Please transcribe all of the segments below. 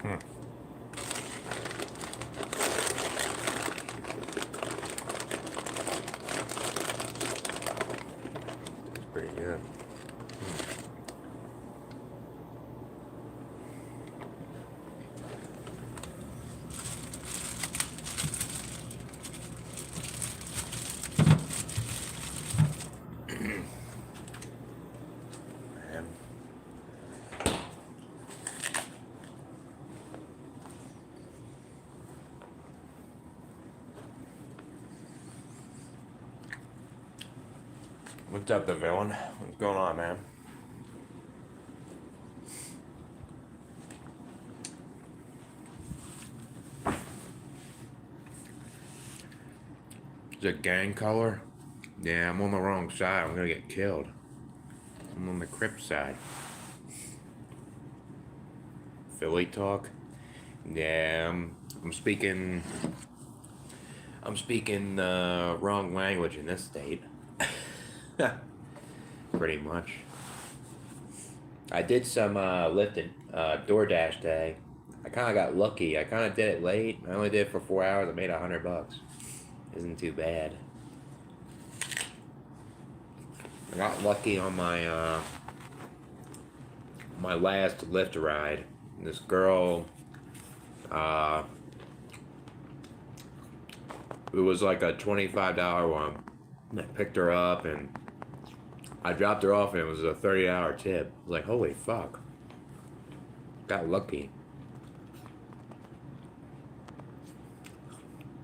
Hmm. Pretty good. Man. What's up, the villain? What's going on, man? Is it gang color? Yeah, I'm on the wrong side. I'm gonna get killed. I'm on the Crip side. Philly talk? Yeah, I'm speaking. I'm speaking the wrong language in this state. Pretty much. I did some lifting, DoorDash day. I kind of got lucky. I kind of did it late. I only did it for 4 hours. I made $100. Isn't too bad. I got lucky on my last Lyft ride. This girl, uh, it was like a $25 one. I picked her up and I dropped her off and it was a $30 tip. I was like, holy fuck. Got lucky.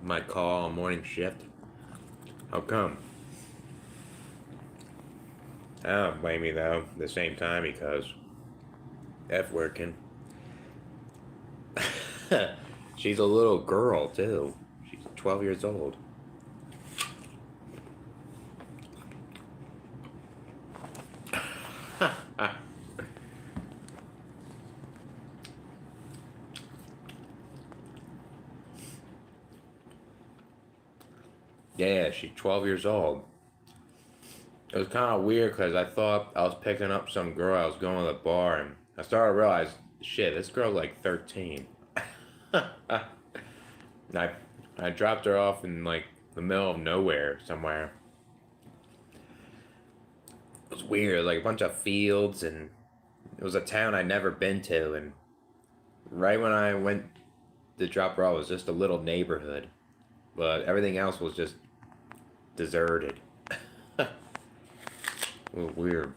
My call on morning shift. How come? I don't blame you though, at the same time, because F working. She's a little girl too. She's 12 years old. Yeah, she's 12 years old. It was kind of weird because I thought I was picking up some girl. I was going to the bar and I started to realize, shit, this girl's like 13. And I dropped her off in like the middle of nowhere somewhere. It was weird, like a bunch of fields, and it was a town I'd never been to. And right when I went to drop her off, it was just a little neighborhood, but everything else was just deserted. A little weird.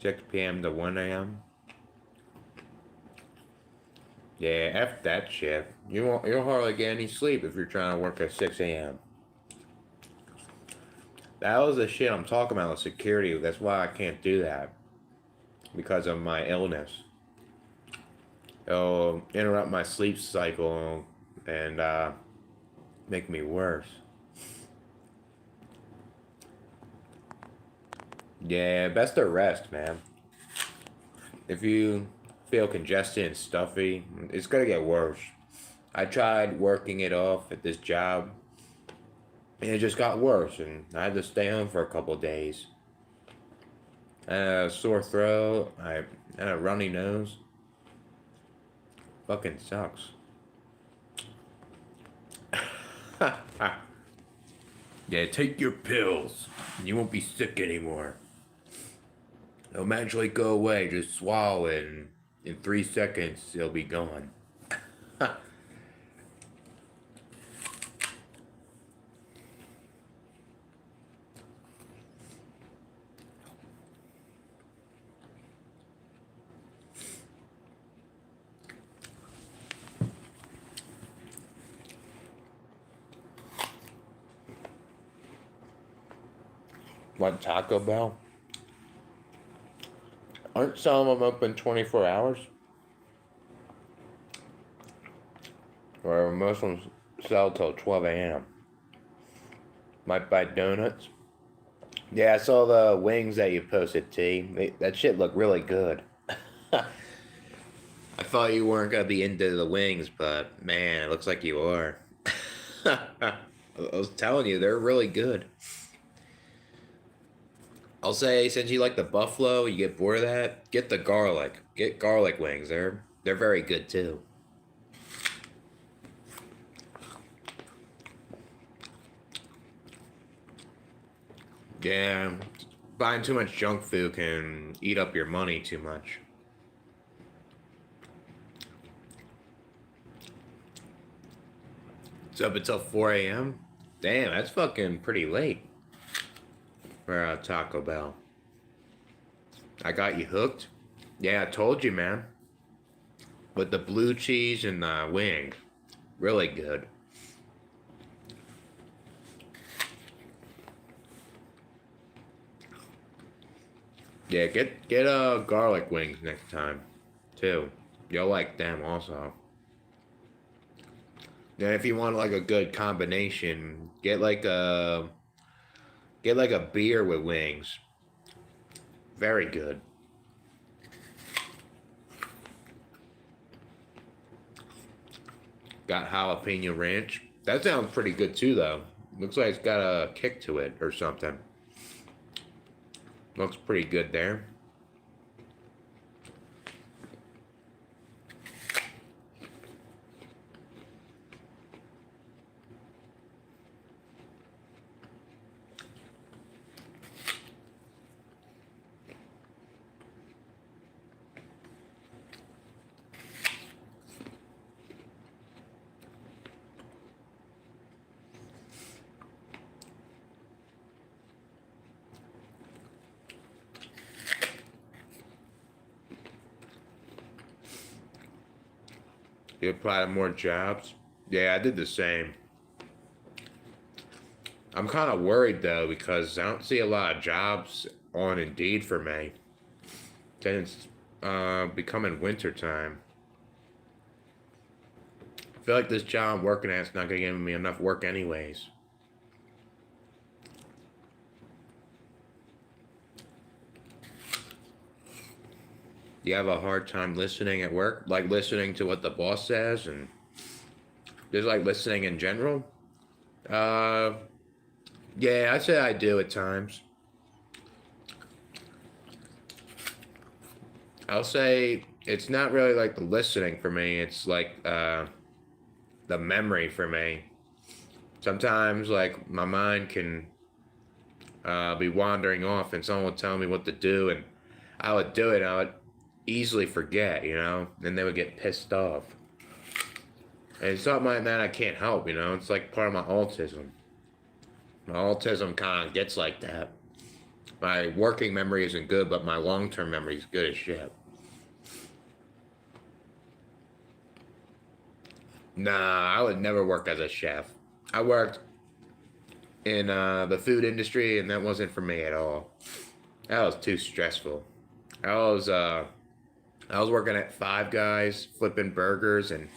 6 p.m. to 1 a.m. Yeah, F that shit. You'll hardly get any sleep if you're trying to work at 6 a.m. That was the shit I'm talking about with security. That's why I can't do that. Because of my illness. It'll interrupt my sleep cycle and make me worse. Yeah, best to rest, man. If you feel congested and stuffy, it's gonna get worse. I tried working it off at this job, and it just got worse, and I had to stay home for a couple of days. I had a sore throat, I had a runny nose. Fucking sucks. Yeah, take your pills. You won't be sick anymore. It'll magically go away. Just swallow it, and in 3 seconds, it'll be gone. What, Taco Bell? Aren't some of them open 24 hours? Or most of them sell till 12 a.m. Might buy donuts. Yeah, I saw the wings that you posted, T. That shit looked really good. I thought you weren't gonna be into the wings, but man, it looks like you are. I was telling you, they're really good. I'll say, since you like the buffalo, you get bored of that, get the garlic. Get garlic wings. They're They're very good too. Yeah, buying too much junk food can eat up your money too much. It's up until 4 a.m. Damn, that's fucking pretty late for Taco Bell. I got you hooked. Yeah, I told you, man. With the blue cheese and the wing, really good. Yeah, get garlic wings next time, too. You'll like them also. And if you want like a good combination, get like a beer with wings. Very good. Got jalapeno ranch. That sounds pretty good too, though. Looks like it's got a kick to it or something. Looks pretty good there. You apply to more jobs? Yeah, I did the same. I'm kind of worried though because I don't see a lot of jobs on Indeed for me. Then it's becoming winter time. I feel like this job I'm working at is not going to give me enough work anyways. You have a hard time listening at work? Like listening to what the boss says and just like listening in general? Uh, yeah, I'd say I do at times. I'll say it's not really like the listening for me. It's like the memory for me. Sometimes like my mind can be wandering off and someone would tell me what to do and I would do it and I would easily forget, and they would get pissed off. And it's something like that I can't help, it's like part of my autism. My autism kind of gets like that. My working memory isn't good, but my long-term memory is good as shit. Nah, I would never work as a chef. I worked in the food industry, and that wasn't for me at all. That was too stressful. I was uh, I was working at Five Guys, flipping burgers, and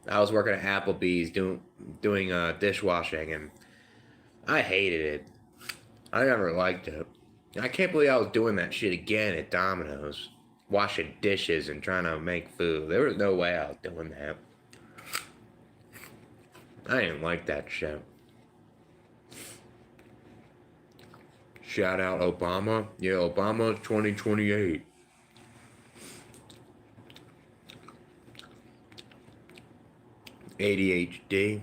I was working at Applebee's doing dishwashing, and I hated it. I never liked it. I can't believe I was doing that shit again at Domino's, washing dishes and trying to make food. There was no way I was doing that. I didn't like that shit. Shout out Obama. Yeah, Obama's 2028. ADHD.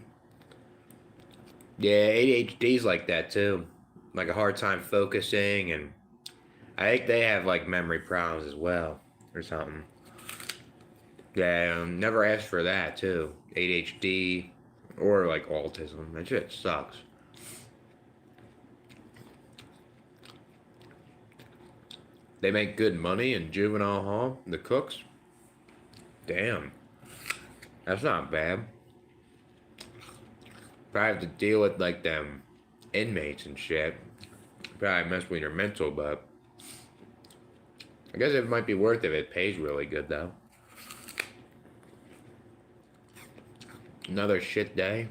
Yeah, ADHD's like that too. Like a hard time focusing, and I think they have like memory problems as well, or something. Yeah, never asked for that too. ADHD or like autism. That shit sucks. They make good money in juvenile hall, the cooks. Damn, that's not bad. Probably have to deal with like them inmates and shit. Probably mess with your mental, but I guess it might be worth it if it pays really good though. Another shit day.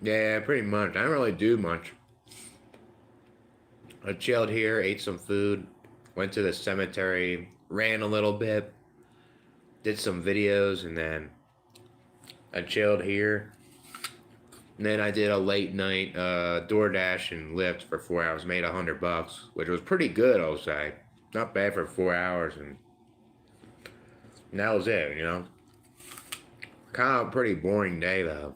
Yeah, pretty much. I don't really do much. I chilled here, ate some food, went to the cemetery, ran a little bit, did some videos, and then I chilled here. And then I did a late night DoorDash and Lyft for 4 hours, made $100, which was pretty good, I'll say. Not bad for 4 hours, and And that was it, you know? Kind of a pretty boring day, though.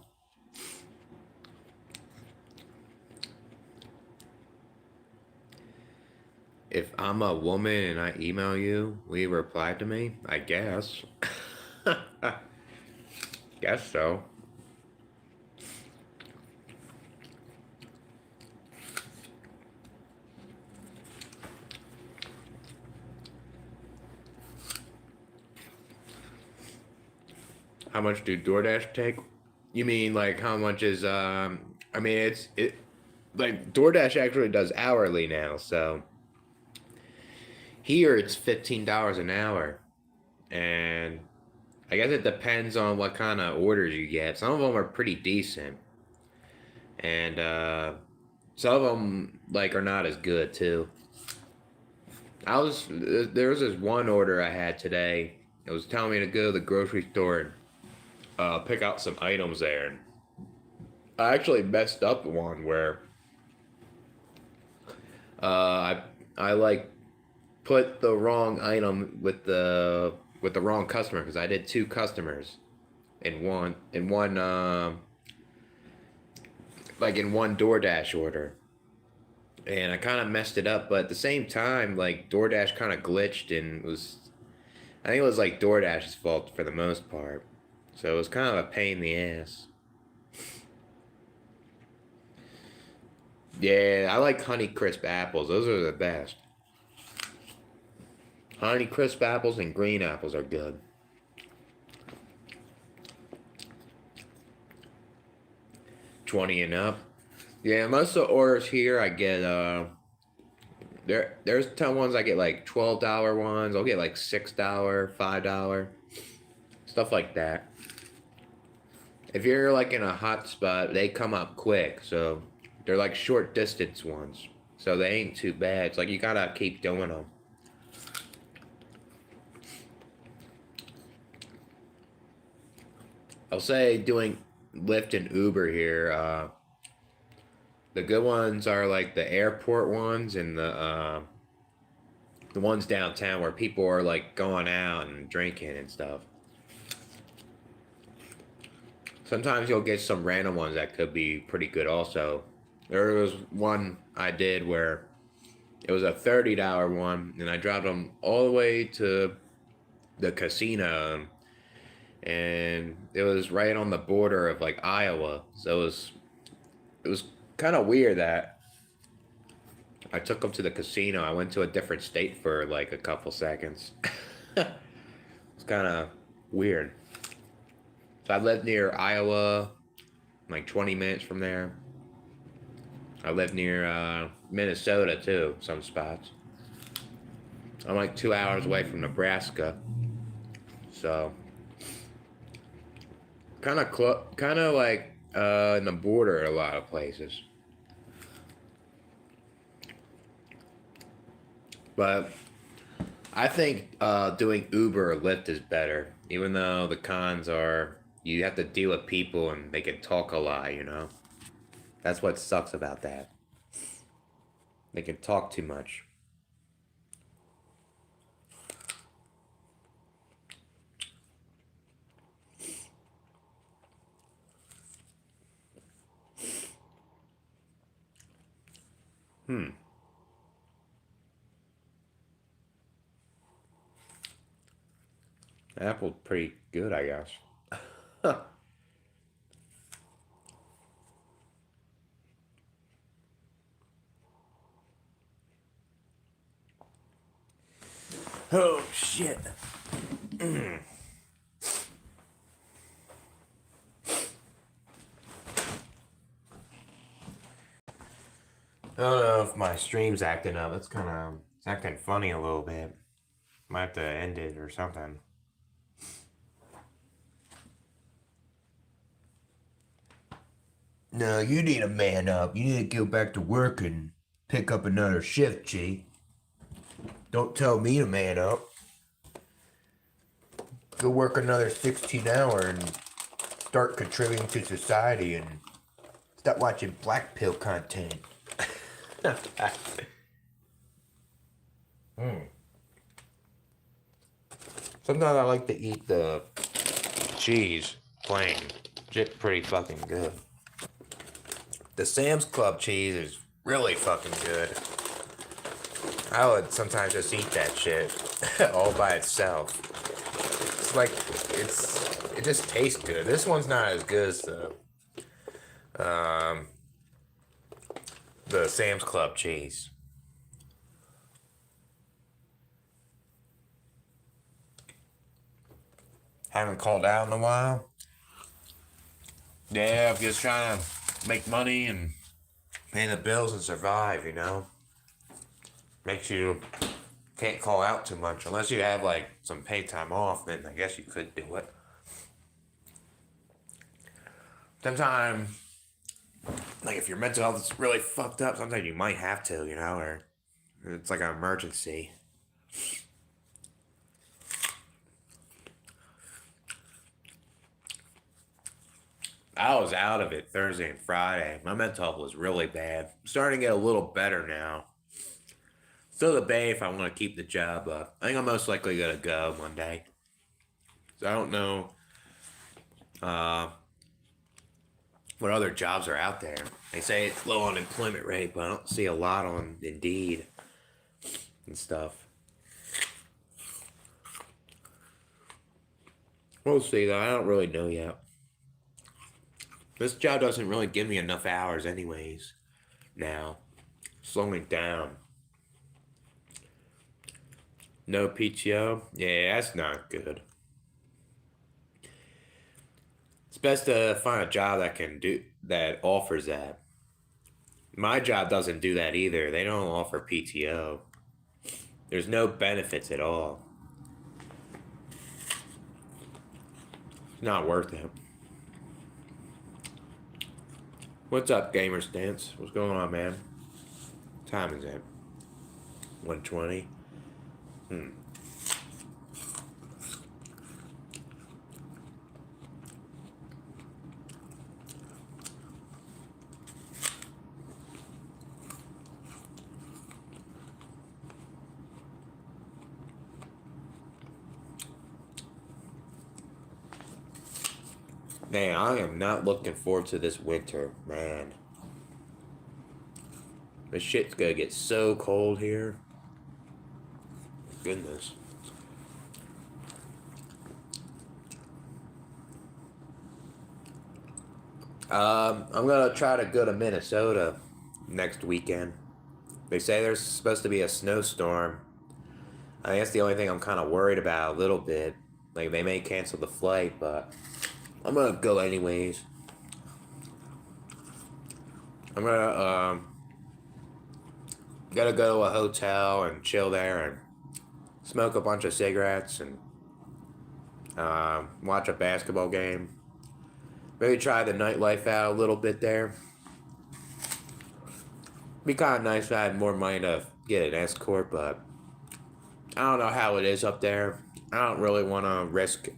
If I'm a woman and I email you, will you reply to me? I guess. Guess so. How much do DoorDash take? You mean like how much is I mean it like DoorDash actually does hourly now, so here it's $15 an hour. And I guess it depends on what kind of orders you get. Some of them are pretty decent. And some of them like are not as good too. There was this one order I had today. It was telling me to go to the grocery store and pick out some items there. And I actually messed up one where I like put the wrong item with the wrong customer because I did two customers in one like in one DoorDash order. And I kind of messed it up, but at the same time, like DoorDash kind of glitched and I think it was like DoorDash's fault for the most part. So it was kind of a pain in the ass. Yeah, I like Honey Crisp apples. Those are the best. Honey Crisp apples and green apples are good. $20 and up. Yeah, most of the orders here I get there's ton ones I get like $12 ones. I'll get like $6, $5, stuff like that. If you're like in a hot spot, they come up quick, so they're like short distance ones. So they ain't too bad. It's like you gotta keep doing them. I'll say doing Lyft and Uber here, the good ones are like the airport ones and the ones downtown where people are like going out and drinking and stuff. Sometimes you'll get some random ones that could be pretty good also. There was one I did where it was a $30 one, and I dropped them all the way to the casino, and it was right on the border of like Iowa. So it was kind of weird that I took them to the casino. I went to a different state for like a couple seconds. It's kind of weird. So I live near Iowa, like 20 minutes from there. I live near Minnesota too, some spots. I'm like 2 hours away from Nebraska, so kind of like in the border at a lot of places. But I think doing Uber or Lyft is better, even though the cons are you have to deal with people and they can talk a lot, you know? That's what sucks about that. They can talk too much. Hmm. Apple's pretty good, I guess. Oh, shit. I don't know if my stream's acting up. It's acting funny a little bit. Might have to end it or something. No, you need to man up. You need to go back to work and pick up another shift, G. Don't tell me to man up. Go work another 16 hour and start contributing to society and stop watching black pill content. Hmm. Sometimes I like to eat the cheese plain. It's pretty fucking good. The Sam's Club cheese is really fucking good. I would sometimes just eat that shit all by itself. It's like it just tastes good. This one's not as good as um, the Sam's Club cheese. Haven't called out in a while. Yeah, I'm just trying to make money and pay the bills and survive, you know? Makes you can't call out too much unless you have like some paid time off, then I guess you could do it. Sometimes, like if your mental health is really fucked up, sometimes you might have to, you know, or it's like an emergency. I was out of it Thursday and Friday. My mental health was really bad. I'm starting to get a little better now. Still debate if I want to keep the job up. I think I'm most likely gonna go one day. So I don't know uh, what other jobs are out there. They say it's low unemployment rate, but I don't see a lot on Indeed and stuff. We'll see though. I don't really know yet. This job doesn't really give me enough hours anyways. Now. Slowing down. No PTO? Yeah, that's not good. It's best to find a job that offers that. My job doesn't do that either. They don't offer PTO. There's no benefits at all. It's not worth it. What's up, Gamer Stance? What's going on, man? What time is it? 1:20. Man, I am not looking forward to this winter, man. This shit's gonna get so cold here. Goodness. I'm gonna try to go to Minnesota next weekend. They say there's supposed to be a snowstorm. I think that's the only thing I'm kind of worried about a little bit. Like, they may cancel the flight, but I'm gonna go anyways. I'm gonna go to a hotel and chill there and smoke a bunch of cigarettes and watch a basketball game. Maybe try the nightlife out a little bit there. Be kind of nice if I had more money to get an escort, but I don't know how it is up there. I don't really want to risk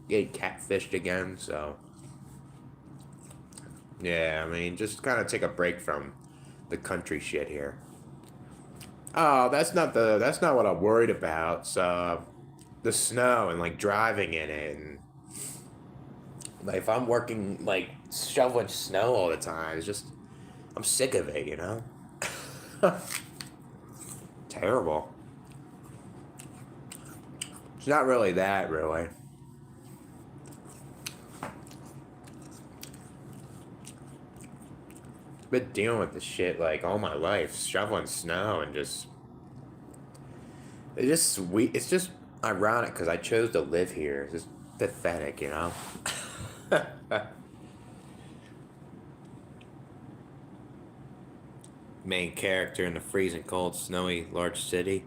getting catfished again, so yeah, I mean, just kind of take a break from the country shit here. Oh, that's not what I'm worried about. So the snow and like driving in it, and like if I'm working like shoveling snow all the time, it's just I'm sick of it, you know. Terrible. It's not really that, really. Been dealing with this shit like all my life, shoveling snow and just it's just ironic because I chose to live here. It's just pathetic, you know. Main character in the freezing cold, snowy, large city.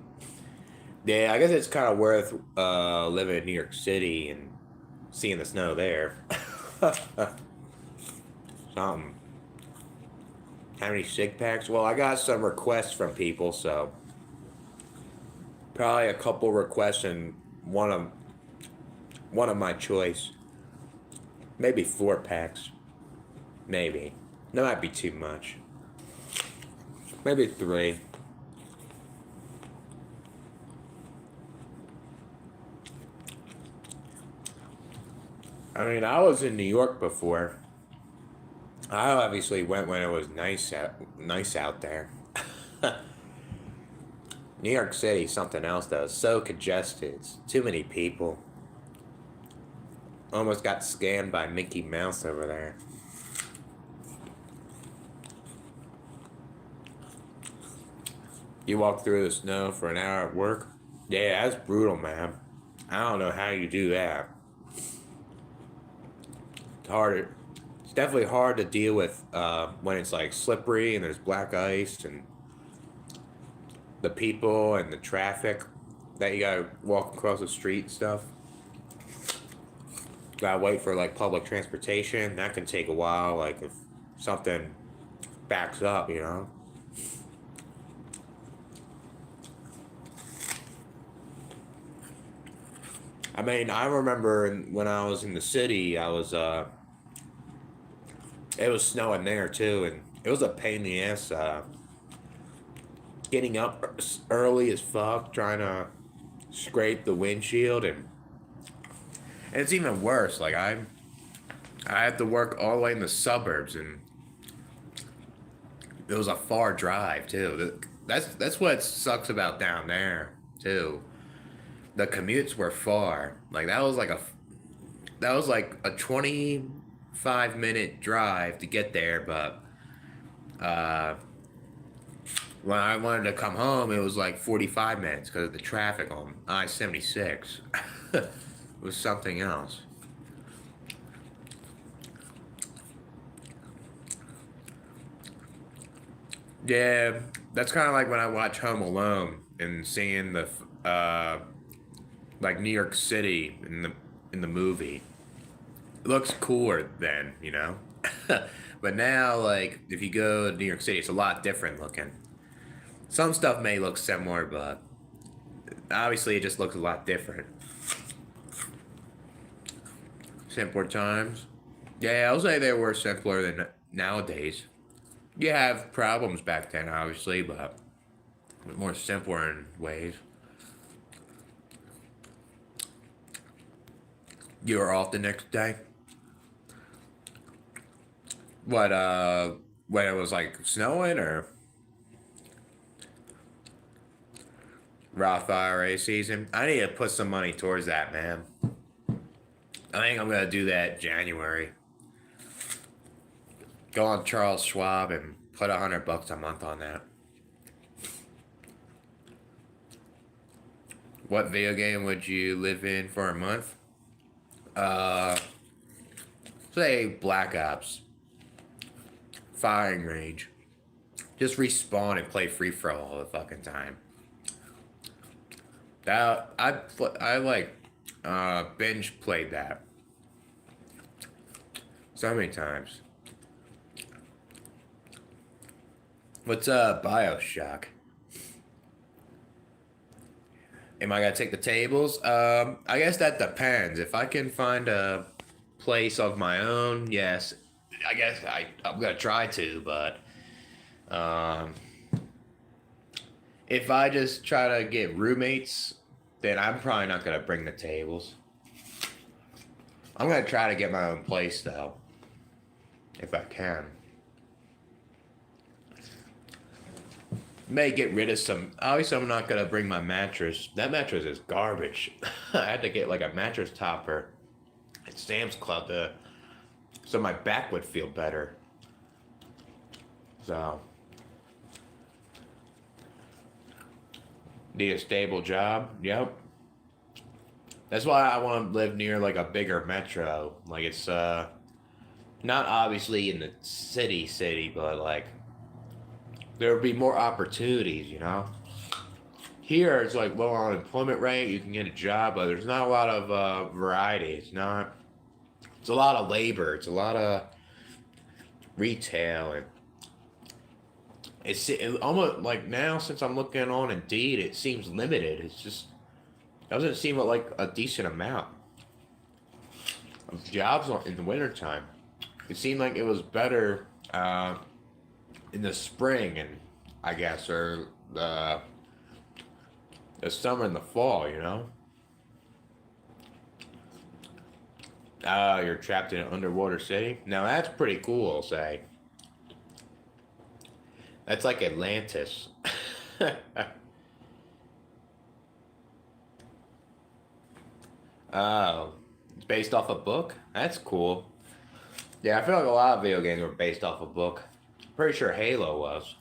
Yeah, I guess it's kind of worth living in New York City and seeing the snow there. Something. How many sick packs? Well, I got some requests from people, so probably a couple requests and one of my choice. Maybe 4 packs. Maybe. That might be too much. Maybe 3. I mean, I was in New York before. I obviously went when it was nice out there. New York City, something else though. It's so congested. It's too many people. Almost got scanned by Mickey Mouse over there. You walk through the snow for an hour at work. Yeah, that's brutal, man. I don't know how you do that. It's hard. It's definitely hard to deal with when it's like slippery and there's black ice and the people and the traffic that you gotta walk across the street and stuff. Gotta wait for like public transportation. That can take a while. Like if something backs up, you know. I mean, I remember when I was in the city, it was snowing there too, and it was a pain in the ass. Getting up early as fuck, trying to scrape the windshield, and it's even worse. Like I had to work all the way in the suburbs, and it was a far drive too. That's what sucks about down there too. The commutes were far. Like that was like a 25-minute drive to get there, but uh, when I wanted to come home, it was like 45 minutes because of the traffic on I-76. It was something else. Yeah, that's kind of like when I watch Home Alone and seeing the like New York City in the movie. It looks cooler then, you know. But now, like if you go to New York City, it's a lot different looking. Some stuff may look similar, but obviously it just looks a lot different. Simpler times. Yeah, I'll say they were simpler than nowadays. You have problems back then, obviously, but more simpler in ways. You were off the next day. What, when it was like snowing or Roth IRA season? I need to put some money towards that, man. I think I'm gonna do that January. Go on Charles Schwab and put $100 a month on that. What video game would you live in for a month? Uh, say Black Ops. Firing range. Just respawn and play free for all the fucking time. That I like binge played that so many times. What's BioShock? Am I gonna take the tables? I guess that depends. If I can find a place of my own, yes. I guess I'm gonna try to, but um, if I just try to get roommates, then I'm probably not gonna bring the tables. I'm gonna try to get my own place though, if I can. May get rid of some. Obviously, I'm not gonna bring my mattress. That mattress is garbage. I had to get like a mattress topper at Sam's Club so my back would feel better. So, need a stable job. Yep. That's why I want to live near like a bigger metro. Like it's not obviously in the city, but like there would be more opportunities, you know. Here it's like low unemployment rate. You can get a job, but there's not a lot of variety. It's not. It's a lot of labor. It's a lot of retail, and it almost like now since I'm looking on Indeed, it seems limited. It's just doesn't seem like a decent amount of jobs in the wintertime. It seemed like it was better in the spring and I guess or the summer and the fall, you know. Oh, you're trapped in an underwater city? Now that's pretty cool, I'll say. That's like Atlantis. Oh, it's based off a book? That's cool. Yeah, I feel like a lot of video games were based off a book. Pretty sure Halo was.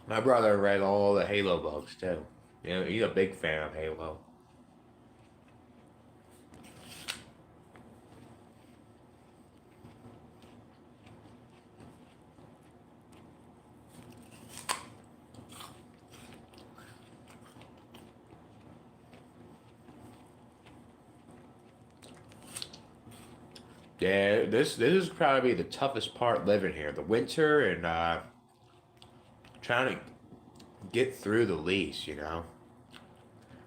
My brother read all the Halo books too. You know, he's a big fan of Halo. Yeah, this is probably the toughest part living here. The winter and trying to get through the lease, you know.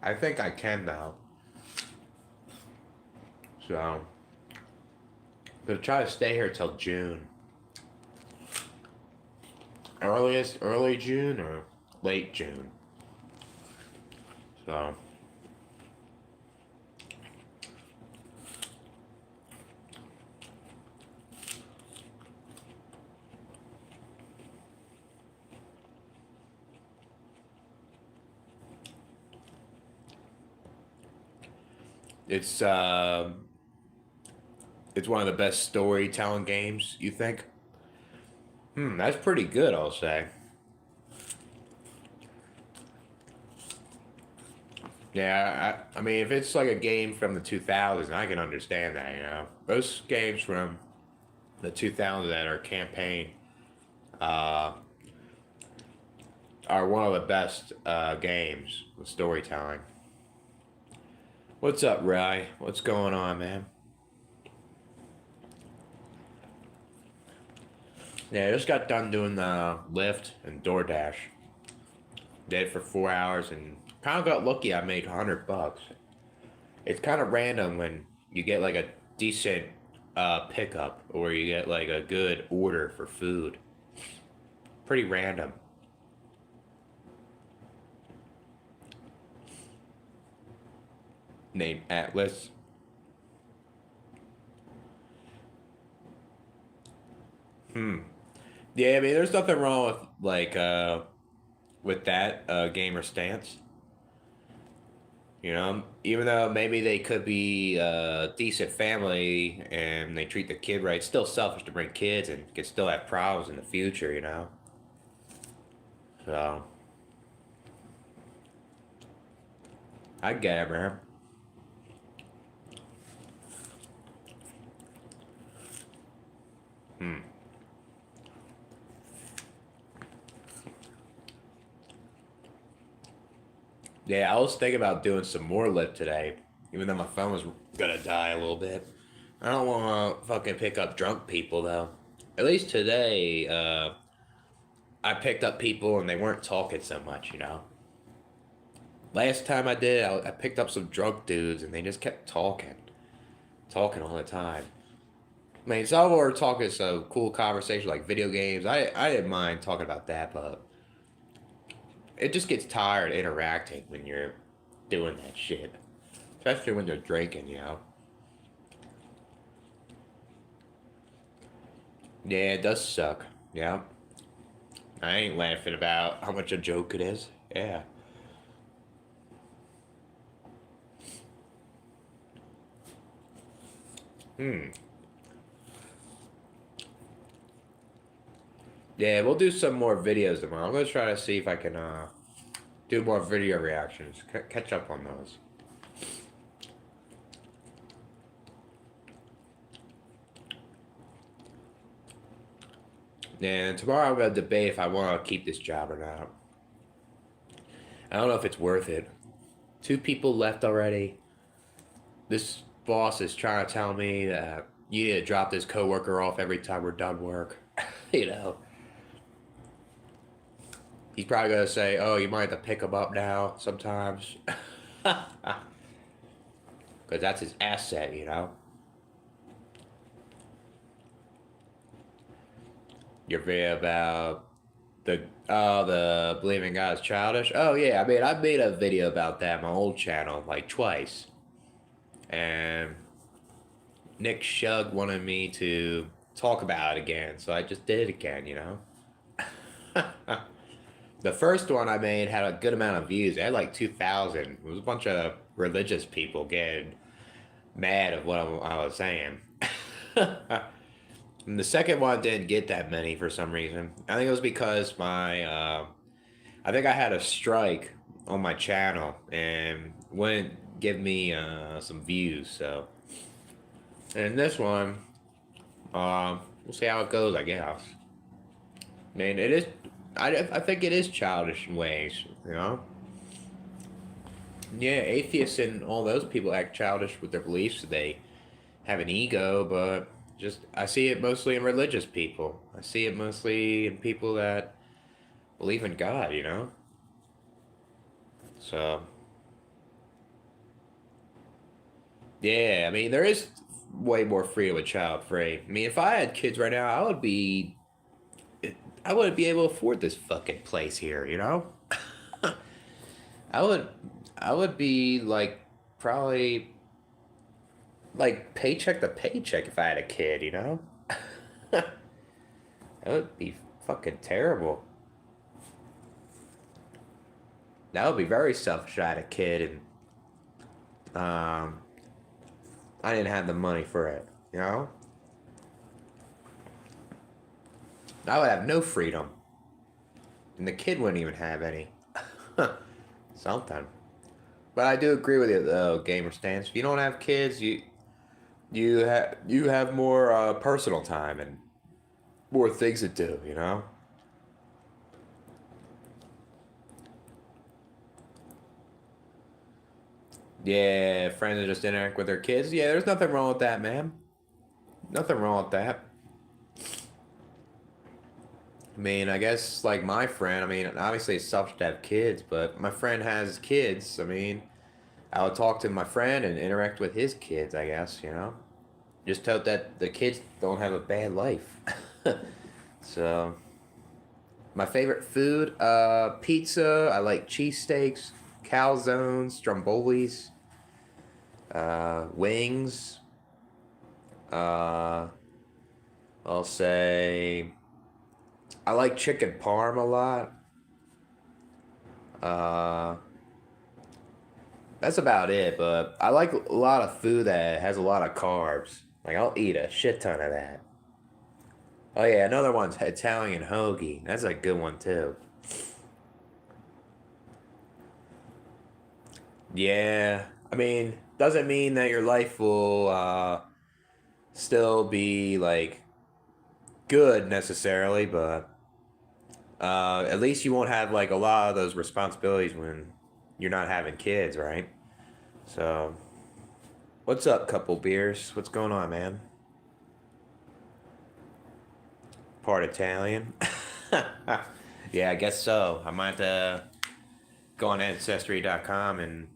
I think I can now. So, I'm gonna try to stay here till June. Early June or late June. So, it's it's one of the best storytelling games, you think? That's pretty good, I'll say. Yeah, I mean, if it's like a game from the 2000s, I can understand that, you know. Most games from the 2000s that are campaign uh, are one of the best games with storytelling. What's up, Ray? What's going on, man? Yeah, I just got done doing the Lyft and DoorDash. Did it for 4 hours and kind of got lucky. I made $100. It's kind of random when you get like a decent pickup or you get like a good order for food. Pretty random. Name Atlas. Hmm. Yeah, I mean, there's nothing wrong with like with that gamer stance. You know, even though maybe they could be a decent family and they treat the kid right, it's still selfish to bring kids and could still have problems in the future. You know, so I get it, man. Hmm. Yeah, I was thinking about doing some more lift today, even though my phone was gonna die a little bit. I don't want to fucking pick up drunk people though. At least today, I picked up people and they weren't talking so much, you know. Last time I did, I picked up some drunk dudes and they just kept talking, talking all the time. I mean, some of them were talking some cool conversation like video games. I didn't mind talking about that, but it just gets tired interacting when you're doing that shit, especially when they're drinking, you know. Yeah, it does suck. Yeah, I ain't laughing about how much a joke it is. Yeah. Hmm. Yeah, we'll do some more videos tomorrow. I'm gonna try to see if I can do more video reactions. Catch up on those. And tomorrow I'm gonna debate if I want to keep this job or not. I don't know if it's worth it. Two people left already. This boss is trying to tell me that you need to drop this coworker off every time we're done work. You know, he's probably gonna say, "Oh, you might have to pick him up now sometimes," because that's his asset. You know, your video about The believing God is childish. Oh yeah, I mean I made a video about that on my old channel like twice, and Nick Shug wanted me to talk about it again, so I just did it again. The first one I made had a good amount of views. It had like 2,000. It was a bunch of religious people getting mad at what I was saying. And the second one didn't get that many for some reason. I think it was because I think I had a strike on my channel and wouldn't give me some views. So, and this one, we'll see how it goes. I guess. I mean, it is. I think it is childish in ways. Yeah, atheists and all those people act childish with their beliefs. They have an ego, but just I see it mostly in religious people. I see it mostly in people that believe in God. So, yeah, I mean, there is way more freedom with child free. I mean, if I had kids right now, I wouldn't be able to afford this fucking place here. I would, I would be like probably like paycheck to paycheck if I had a kid. That would be fucking terrible. That would be very selfish. I had a kid and I didn't have the money for it. I would have no freedom, and the kid wouldn't even have any. Something. But I do agree with you, though, gamer stance. If you don't have kids, you have more personal time and more things to do. Yeah, friends that just interact with their kids. Yeah, there's nothing wrong with that, man. Nothing wrong with that. I mean, I guess like my friend. I mean, obviously it's selfish to have kids, but my friend has kids. I mean, I would talk to my friend and interact with his kids. I guess. Just hope that the kids don't have a bad life. So, my favorite food, pizza. I like cheesesteaks, calzones, strombolis, wings. Uh, I'll say I like chicken parm a lot. Uh, that's about it. But I like a lot of food that has a lot of carbs. Like I'll eat a shit ton of that. Oh yeah, another one's Italian hoagie. That's a good one too. Yeah, I mean, doesn't mean that your life will still be like good necessarily, but at least you won't have like a lot of those responsibilities when you're not having kids, right? So, what's up, couple beers? What's going on, man? Part Italian? Yeah, I guess so. I might have to go on ancestry.com and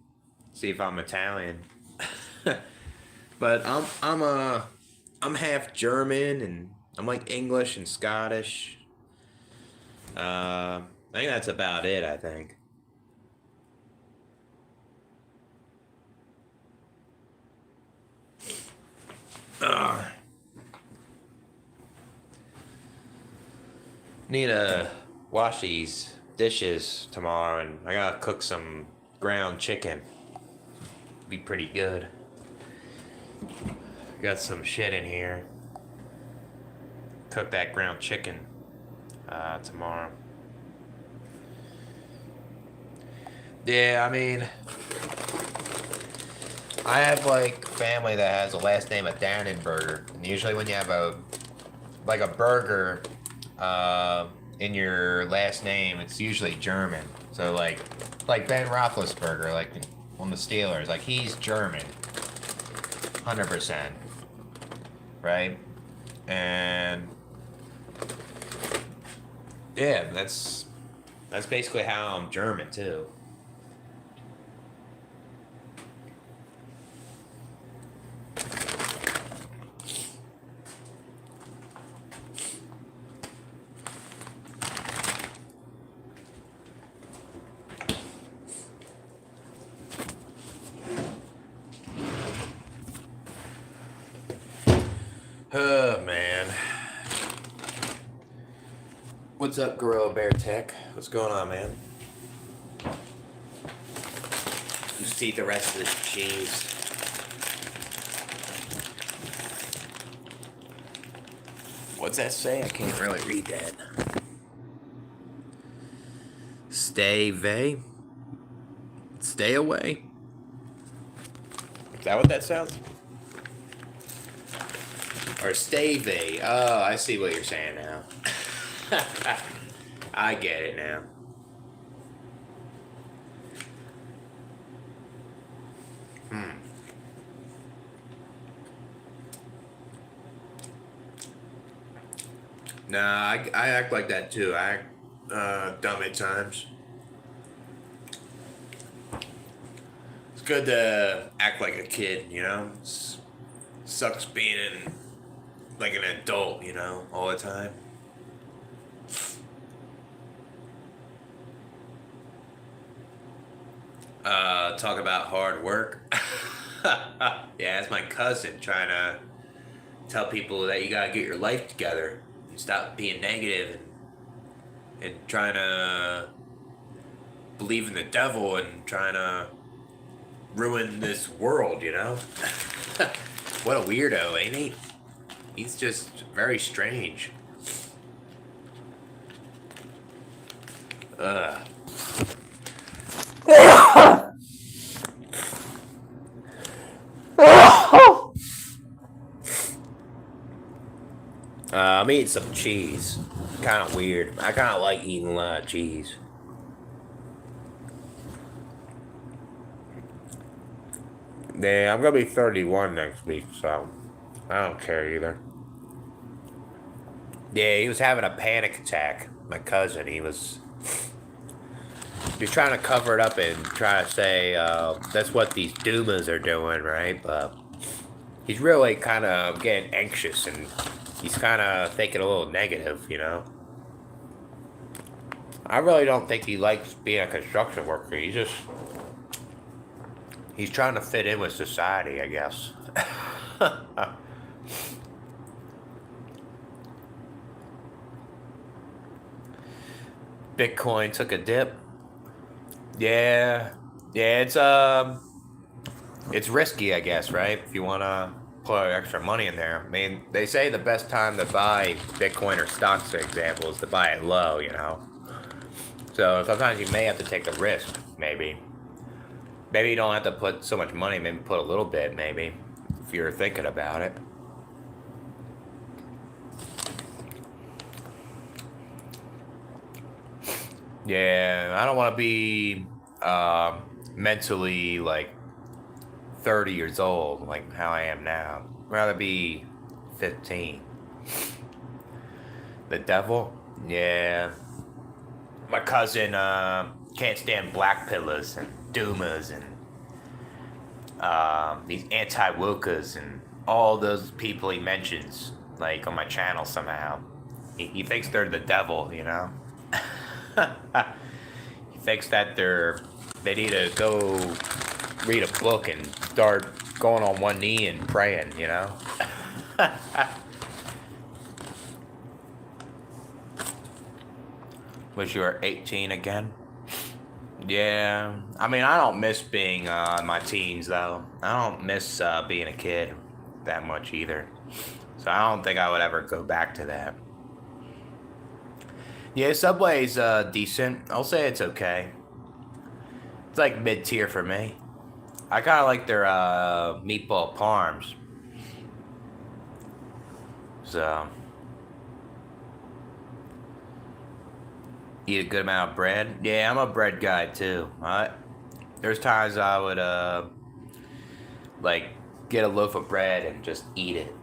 see if I'm Italian. But I'm half German and I'm like English and Scottish. I think that's about it. I think. Ugh. Need to wash these dishes tomorrow, and I gotta cook some ground chicken. Be pretty good. Got some shit in here. Cook that ground chicken tomorrow. Yeah, I mean, I have like family that has a last name of Dannenberger, and usually when you have a burger in your last name, it's usually German. So like Ben Roethlisberger, like on the Steelers, like he's German, 100%, right? And yeah, that's basically how I'm German too. Oh, man. What's up, Gorilla Bear Tech? What's going on, man? Just eat the rest of this cheese. What's that say? I can't really read that. Stay away. Is that what that sounds? Or stay. Oh, I see what you're saying now. I get it now. Nah, I act like that too. I act dumb at times. It's good to act like a kid, you know? Sucks being like an adult, you know, all the time. Talk about hard work. Yeah, it's my cousin trying to tell people that you gotta get your life together and stop being negative and trying to believe in the devil and trying to ruin this world, you know? What a weirdo, ain't he? He's just very strange. Ugh. I'm eating some cheese. Kind of weird. I kind of like eating a lot of cheese. Yeah, I'm gonna be 31 next week, so I don't care either. Yeah, he was having a panic attack. My cousin, he was trying to cover it up and try to say that's what these Dumas are doing, right? But he's really kind of getting anxious and he's kind of thinking a little negative, you know? I really don't think he likes being a construction worker. He's trying to fit in with society, I guess. Bitcoin took a dip. Yeah, it's risky, I guess, right? If you want to put extra money in there. I mean, they say the best time to buy Bitcoin or stocks, for example, is to buy it low, you know? So sometimes you may have to take a risk, maybe. Maybe you don't have to put so much money, maybe put a little bit, maybe, if you're thinking about it. Yeah, I don't want to be mentally, like, 30 years old, like how I am now. I'd rather be 15. The devil? Yeah. My cousin can't stand black pillars and Dumas and these anti-wokas and all those people he mentions, like, on my channel somehow. He thinks they're the devil, you know? He thinks that they need to go read a book and start going on one knee and praying, you know? Wish you were 18 again? Yeah, I mean, I don't miss being in my teens, though. I don't miss being a kid that much either. So I don't think I would ever go back to that. Yeah, Subway's decent. I'll say it's okay. It's like mid-tier for me. I kind of like their meatball parms. So, eat a good amount of bread. Yeah, I'm a bread guy too. There's times I would like get a loaf of bread and just eat it.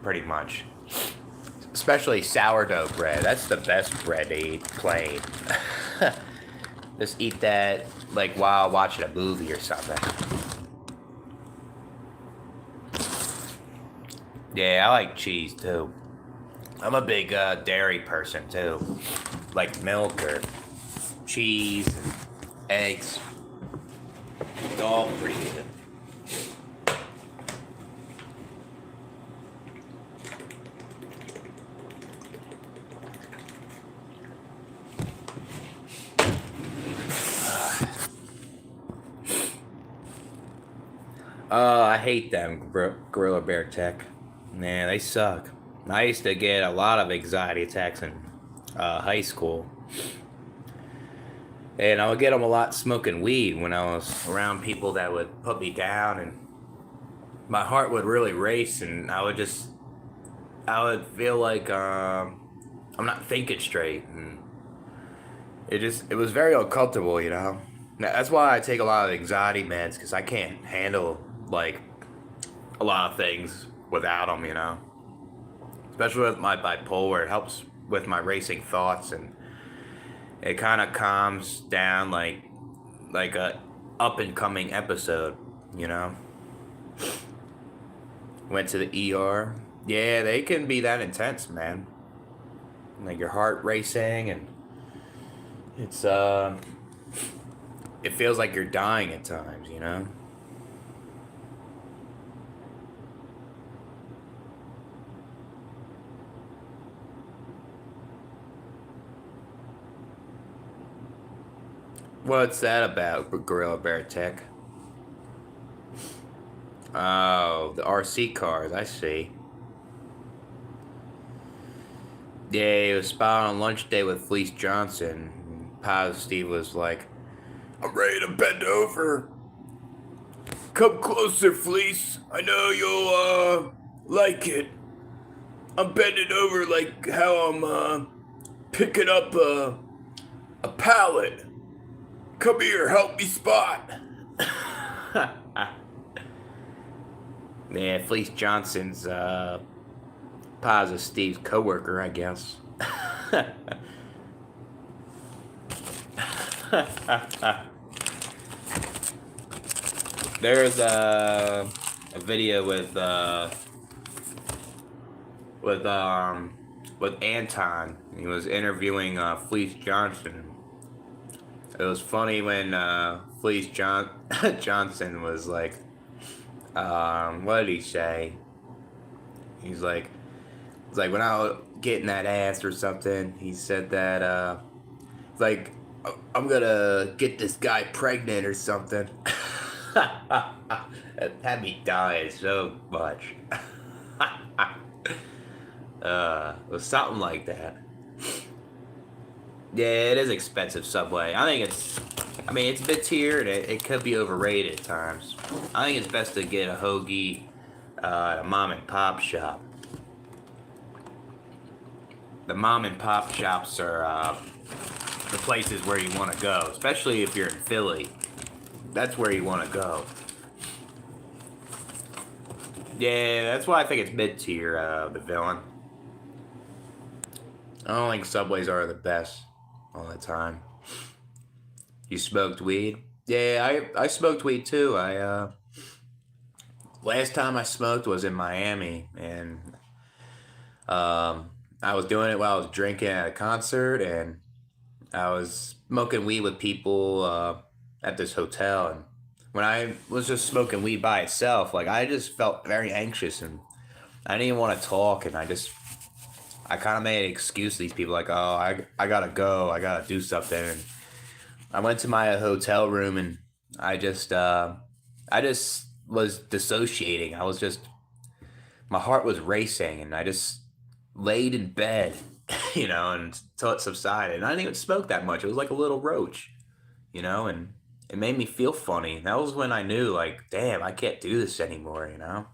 Pretty much. Especially sourdough bread. That's the best bread to eat plain. Just eat that like while watching a movie or something. Yeah, I like cheese too. I'm a big dairy person too. Like milk or cheese and eggs. It's all pretty good. I hate them Gorilla Bear Tech. Man, they suck. I used to get a lot of anxiety attacks in high school, and I would get them a lot smoking weed when I was around people that would put me down, and my heart would really race, and I would feel like I'm not thinking straight, and it was very uncomfortable, you know. That's why I take a lot of anxiety meds because I can't handle like a lot of things without them, you know. Especially with my bipolar, it helps with my racing thoughts, and it kind of calms down like a up and coming episode, you know. Went to the ER. Yeah, they can be that intense, man. Like your heart racing, and it's it feels like you're dying at times, you know. What's that about, Gorilla Bear Tech? Oh, the RC cars, I see. Yeah, he was spotted on lunch day with Fleece Johnson. Steve was like, I'm ready to bend over. Come closer, Fleece. I know you'll, like it. I'm bending over like how I'm, picking up a pallet. Come here, help me spot. Yeah, Fleece Johnson's, Steve's coworker, I guess. There's a video with Anton. He was interviewing Fleece Johnson. It was funny when Johnson was like, what did he say? He's like, it's like when I was getting that ass or something. He said that like I'm gonna get this guy pregnant or something. It had me dying so much. It was something like that. Yeah, it is expensive Subway. I mean, it's mid-tier and it could be overrated at times. I think it's best to get a hoagie at a mom and pop shop. The mom and pop shops are the places where you want to go, especially if you're in Philly. That's where you want to go. Yeah, that's why I think it's mid-tier, the villain. I don't think Subways are the best all the time. You smoked weed? Yeah, I smoked weed too. Last time I smoked was in Miami, and I was doing it while I was drinking at a concert, and I was smoking weed with people at this hotel. And when I was just smoking weed by itself, like I just felt very anxious, and I didn't even want to talk, and I kind of made an excuse to these people, like, oh, I gotta go, I gotta do something. And I went to my hotel room, and I just was dissociating. My heart was racing, and I just laid in bed, you know, until it subsided. And I didn't even smoke that much. It was like a little roach, you know, and it made me feel funny. That was when I knew, like, damn, I can't do this anymore, you know.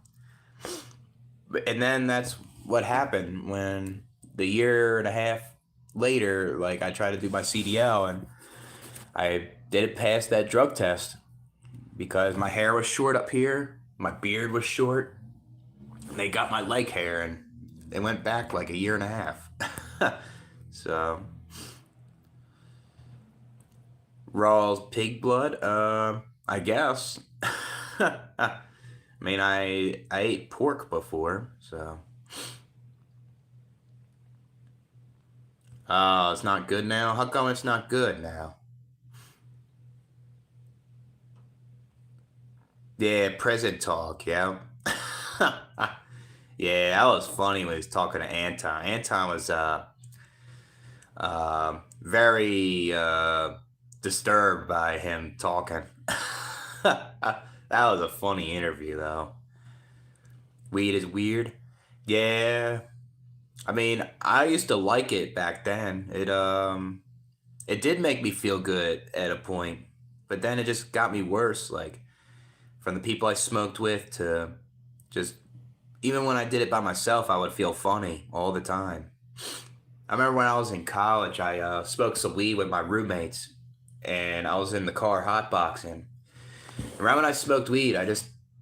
And then that's what happened when the year and a half later, like, I tried to do my CDL, and I didn't pass that drug test because my hair was short up here, my beard was short, and they got my leg hair, and they went back like a year and a half. So, Raw's pig blood, I guess. I mean, I ate pork before, so. Oh, it's not good now? How come it's not good now? Yeah, prison talk, yeah. Yeah, that was funny when he was talking to Anton. Anton was very disturbed by him talking. That That was a funny interview, though. Weed is weird. Yeah. I mean, I used to like it back then. It did make me feel good at a point, but then it just got me worse. Like from the people I smoked with to just even when I did it by myself, I would feel funny all the time. I remember when I was in college, I smoked some weed with my roommates, and I was in the car hotboxing. And right when I smoked weed,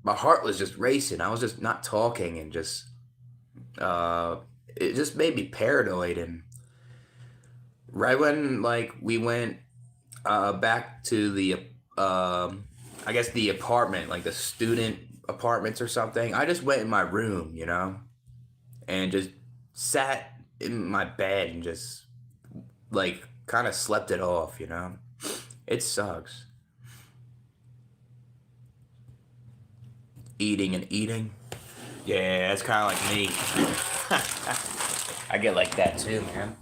my heart was just racing. I was just not talking, and just uh, it just made me paranoid. And right when like we went back to the I guess the apartment, like the student apartments or something, I just went in my room, and just sat in my bed and just like kind of slept it off. It sucks. Eating and eating. Yeah, that's kind of like me. I get like that too, man.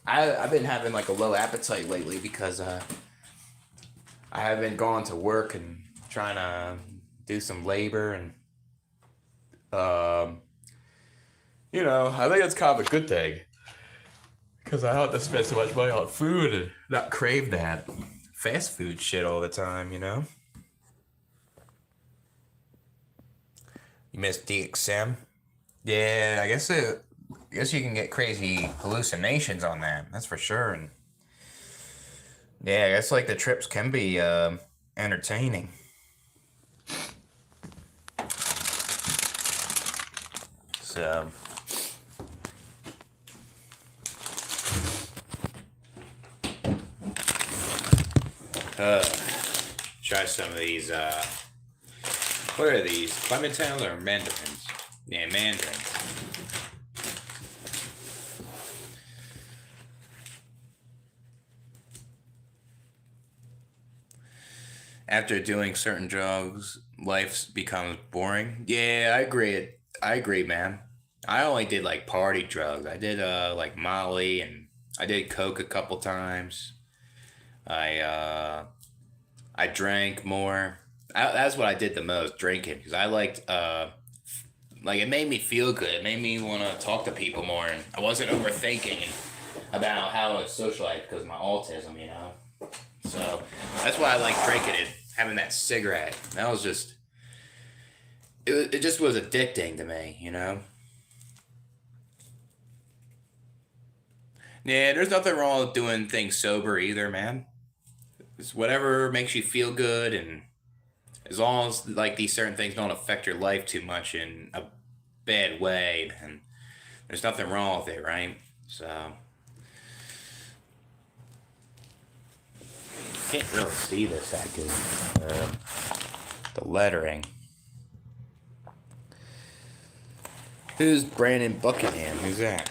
I've been having like a low appetite lately because I have been going to work and trying to do some labor and um I think that's kind of a good thing because I don't have to spend so much money on food and not crave that fast food shit all the time. You miss DXM? Yeah, I guess you can get crazy hallucinations on that. That's for sure. And yeah, I guess like the trips can be entertaining. So uh try some of these what are these? Clementines or mandarins? Yeah, mandarins. After doing certain drugs, life becomes boring. Yeah, I agree. I agree, man. I only did like party drugs. I did like Molly and I did Coke a couple times. I I drank more. That's what I did the most, drinking, because I liked like it made me feel good. It made me want to talk to people more, and I wasn't overthinking about how I socialize because of my autism. So that's why I like drinking it, having that cigarette. That was just it just was addicting to me. Yeah, there's nothing wrong with doing things sober either, man. It's whatever makes you feel good, and as long as like these certain things don't affect your life too much in a bad way, and there's nothing wrong with it, right? So can't really see this that good. The lettering. Who's Brandon Buckingham? Who's that?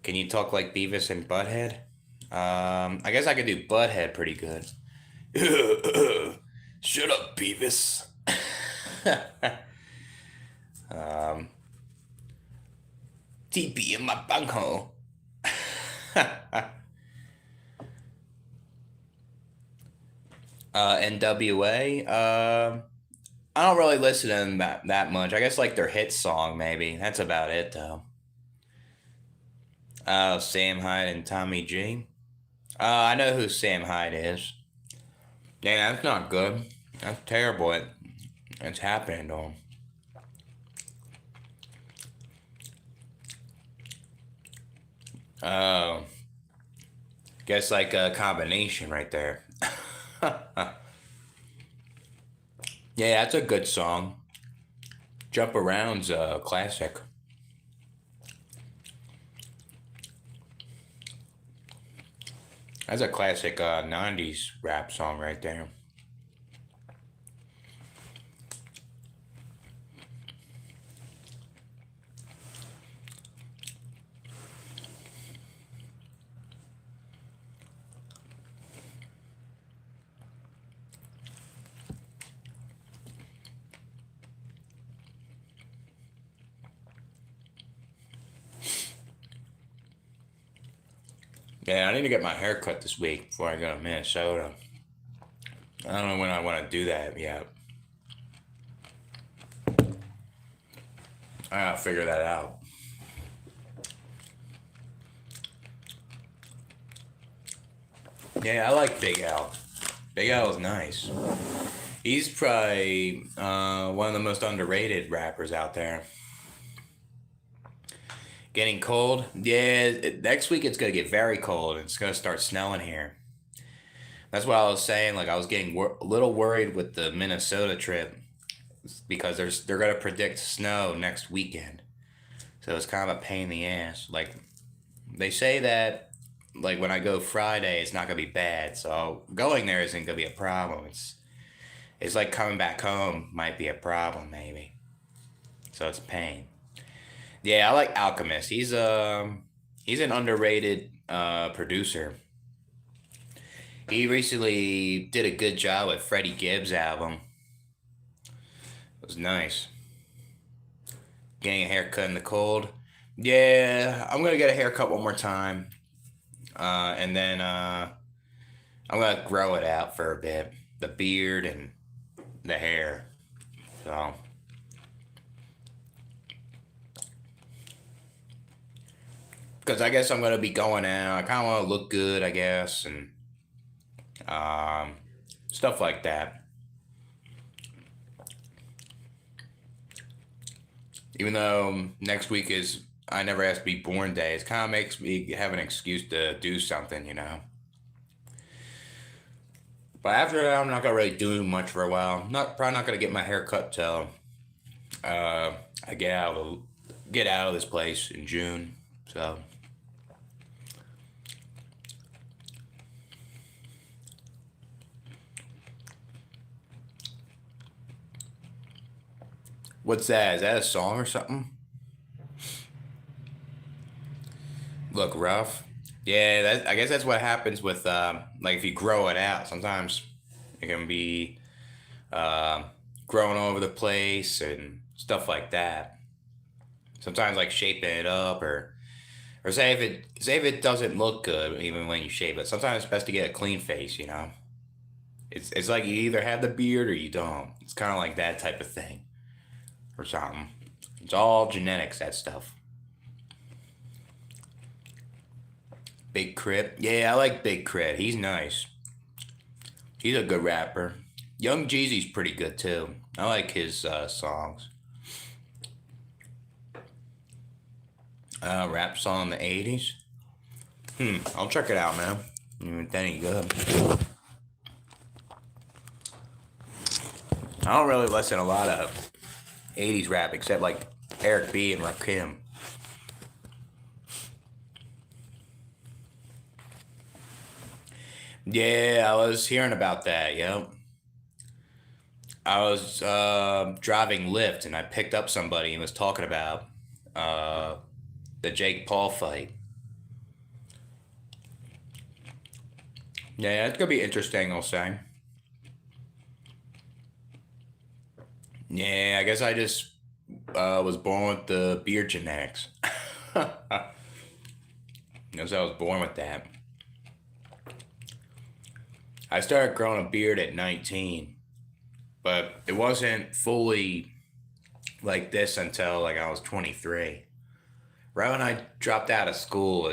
Can you talk like Beavis and Butthead? I guess I could do Butthead pretty good. Shut up, Beavis. um, TP in my bunghole. NWA. I don't really listen to them that much. I guess like their hit song, maybe. That's about it, though. Sam Hyde and Tommy G. I know who Sam Hyde is. Yeah, that's not good. That's terrible. It's happening to him. Oh, guess like a combination right there. Yeah, that's a good song. Jump Around's a classic. That's a classic 90s rap song right there. Yeah, I need to get my hair cut this week before I go to Minnesota. I don't know when I want to do that yet. I gotta figure that out. Yeah, I like Big Al. Big Al is nice. He's probably one of the most underrated rappers out there. Getting cold? Yeah, next week it's gonna get very cold and it's gonna start snowing here. That's what I was saying. Like I was getting a little worried with the Minnesota trip because they're gonna predict snow next weekend. So it's kind of a pain in the ass. Like they say that like when I go Friday, it's not gonna be bad. So going there isn't gonna be a problem. It's like coming back home might be a problem maybe. So it's pain. Yeah, I like Alchemist. He's an underrated producer. He recently did a good job with Freddie Gibbs' album. It was nice. Getting a haircut in the cold. Yeah, I'm gonna get a haircut one more time, and then I'm gonna grow it out for a bit, the beard and the hair. So, because I guess I'm gonna be going out. I kind of want to look good, I guess, and um, stuff like that. Even though next week is I never asked to be born day, it kind of makes me have an excuse to do something, you know. But after that, I'm not gonna really do much for a while. Probably not gonna get my hair cut till uh, I get out of this place in June. So what's that? Is that a song or something? Look rough. Yeah, I guess that's what happens with like if you grow it out. Sometimes it can be uh, growing all over the place and stuff like that. Sometimes like shaping it up or say if it doesn't look good even when you shave it. Sometimes it's best to get a clean face. You know, it's like you either have the beard or you don't. It's kind of like that type of thing or something. It's all genetics, that stuff. Big Crit. Yeah, I like Big Crit. He's nice. He's a good rapper. Young Jeezy's pretty good too. I like his songs. Rap song in the 80s. I'll check it out, man. That ain't good. I don't really listen to a lot of 80s rap except like Eric B and Rakim. Yeah, I was hearing about that. Yep. I was driving Lyft and I picked up somebody and was talking about uh, the Jake Paul fight. Yeah, it's gonna be interesting. I'll say. Yeah, I guess I just was born with the beard genetics. Guess I was born with that. I started growing a beard at 19, but it wasn't fully like this until like I was 23. Right when I dropped out of school,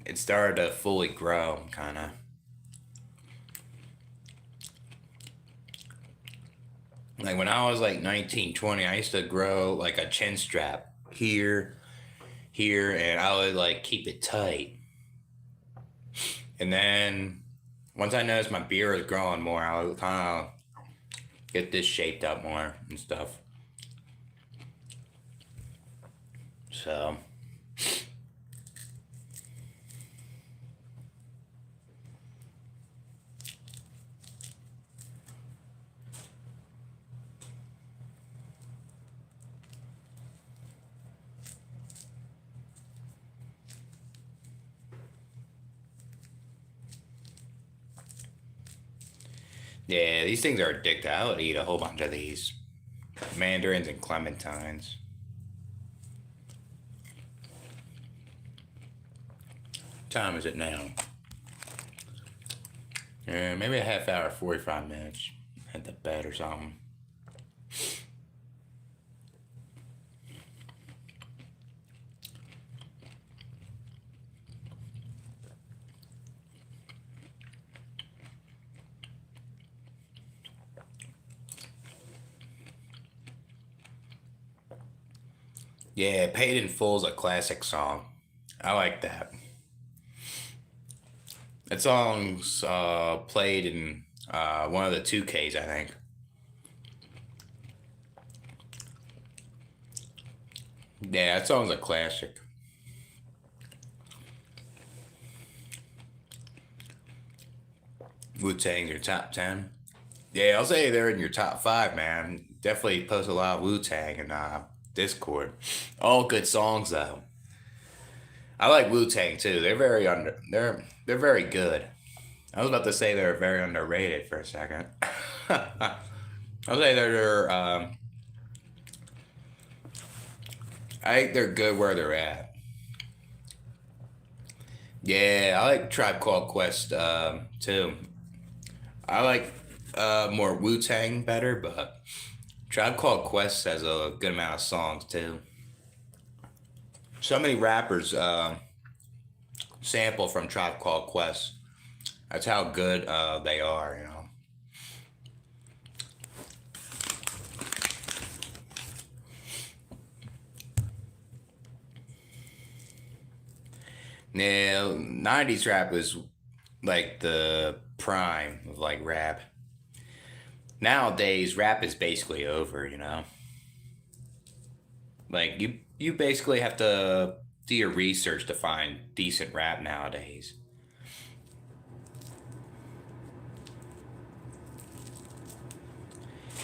it started to fully grow, kind of. Like when I was like 19, 20, I used to grow like a chin strap here, and I would like keep it tight. And then once I noticed my beard was growing more, I would kind of get this shaped up more and stuff. So, yeah, these things are addictive. I would eat a whole bunch of these mandarins and clementines. What time is it now? Maybe a half hour, 45 minutes at the bed or something. Yeah, Paid in Full is a classic song. I like that. That song's played in one of the 2Ks, I think. Yeah, that song's a classic. Wu Tang's your top 10. Yeah, I'll say they're in your top 5, man. Definitely post a lot of Wu Tang in Discord. All good songs though. I like Wu Tang too. They're very good. I was about to say they're very underrated for a second. I'll say I think they're good where they're at. Yeah, I like Tribe Called Quest too. I like more Wu Tang better, but Tribe Called Quest has a good amount of songs too. So many rappers sample from Tribe Called Quest. That's how good they are, you know. Now, 90s rap was like the prime of like rap. Nowadays, rap is basically over, you know? Like you basically have to do your research to find decent rap nowadays.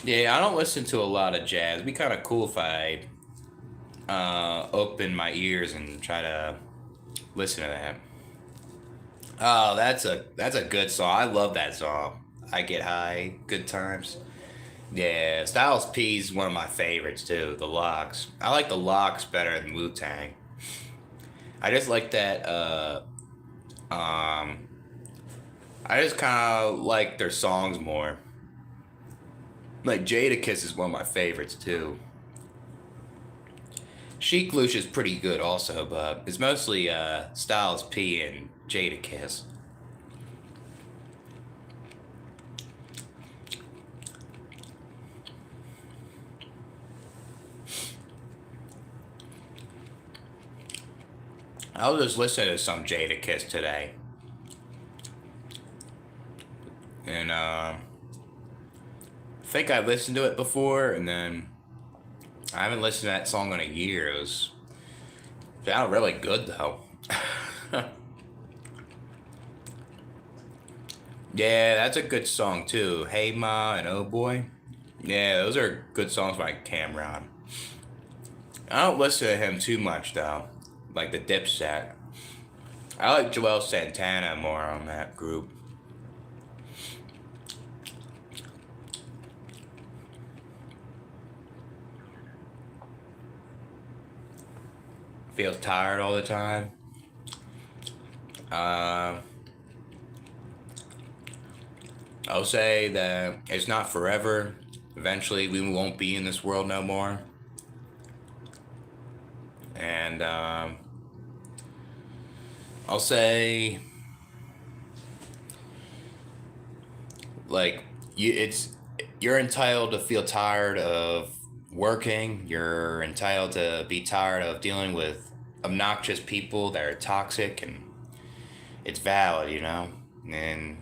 Yeah, I don't listen to a lot of jazz. It'd be kind of cool if I open my ears and try to listen to that. Oh, that's a good song. I love that song. I Get High, Good Times. Yeah, Styles P is one of my favorites too. The Locks. I like the Locks better than Wu Tang. I just like that. Um, I just kind of like their songs more. Like Jadakiss is one of my favorites too. Chic Luch is pretty good also, but it's mostly Styles P and Jadakiss. I'll just listen to some Jadakiss today, and I think I listened to it before, and then I haven't listened to that song in a year. It was sounded really good though. Yeah, that's a good song too. Hey Ma and Oh Boy. Yeah, those are good songs by Cameron. I don't listen to him too much though, like the Dipset. I like Joel Santana more on that group. Feels tired all the time. Uh, I'll say that it's not forever. Eventually, we won't be in this world no more. And I'll say, like, you're entitled to feel tired of working. You're entitled to be tired of dealing with obnoxious people that are toxic, and it's valid, you know. And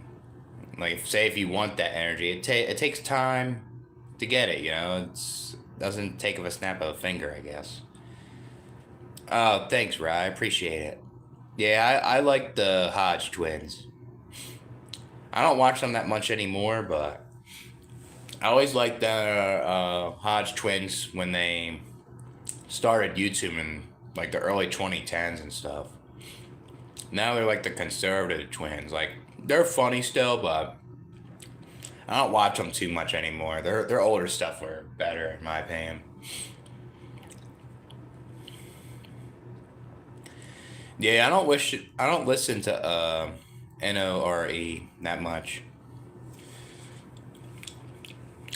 like, say if you want that energy, it takes time to get it. You know, it's doesn't take of a snap of a finger, I guess. Oh, thanks, Rye. I appreciate it. Yeah, I like the Hodge twins. I don't watch them that much anymore, but I always liked the Hodge twins when they started YouTube in like the early 2010s and stuff. Now they're like the conservative twins. Like they're funny still, but I don't watch them too much anymore. Their older stuff were better in my opinion. Yeah, I don't listen to Nore that much.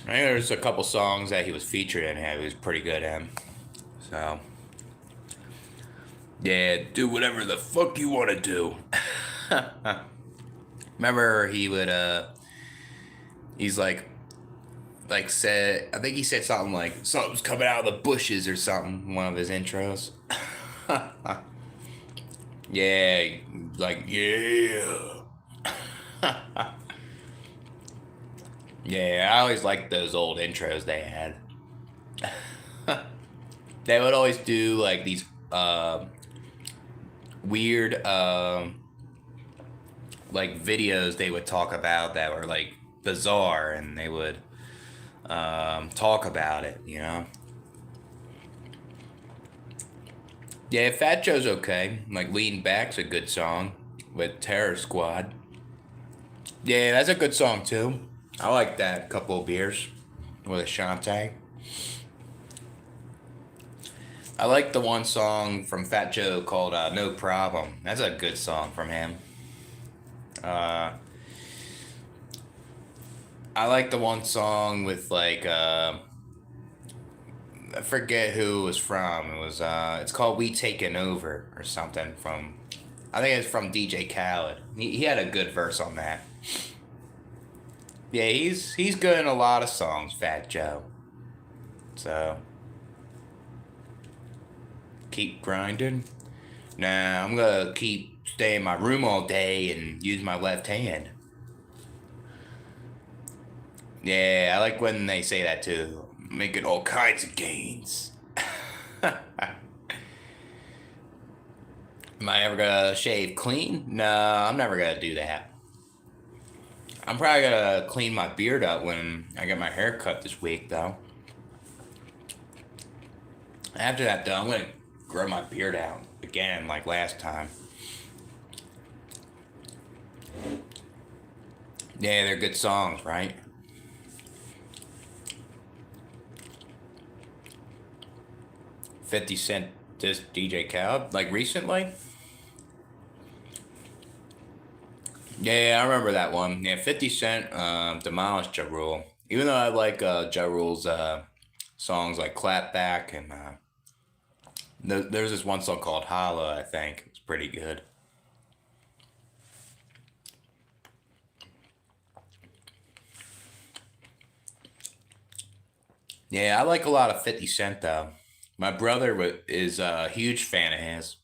I think there's a couple songs that he was featured in. He was pretty good in. So, yeah, do whatever the fuck you want to do. Remember, he's like said, I think he said something like, something's coming out of the bushes or something, one of his intros. Yeah, like, yeah. Yeah, I always liked those old intros they had. They would always do like these weird like videos they would talk about that were like bizarre, and they would talk about it, you know. Yeah, Fat Joe's okay. Like Lean Back's a good song with Terror Squad. Yeah, that's a good song too. I like that. Couple of beers with Ashante. I like the one song from Fat Joe called No Problem. That's a good song from him. I like the one song with like I forget who it was from. It was it's called We Taken Over or something from, I think it's from DJ Khaled. He had a good verse on that. Yeah, he's good in a lot of songs, Fat Joe. So keep grinding. Nah, I'm gonna keep stay in my room all day and use my left hand. Yeah, I like when they say that too. Making all kinds of gains. Am I ever gonna shave clean? No, I'm never gonna do that. I'm probably gonna clean my beard up when I get my hair cut this week, though. After that, though, I'm gonna grow my beard out again, like last time. Yeah, they're good songs, right? 50 Cent this DJ Khaled, like recently? Yeah, I remember that one. Yeah, 50 Cent demolished Ja Rule. Even though I like Ja Rule's songs like Clap Back, and there's this one song called Holla, I think. It's pretty good. Yeah, I like a lot of 50 Cent though. My brother is a huge fan of his.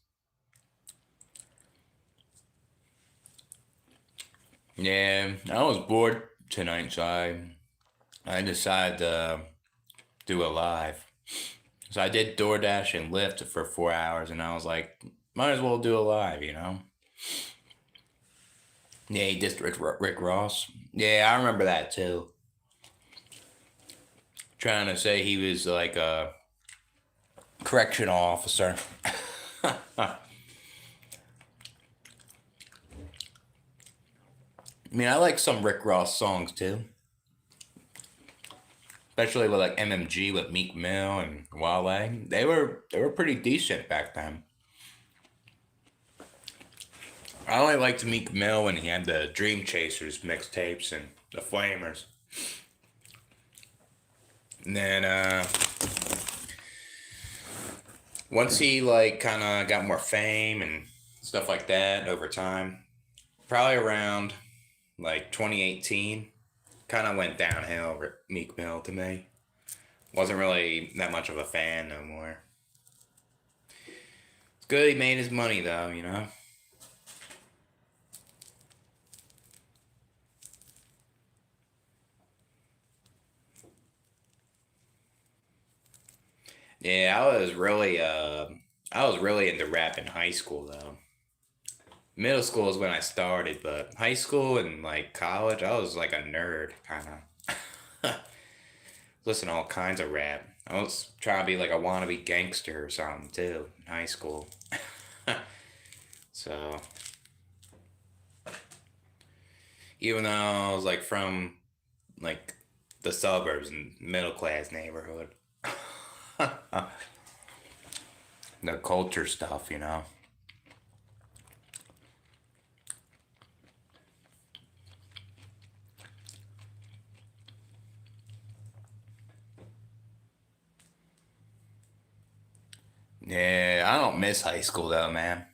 Yeah, I was bored tonight, so I decided to do a live. So I did DoorDash and Lyft for 4 hours, and I was like, might as well do a live, you know? Yeah, he dissed Rick Ross. Yeah, I remember that too. Trying to say he was like a correctional officer. I mean, I like some Rick Ross songs too. Especially with like MMG with Meek Mill and Wale. They were pretty decent back then. I only liked Meek Mill when he had the Dream Chasers mixtapes and the Flamers. And then once he like kind of got more fame and stuff like that over time, probably around like 2018, kind of went downhill. Meek Mill to me wasn't really that much of a fan no more. It's good he made his money though, you know. Yeah, I was really into rap in high school though. Middle school is when I started, but high school and like college, I was like a nerd kind of. Listen to all kinds of rap. I was trying to be like a wannabe gangster or something too in high school. So even though I was like from like the suburbs and middle class neighborhood, the culture stuff, you know. Yeah, I don't miss high school though, man.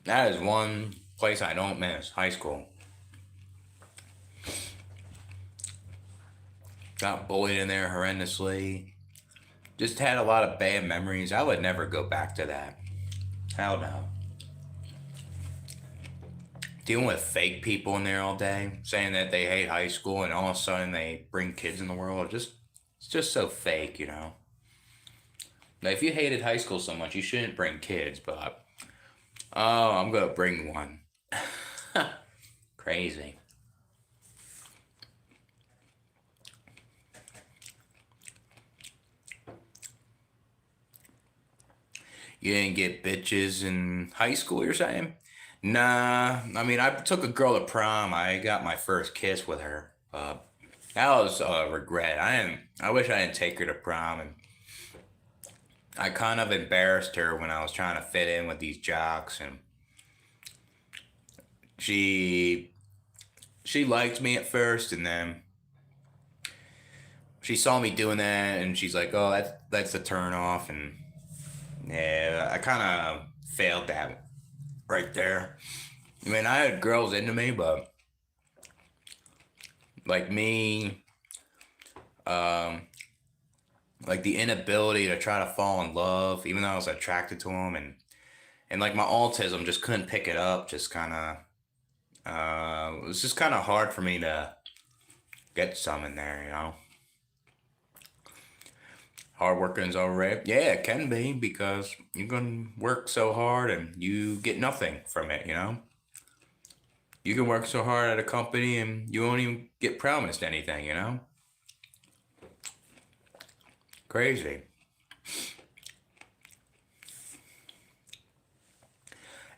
That is one place I don't miss. High school. Got bullied in there horrendously. Just had a lot of bad memories. I would never go back to that. Hell no. Dealing with fake people in there all day, saying that they hate high school, and all of a sudden they bring kids in the world. It's just so fake, you know. Now, if you hated high school so much, you shouldn't bring kids. But oh, I'm gonna bring one. Crazy. You didn't get bitches in high school, you're saying? Nah, I mean, I took a girl to prom. I got my first kiss with her. That was a regret. I wish I didn't take her to prom, and I kind of embarrassed her when I was trying to fit in with these jocks, and she she liked me at first, and then she saw me doing that, and she's like, "Oh, that's a turn off," and yeah, I kind of failed that right there. I mean, I had girls into me, but like me, um, like the inability to try to fall in love, even though I was attracted to them, and like my autism just couldn't pick it up. Just kind of, it was just kind of hard for me to get some in there, you know. Hard working is alright. Yeah, it can be because you can work so hard and you get nothing from it, you know. You can work so hard at a company and you won't even get promised anything, you know. Crazy.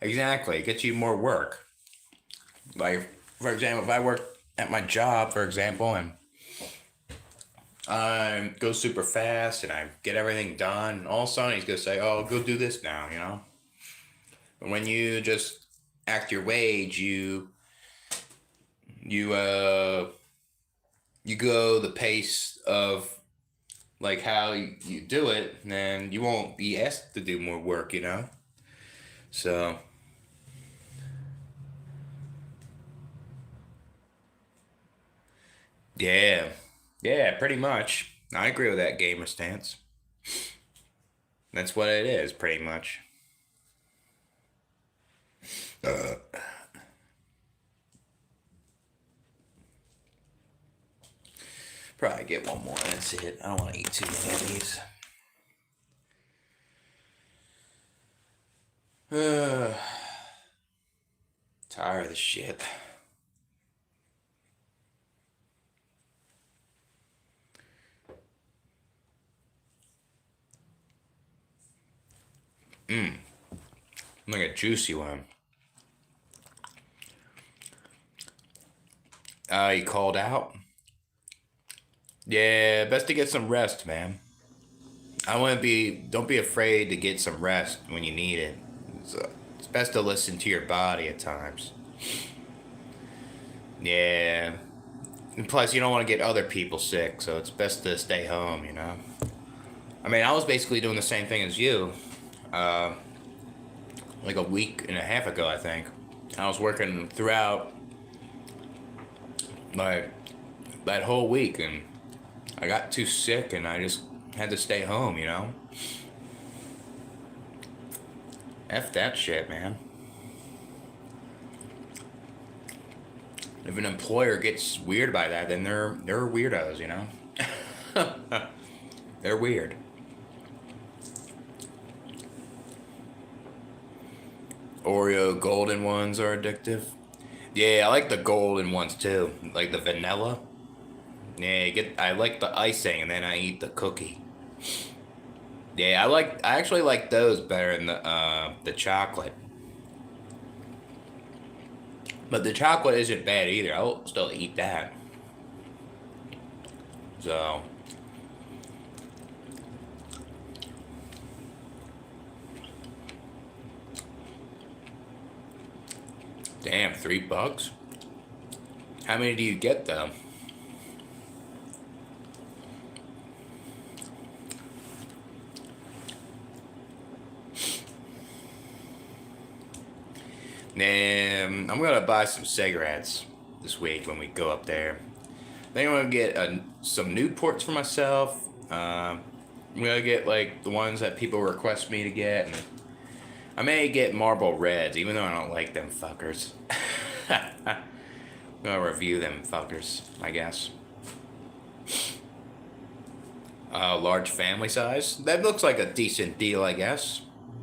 Exactly. It gets you more work. Like, for example, if I work at my job, for example, and I go super fast and I get everything done, and all of a sudden he's gonna say, "Oh, go do this now," you know. But when you just act your wage, you you go the pace of like how you do it, then you won't be asked to do more work, you know. So yeah, yeah, pretty much. I agree with that gamer stance. That's what it is, pretty much. Uh, Probably get one more. That's it. I don't want to eat too many of these. Tired of the shit. Mmm, like a juicy one. You called out? Yeah, best to get some rest, man. I want to be. Don't be afraid to get some rest when you need it. It's best to listen to your body at times. Yeah. And plus, you don't want to get other people sick, so it's best to stay home, you know? I mean, I was basically doing the same thing as you, uh, like a week and a half ago, I think. I was working throughout, like, that whole week, and I got too sick, and I just had to stay home, you know? F that shit, man. If an employer gets weird by that, then they're weirdos, you know? They're weird. Oreo golden ones are addictive. Yeah, I like the golden ones too, like the vanilla. Yeah, I like the icing and then I eat the cookie. Yeah, I actually like those better than the chocolate. But the chocolate isn't bad either. I'll still eat that. So, damn, $3. How many do you get though? And I'm gonna buy some cigarettes this week when we go up there. I think I'm gonna get some Newports for myself. I'm gonna get like the ones that people request me to get, and I may get Marlboro Reds, even though I don't like them fuckers. I'm gonna review them fuckers, I guess. Large family size. That looks like a decent deal, I guess.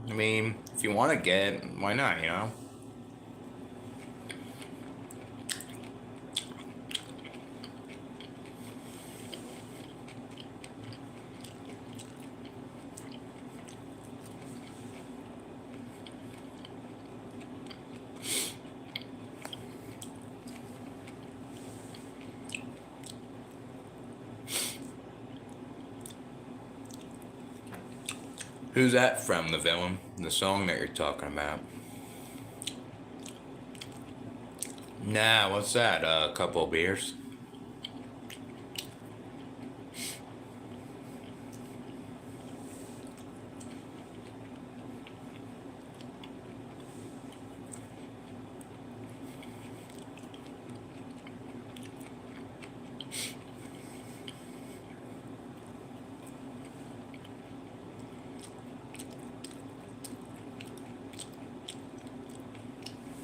I mean, if you want to get it, why not, you know? Who's that from, the villain? The song that you're talking about? Nah, what's that? A couple of beers?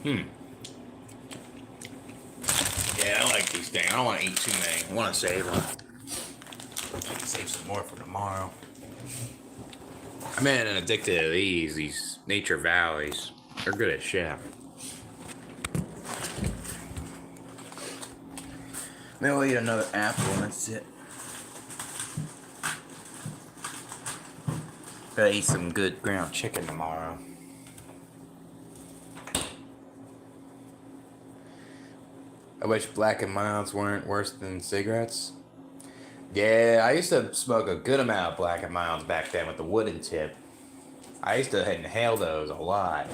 Hmm. Yeah, I like these things. I don't want to eat too many. I want to save them. Save some more for tomorrow. I'm addicted to these Nature Valleys. They're good as shit. Maybe we'll eat another apple and that's it. Gotta eat some good ground chicken tomorrow. I wish Black and Milds weren't worse than cigarettes. Yeah, I used to smoke a good amount of Black and Milds back then with the wooden tip. I used to inhale those a lot.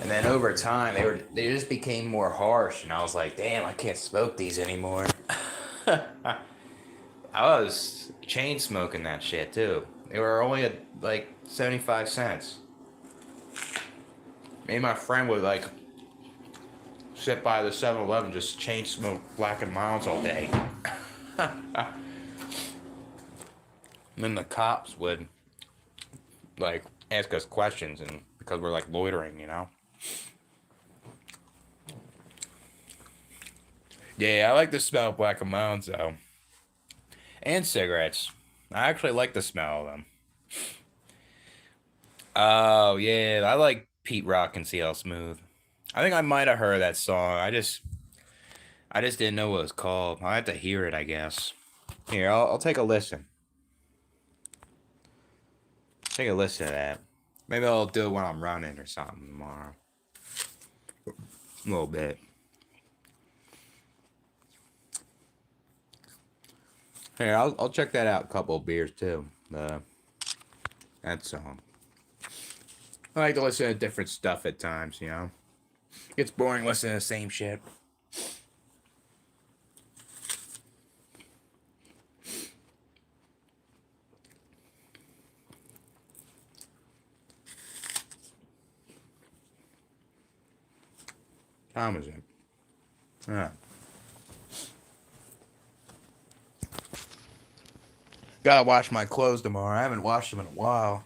And then over time, they just became more harsh, and I was like, damn, I can't smoke these anymore. I was chain smoking that shit too. They were only at like 75 cents. Me and my friend would like sit by the 7-Eleven, just chain smoke Black and Milds all day. And then the cops would like ask us questions, and because we're like loitering, you know. Yeah, I like the smell of Black and Milds though, and cigarettes. I actually like the smell of them. Oh yeah, I like Pete Rock and CL Smooth. I think I might have heard that song. I just didn't know what it was called. I have to hear it, I guess. Here, I'll take a listen. Take a listen to that. Maybe I'll do it when I'm running or something tomorrow. A little bit. Here, I'll check that out. A couple of beers too. That song. I like to listen to different stuff at times, you know. It's boring listening to the same shit. Time is it? Yeah. Gotta wash my clothes tomorrow. I haven't washed them in a while.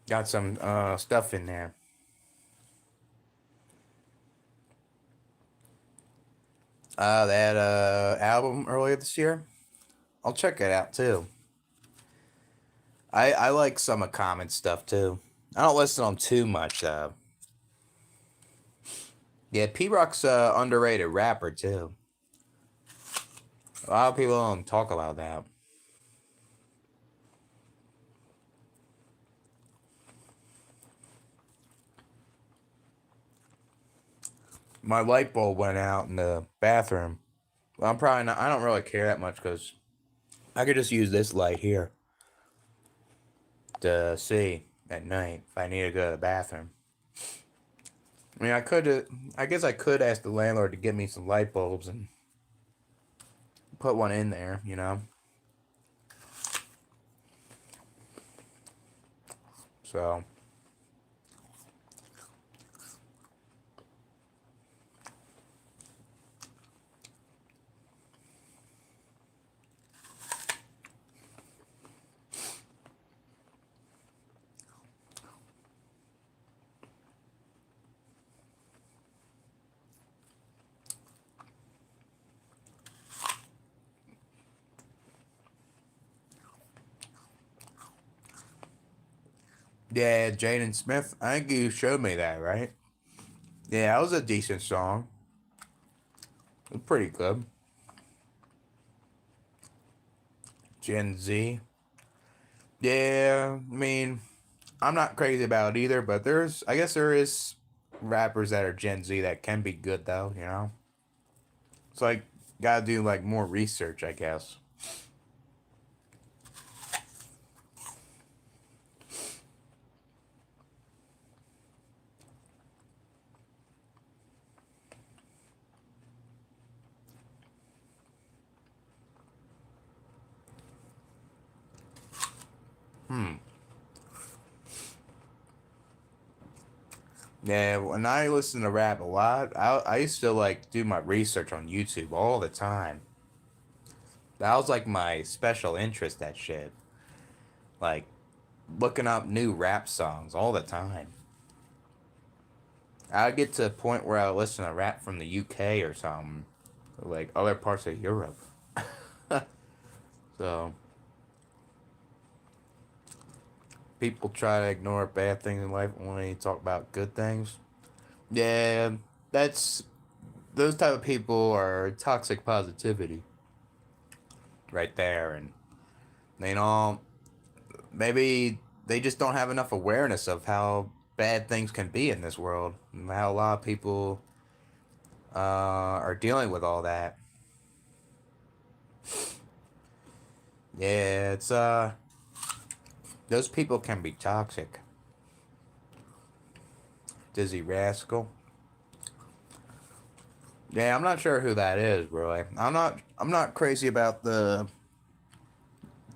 Got some stuff in there. That album earlier this year. I'll check it out too. I like some of Common's stuff too. I don't listen to them too much though. Yeah, P Rock's underrated rapper too. A lot of people don't talk about that. My light bulb went out in the bathroom. Well, I'm probably not. I don't really care that much because I could just use this light here to see at night if I need to go to the bathroom. I mean, I could. I guess I could ask the landlord to give me some light bulbs and put one in there. You know. So Yeah, Jaden Smith. I think you showed me that, right? Yeah, that was a decent song. It was pretty good. Gen Z. Yeah, I mean, I'm not crazy about it either, but I guess there is rappers that are Gen Z that can be good though, you know? It's like, gotta do like more research, I guess. Hmm. Yeah, when I listen to rap a lot, I used to like do my research on YouTube all the time. That was like my special interest, that shit. Like, looking up new rap songs all the time. I'd get to a point where I would listen to rap from the UK or something, like other parts of Europe. So, people try to ignore bad things in life when they talk about good things. Yeah, that's those type of people are toxic positivity right there, and they don't. Maybe they just don't have enough awareness of how bad things can be in this world, and how a lot of people are dealing with all that. Yeah, it's those people can be toxic. Dizzy Rascal. Yeah, I'm not sure who that is, bro. I'm not crazy about the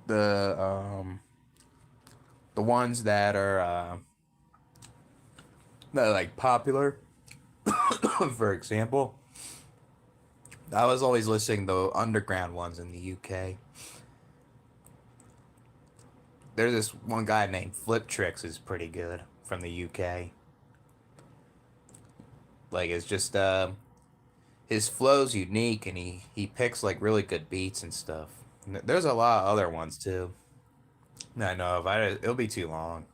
the ones that are like popular. For example, I was always listening to the underground ones in the UK. There's this one guy named Flip Tricks is pretty good from the UK. Like it's just his flow's unique and he picks like really good beats and stuff. There's a lot of other ones too. I know if I it'll be too long.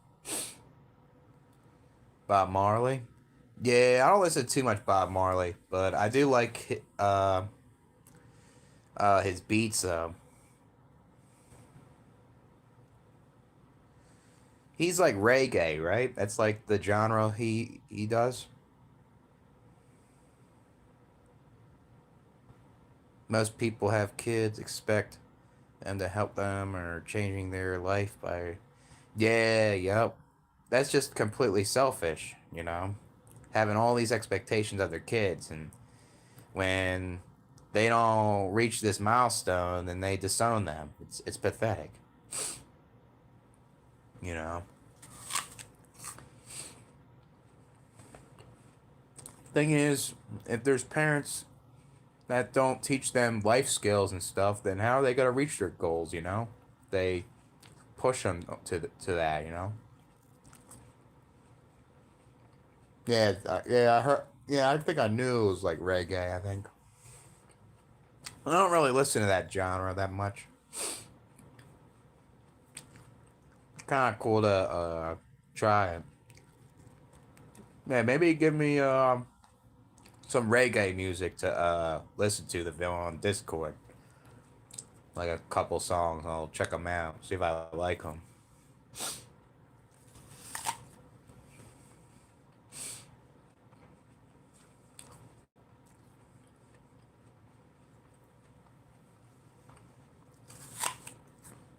Bob Marley. Yeah, I don't listen to too much Bob Marley, but I do like his beats. He's like reggae, right? That's like the genre he does. Most people have kids, expect them to help them or changing their life by. Yeah, yep. That's just completely selfish, you know? Having all these expectations of their kids, and when they don't reach this milestone, then they disown them. It's pathetic, you know? Thing is, if there's parents that don't teach them life skills and stuff, then how are they gonna reach their goals? You know, they push them to that. You know. Yeah, yeah, I heard. Yeah, I think I knew it was like reggae. I think I don't really listen to that genre that much. Kind of cool to try it. Yeah, maybe give me some reggae music to listen to the film on Discord, like a couple songs. I'll check them out, see if I like them.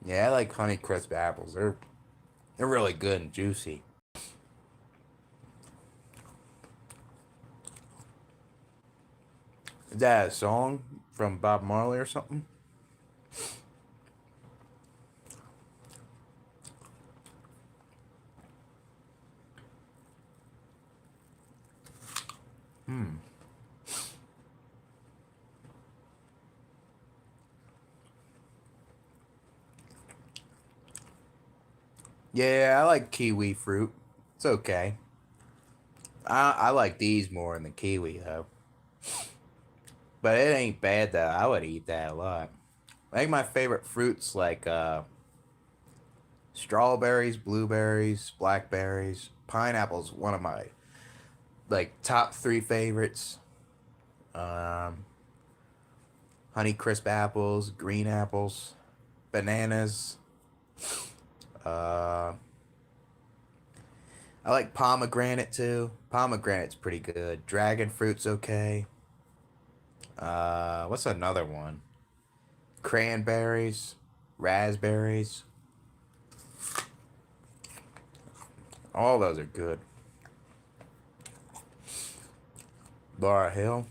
Yeah, I like Honey Crisp apples. They're really good and juicy. Is that a song from Bob Marley or something? Hmm. Yeah, I like kiwi fruit. It's okay. I like these more than the kiwi though. But it ain't bad though. I would eat that a lot. I think my favorite fruits like Strawberries, blueberries, blackberries, pineapples. One of my like top three favorites. Um, Honey crisp apples, green apples, bananas. Uh, I like pomegranate too. Pomegranate's pretty good. Dragon fruit's okay. What's another one? Cranberries, raspberries. All those are good. Laura Hill.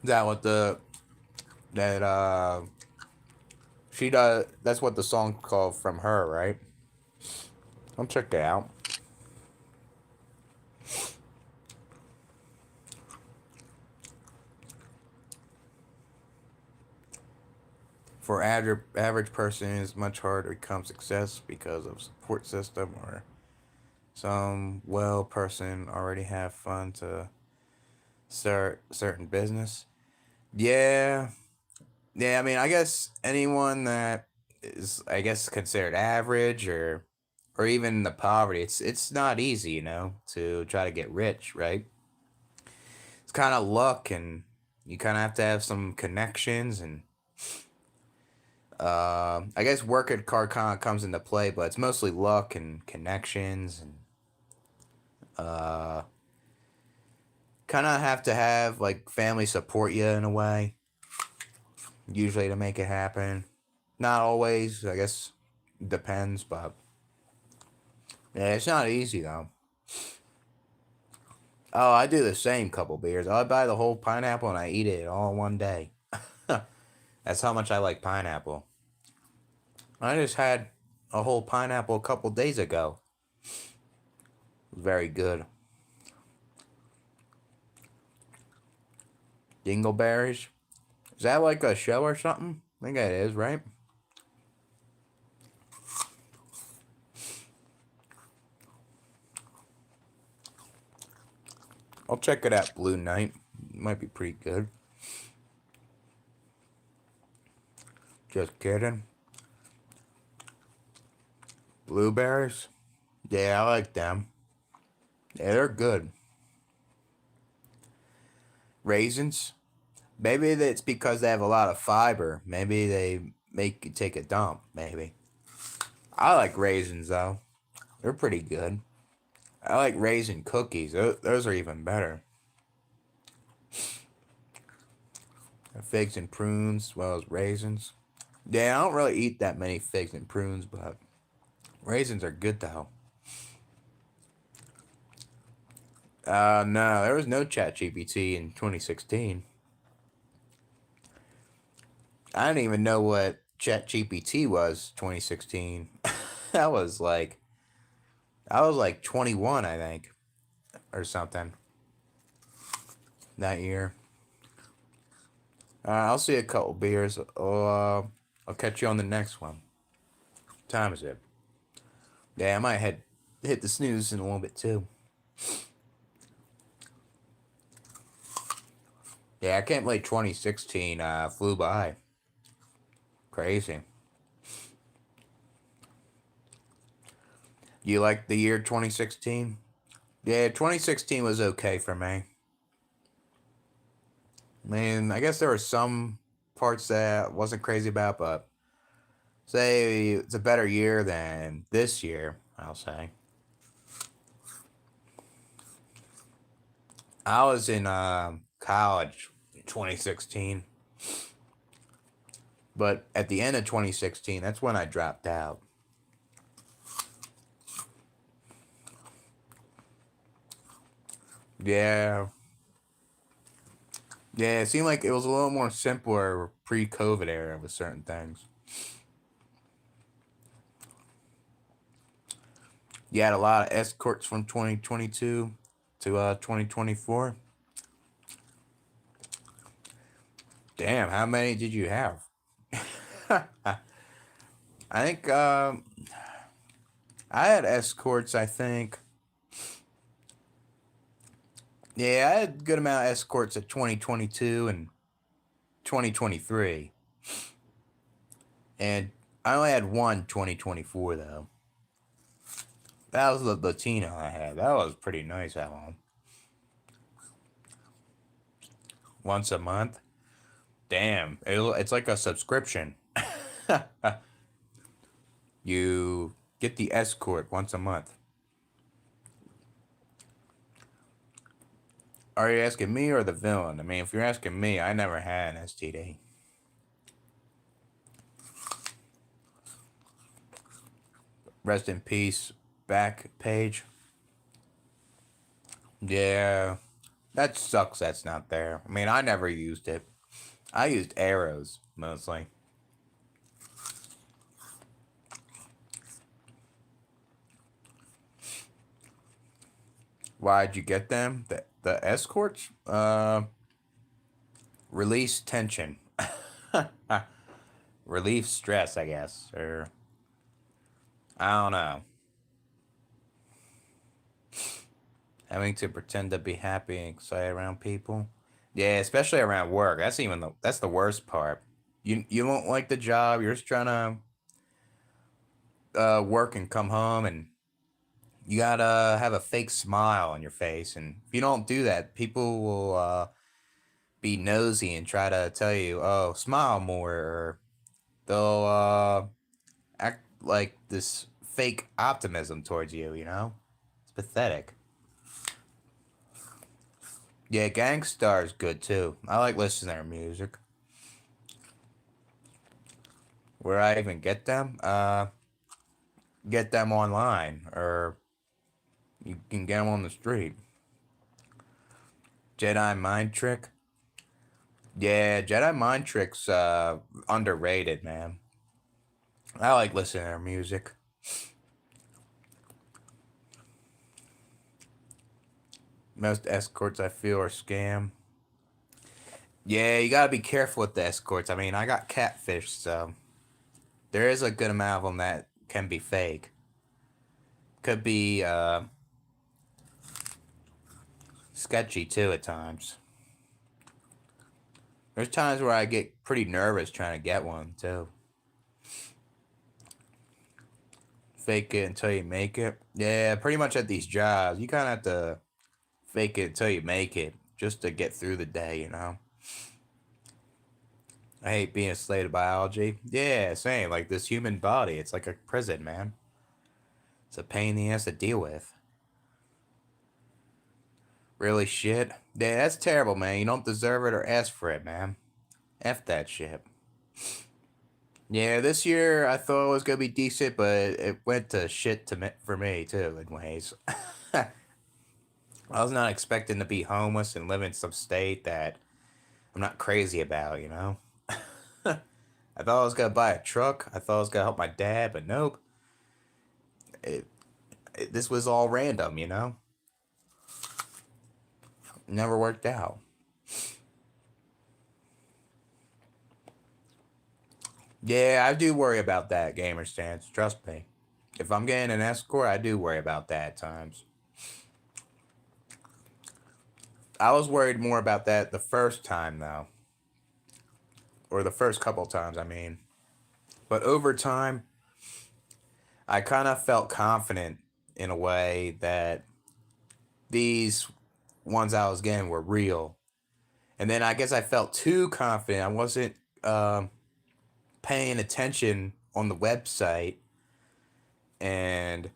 Is that what the that she does? That's what the song called from her, right? I'll check that out. For average person, it's much harder to become success because of support system or some well person already have fun to start certain business. Yeah, yeah. I mean, I guess anyone that is, I guess, considered average or even the poverty, it's not easy, to try to get rich, right? It's kind of luck, and you kind of have to have some connections, and I guess work at card kind of comes into play, but it's mostly luck and connections, and uh, kind of have to have like family support you in a way, usually to make it happen. Not always, I guess, depends, but yeah, it's not easy though. Oh, I do the same couple beers. I buy the whole pineapple and I eat it all in one day. That's how much I like pineapple. I just had a whole pineapple a couple days ago. It was very good. Dingleberries. Is that like a show or something? I think it is, right? I'll check it out, Blue Night. Might be pretty good. Just kidding. Blueberries? Yeah, I like them. Yeah, they're good. Raisins? Maybe it's because they have a lot of fiber. Maybe they make you take a dump, maybe. I like raisins, though. They're pretty good. I like raisin cookies. Those are even better. Figs and prunes, as well as raisins. Yeah, I don't really eat that many figs and prunes, but raisins are good, though. No, there was no Chat GPT in 2016. I didn't even know what Chat GPT was 2016. I was like, I was like 21, I think, or something that year. I'll see a couple beers. I'll catch you on the next one. What time is it? Yeah, I might hit the snooze in a little bit too. Yeah, I can't believe 2016 flew by. Crazy. You like the year 2016? Yeah, 2016 was okay for me. Man, I guess there were some parts that I wasn't crazy about, but say it's a better year than this year, I'll say. I was in college in 2016, but at the end of 2016, that's when I dropped out. Yeah. Yeah, it seemed like it was a little more simpler pre-COVID era with certain things. You had a lot of escorts from 2022 to 2024. Damn, how many did you have? I think I had escorts. I think, yeah, I had a good amount of escorts at 2022 and 2023, and I only had one 2024 though. That was the Latino I had. That was pretty nice. That one. Once a month. Damn, it's like a subscription. You get the escort once a month. Are you asking me or the villain? I mean, if you're asking me, I never had an STD. Rest in peace, back page. Yeah, that sucks that's not there. I mean, I never used it. I used arrows mostly. Why'd you get them? The escorts? Release tension. Relieve stress, I guess. Or, I don't know. Having to pretend to be happy and excited around people. Yeah, especially around work. That's the worst part. You don't like the job. You're just trying to work and come home, and you gotta have a fake smile on your face. And if you don't do that, people will be nosy and try to tell you, "Oh, smile more," or they'll act like this fake optimism towards you. You know, it's pathetic. Yeah, Gangstar's good too. I like listening to their music. Where I even get them online, or you can get them on the street. Jedi Mind Trick. Yeah, Jedi Mind Trick's underrated, man. I like listening to their music. Most escorts I feel are scam. Yeah, you gotta be careful with the escorts. I mean, I got catfish, so there is a good amount of them that can be fake. Could be sketchy too at times. There's times where I get pretty nervous trying to get one too. Fake it until you make it. Yeah, pretty much at these jobs, you kind of have to fake it until you make it just to get through the day, you know? I hate being a slave to biology. Yeah, same. Like this human body, it's like a prison, man. It's a pain in the ass to deal with. Really shit? Yeah, that's terrible, man. You don't deserve it or ask for it, man. F that shit. Yeah, this year I thought it was gonna be decent, but it went to shit for me too in ways. I was not expecting to be homeless and live in some state that I'm not crazy about, you know? I thought I was gonna buy a truck. I thought I was gonna help my dad, but nope. It, this was all random, you know? Never worked out. Yeah, I do worry about that, gamer stance. Trust me. If I'm getting an escort, I do worry about that at times. I was worried more about that the first time, though. Or the first couple times, I mean. But over time, I kind of felt confident in a way that these ones I was getting were real. And then I guess I felt too confident. I wasn't paying attention on the website, and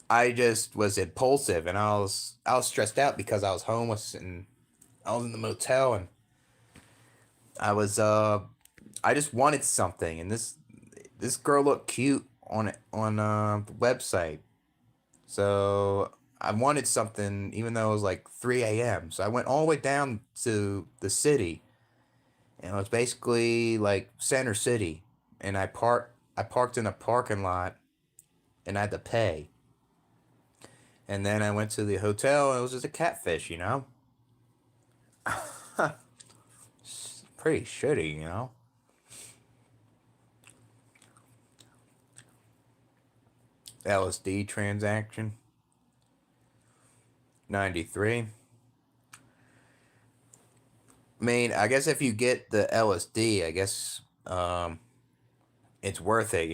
I just was impulsive, and I was stressed out because I was homeless and I was in the motel, and I was I just wanted something, and this girl looked cute on the website. So I wanted something even though it was like 3 a.m. So I went all the way down to the city, and it was basically like Center City, and I parked in a parking lot, and I had to pay. And then I went to the hotel, and it was just a catfish, you know? Pretty shitty, you know? LSD transaction. 93. I mean, I guess if you get the LSD, I guess it's worth it,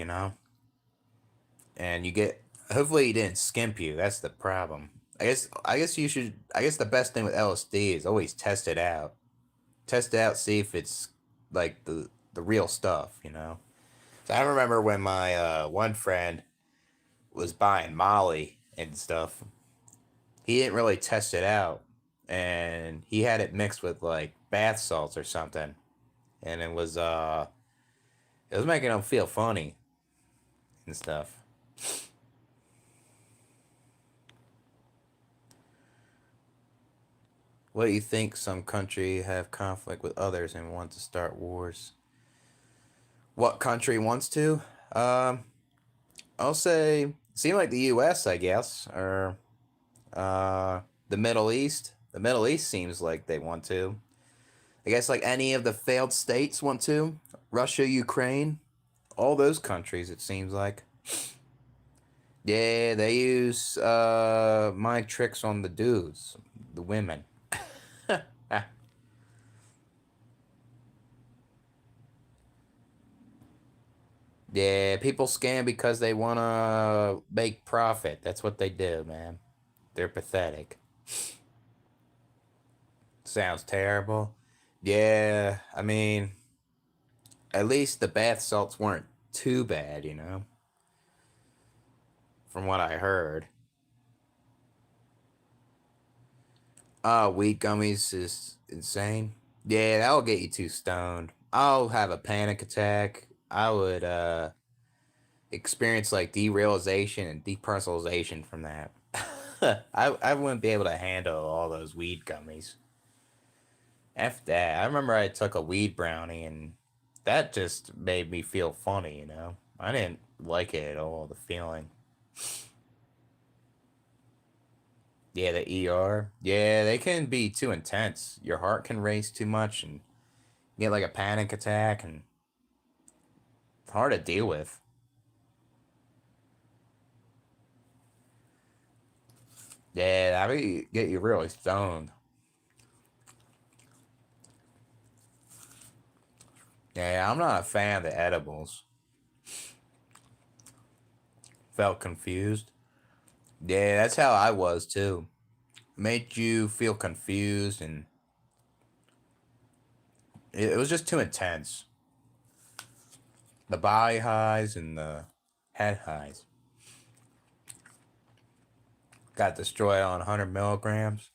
and you get. Hopefully, he didn't skimp you. That's the problem. I guess you should. I guess the best thing with LSD is always test it out. Test it out, see if it's like the real stuff. So I remember when my one friend was buying Molly and stuff. He didn't really test it out, and he had it mixed with like bath salts or something, and it was making him feel funny and stuff. What do you think? Some country have conflict with others and want to start wars? What country wants to? Um, I'll say seem like the U.S. I guess, or the Middle East. The Middle East seems like they want to. I guess like any of the failed states want to. Russia, Ukraine, all those countries. It seems like. Yeah, they use mind tricks on the dudes, the women. Yeah, people scam because they want to make profit. That's what they do, man. They're pathetic. Sounds terrible. Yeah, I mean, at least the bath salts weren't too bad, from what I heard. Weed gummies is insane. Yeah, that'll get you too stoned. I'll have a panic attack. I would experience like derealization and depersonalization from that. I wouldn't be able to handle all those weed gummies. F that. I remember I took a weed brownie and that just made me feel funny. I didn't like it at all, the feeling. Yeah, the ER. Yeah, they can be too intense. Your heart can race too much and get like a panic attack and it's hard to deal with. Yeah, that would get you really stoned. Yeah, I'm not a fan of the edibles. Felt confused. Yeah, that's how I was too. Made you feel confused and it was just too intense. The body highs and the head highs. Got destroyed on 100 milligrams.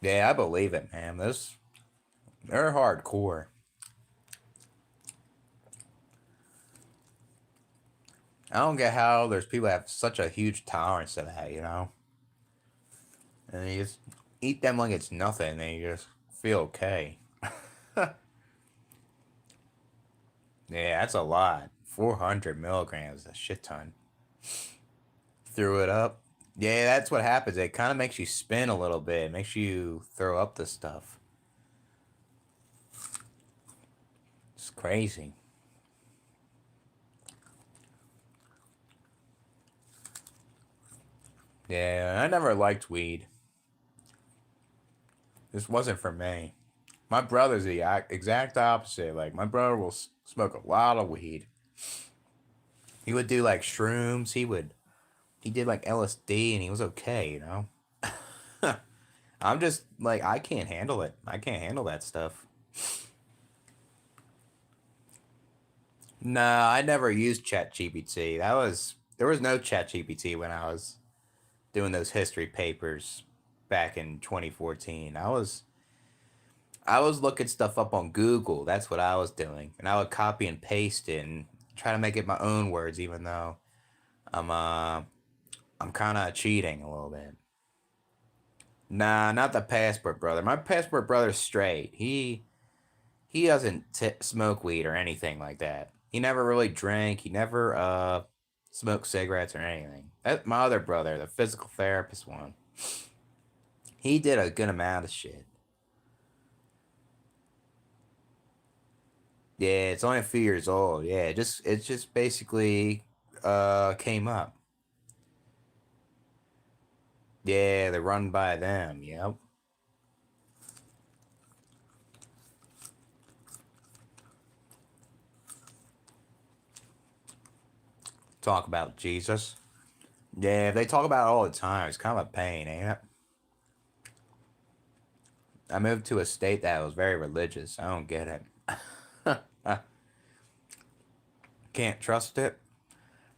Yeah, I believe it, man. They're hardcore. I don't get how there's people that have such a huge tolerance to that. And you just eat them like it's nothing and you just feel okay. Yeah, that's a lot. 400 milligrams, a shit ton. Threw it up. Yeah, that's what happens. It kind of makes you spin a little bit. It makes you throw up the stuff. It's crazy. Yeah, I never liked weed. This wasn't for me. My brother's the exact opposite. Like, my brother will smoke a lot of weed. He would do like shrooms. He did like LSD and he was okay. I'm just like, I can't handle it. I can't handle that stuff. No, I never used ChatGPT. There was no ChatGPT when I was doing those history papers back in 2014. I was looking stuff up on Google. That's what I was doing, and I would copy and paste it and try to make it my own words, even though I'm uh I'm kind of cheating a little bit. Nah, not the passport brother. My passport brother's straight. He doesn't smoke weed or anything like that. He never really drank. He never smoked cigarettes or anything. That my other brother, the physical therapist one, he did a good amount of shit. Yeah, it's only a few years old. Yeah, it just basically came up. Yeah, they're run by them. Yep. talk about Jesus. Yeah, they talk about it all the time. It's kind of a pain, ain't it? I moved to a state that was very religious. I don't get it. Can't trust it.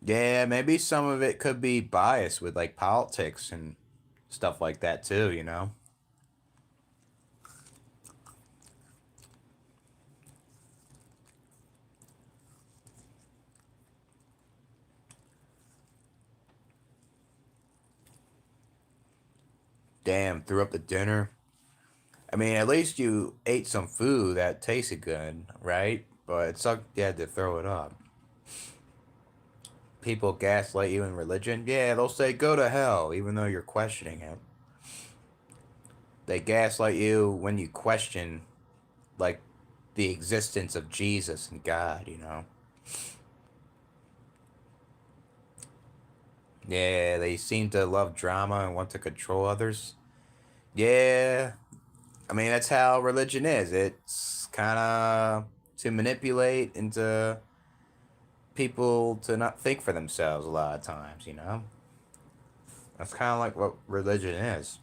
Yeah, maybe some of it could be biased with like politics and stuff like that too, you know? Damn, threw up the dinner. I mean, at least you ate some food that tasted good, right? But it sucked you had to throw it up. People gaslight you in religion. Yeah, they'll say go to hell, even though you're questioning it. They gaslight you when you question, like, the existence of Jesus and God, you know? Yeah, they seem to love drama and want to control others. Yeah, I mean, that's how religion is. It's kind of to manipulate into people to not think for themselves a lot of times, you know? That's kind of like what religion is,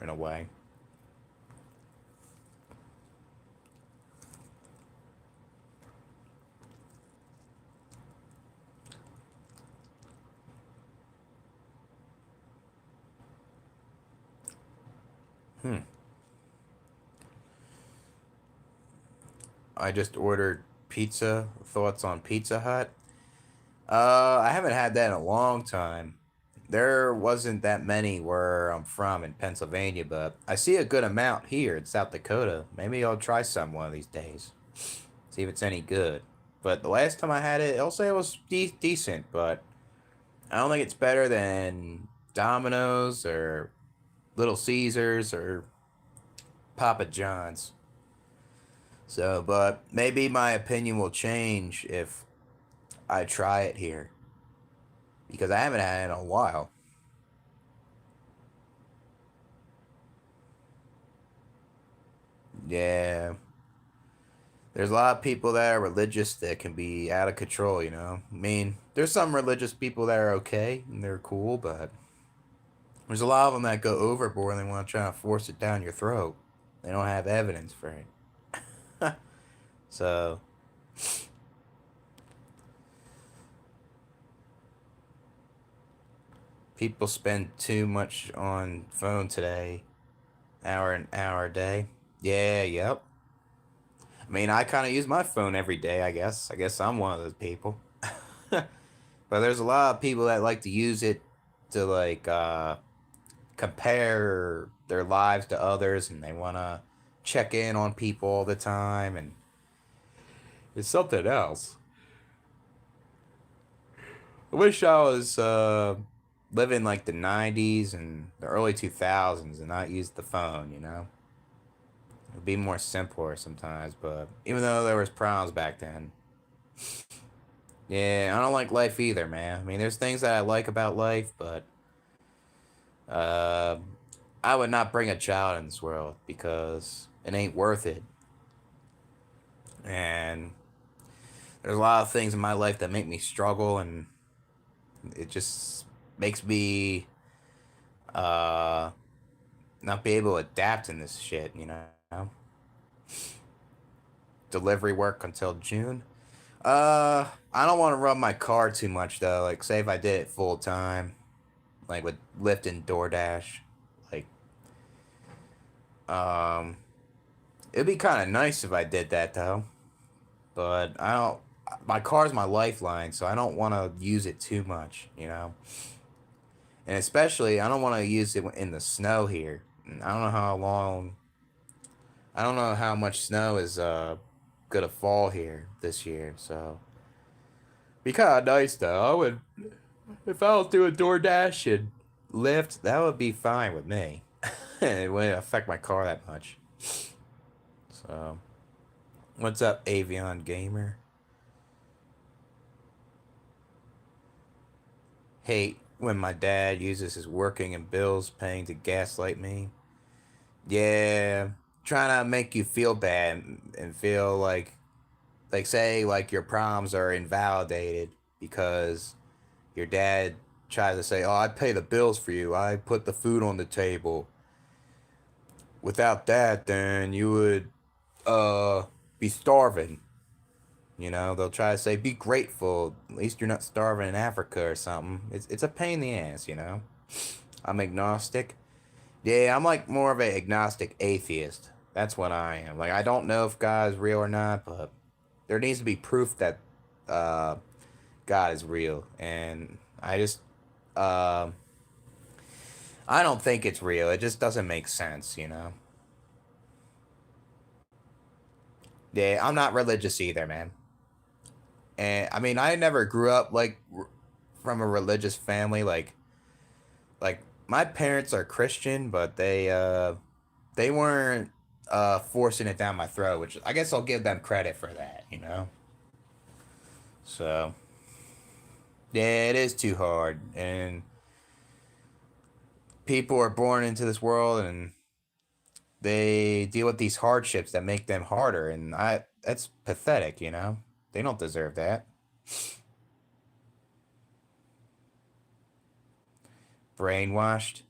in a way. Hmm. I just ordered pizza. Thoughts on Pizza Hut? I haven't had that in a long time. There wasn't that many where I'm from in Pennsylvania, but I see a good amount here in South Dakota. Maybe I'll try some one of these days. See if it's any good. But the last time I had it, I'll say it was decent, but I don't think it's better than Domino's or Little Caesars or Papa John's. So, but maybe my opinion will change if I try it here because I haven't had it in a while. Yeah, there's a lot of people that are religious that can be out of control, you know? I mean, there's some religious people that are okay and they're cool, but there's a lot of them that go overboard and they want to try to force it down your throat. They don't have evidence for it. So, people spend too much on phone today, hour a day. Yeah, yep. I mean, I kind of use my phone every day, I guess. I guess I'm one of those people. But there's a lot of people that like to use it to like compare their lives to others and they want to check in on people all the time and it's something else. I wish I was living like the 90s and the early 2000s and not use the phone, you know? It'd be more simpler sometimes, but even though there was problems back then, yeah, I don't like life either, man. I mean, there's things that I like about life, but uh, I would not bring a child in this world because it ain't worth it. And there's a lot of things in my life that make me struggle, and it just makes me uh, not be able to adapt in this shit, you know? Delivery work until June. I don't want to run my car too much though. Like, say if I did it full time, like with Lyft and DoorDash, like, um, it'd be kind of nice if I did that though. But I don't. My car's my lifeline, so I don't want to use it too much, you know. And especially, I don't want to use it in the snow here. And I don't know how long. I don't know how much snow is gonna fall here this year, so be kind of nice though. I would if I was doing DoorDash and Lyft, that would be fine with me. It wouldn't affect my car that much. So, what's up, Avion Gamer? Hate when my dad uses his working and bills paying to gaslight me. Yeah, trying to make you feel bad and feel like say like your problems are invalidated because Your dad tries to say, "Oh, I pay the bills for you. I put the food on the table." Without that, then you would be starving. You know, they'll try to say, "Be grateful. At least you're not starving in Africa or something." It's a pain in the ass, you know. I'm agnostic. Yeah, I'm like more of an agnostic atheist. That's what I am. Like I don't know if God is real or not, but there needs to be proof that uh, God is real, and uh, I don't think it's real. It just doesn't make sense, you know. Yeah, I'm not religious either, man. And I mean, I never grew up from a religious family. Like my parents are Christian, but they weren't forcing it down my throat, which I guess I'll give them credit for that, you know. So yeah, it is too hard, and people are born into this world and they deal with these hardships that make them harder, and I that's pathetic, you know. They don't deserve that. Brainwashed.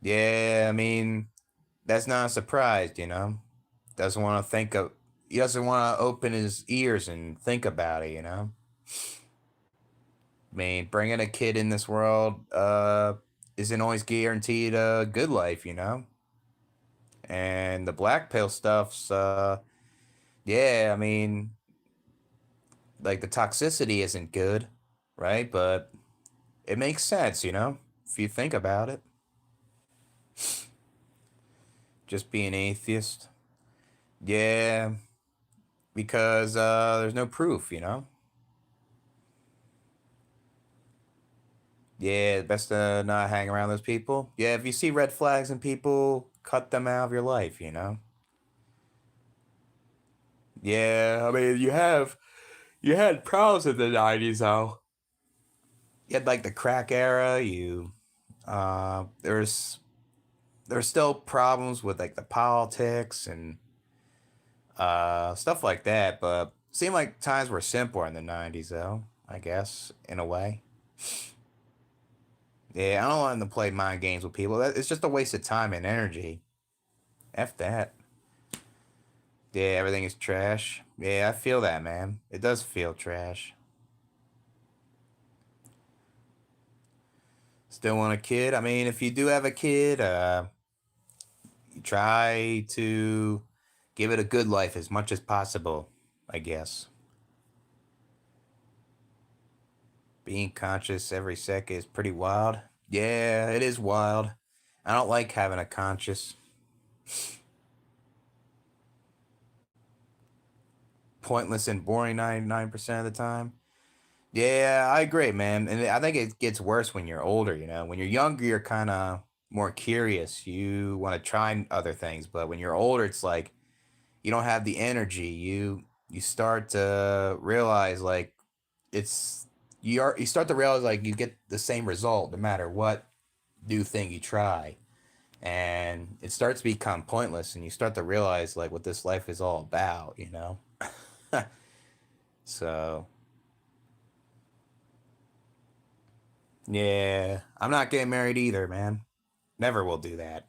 Yeah, I mean, that's not a surprise, you know. Doesn't want to think of He doesn't want to open his ears and think about it, you know. I mean, bringing a kid in this world isn't always guaranteed a good life, you know. And the black pill stuff's yeah, I mean, like the toxicity isn't good, right? But it makes sense, you know, if you think about it. Just being atheist. Yeah, because there's no proof, you know. Yeah, best to not hang around those people. Yeah, if you see red flags in people, cut them out of your life, you know. Yeah, I mean, you had problems in the '90s, though. You had like the crack era. There's there's still problems with like the politics and stuff like that, but seemed like times were simpler in the '90s, though. I guess in a way. Yeah, I don't want them to play mind games with people. It's just a waste of time and energy. F that. Yeah, everything is trash. Yeah, I feel that, man. It does feel trash. Still want a kid? I mean, if you do have a kid, you try to give it a good life as much as possible, I guess. Being conscious every second is pretty wild. Yeah, it is wild. I don't like having a conscious. Pointless and boring 99% of the time. Yeah, I agree, man. And I think it gets worse when you're older, you know. When you're younger, you're kind of more curious. You want to try other things, but when you're older, it's like you don't have the energy. You start to realize like it's you start to realize like you get the same result no matter what new thing you try. And it starts to become pointless and you start to realize like what this life is all about, you know. So yeah, I'm not getting married either, man. Never will do that.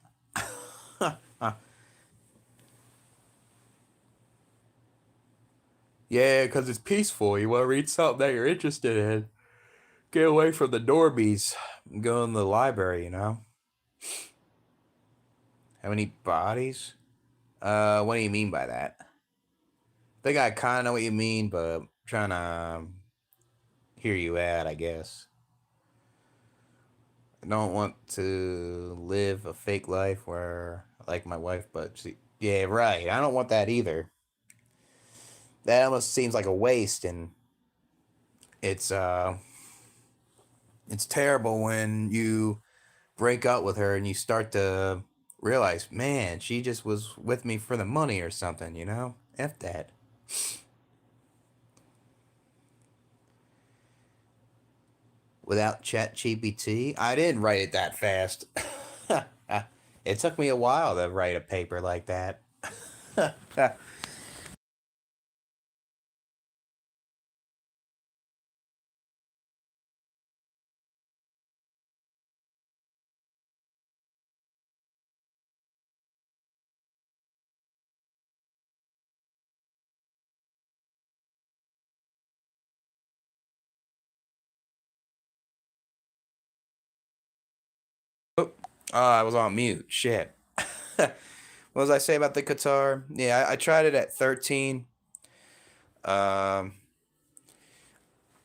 Yeah, because it's peaceful. You want to read something that you're interested in. Get away from the normies. Go in the library, you know? How many bodies? What do you mean by that? I think I kind of know what you mean, but I'm trying to hear you out, I guess. I don't want to live a fake life where I like my wife, but yeah, right. I don't want that either. That almost seems like a waste, and it's uh, it's terrible when you break up with her and you start to realize, man, she just was with me for the money or something, you know? F that. Without ChatGPT, I didn't write it that fast. It took me a while to write a paper like that. Oh, I was on mute. Shit. What was I say about the guitar? Yeah, I tried it at 13. Um,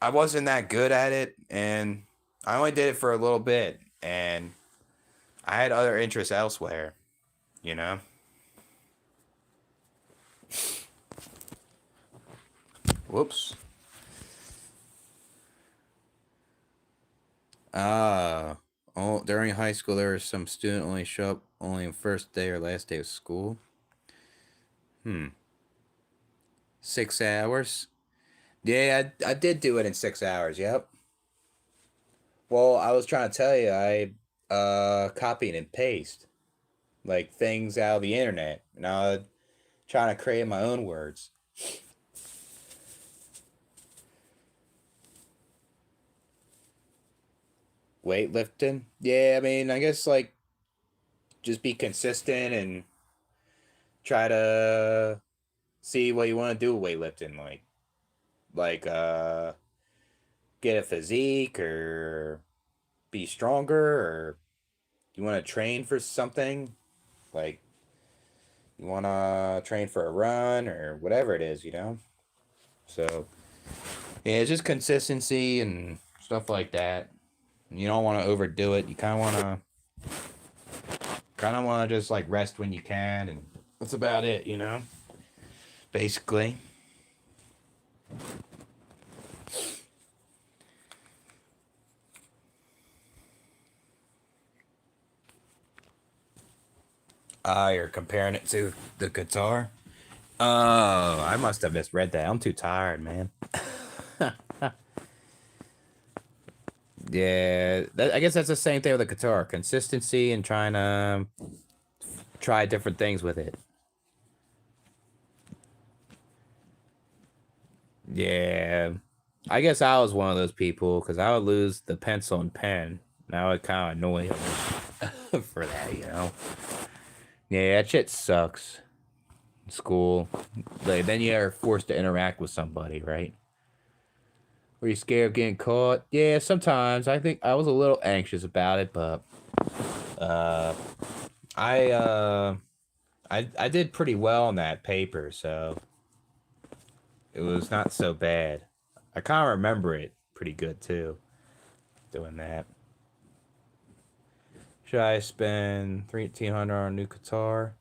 I wasn't that good at it, and I only did it for a little bit, and I had other interests elsewhere, you know? Whoops. Ah, oh, during high school, there was some student only show up only on first day or last day of school. Hmm. 6 hours? Yeah, I did do it in 6 hours. Yep. Well, I was trying to tell you, I copied and paste like things out of the internet, and I was trying to create my own words. Weightlifting? Yeah, I mean, I guess like just be consistent and try to see what you want to do with weightlifting, like get a physique or be stronger, or you want to train for something like you want to train for a run or whatever it is, you know. So yeah, it's just consistency and stuff like that. You don't want to overdo it. You kind of want to just like rest when you can, and that's about it, you know. Basically. You're comparing it to the guitar. Oh, I must have misread that. I'm too tired, man. Yeah, I guess that's the same thing with the guitar. Consistency and trying to try different things with it. Yeah, I guess I was one of those people because I would lose the pencil and pen. Now it kind of annoy me for that, you know. Yeah, that shit sucks. School, like then you're forced to interact with somebody, right? Were you scared of getting caught? Yeah, sometimes. I think I was a little anxious about it, but uh, I uh, I did pretty well on that paper, so it was not so bad. I kind of remember it pretty good too, doing that. Should I spend 1,300 on a new guitar?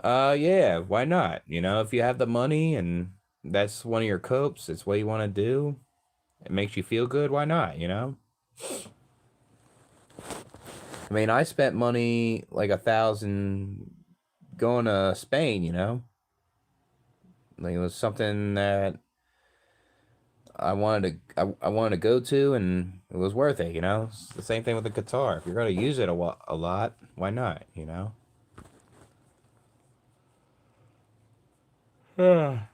Yeah, why not? You know, if you have the money and that's one of your copes, it's what you want to do. It makes you feel good. Why not? You know. I mean, I spent money like 1,000 going to Spain. You know, like it was something that I wanted to go to, and it was worth it. You know, it's the same thing with the guitar. If you're gonna use it a lot, why not? You know. I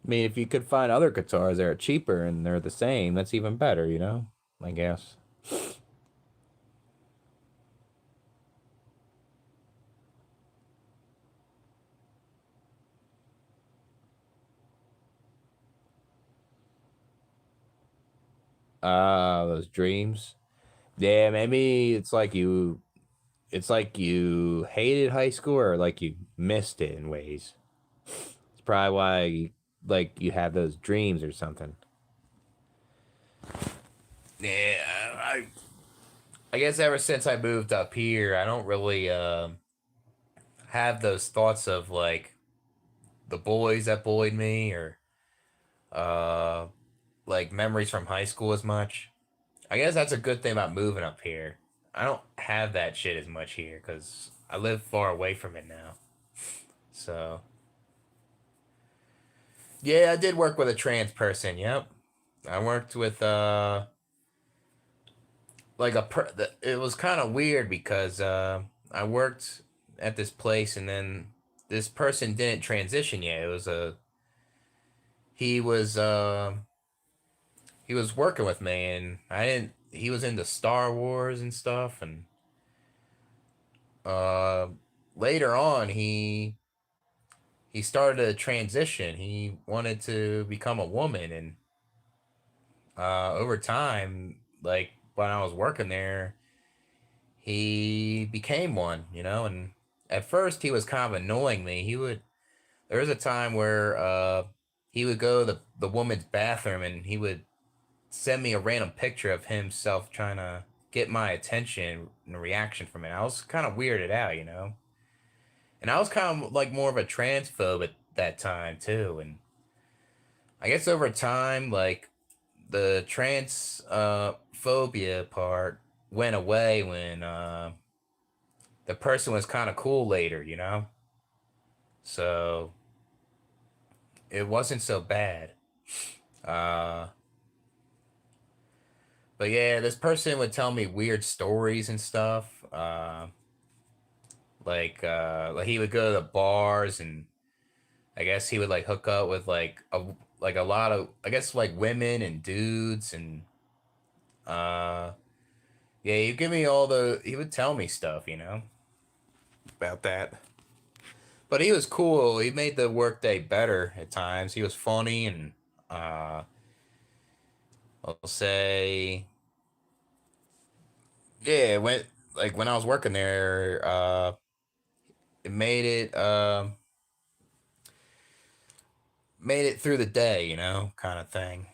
mean, if you could find other guitars that are cheaper and they're the same, that's even better. You know, I guess. Those dreams. Yeah, maybe it's like you hated high school or like you missed it in ways. It's probably why like you have those dreams or something. Yeah, I guess ever since I moved up here, I don't really have those thoughts of like the boys that bullied me or uh like memories from high school as much. I guess that's a good thing about moving up here. I don't have that shit as much here because I live far away from it now. So yeah, I did work with a trans person. Yep, I worked with like it was kind of weird because I worked at this place and then this person didn't transition yet. It was a he was uh he was working with me and I didn't. He was into Star Wars and stuff and uh later on he started a transition. He wanted to become a woman and over time, like when I was working there. he became one, and at first he was kind of annoying me. There was a time where he would go to the woman's bathroom and he would send me a random picture of himself trying to get my attention and a reaction from it. I was kind of weirded out. And I was kind of like more of a transphobe at that time too. And I guess over time, like the trans phobia part went away when the person was kind of cool later. So it wasn't so bad. Uh, but yeah, this person would tell me weird stories and stuff. Like he would go to the bars and I guess he would like hook up with like a lot of I guess like women and dudes and uh yeah, he'd give me he would tell me stuff, about that. But he was cool. He made the workday better at times. He was funny and uh I'll say yeah, when I was working there, it made it through the day, kind of thing.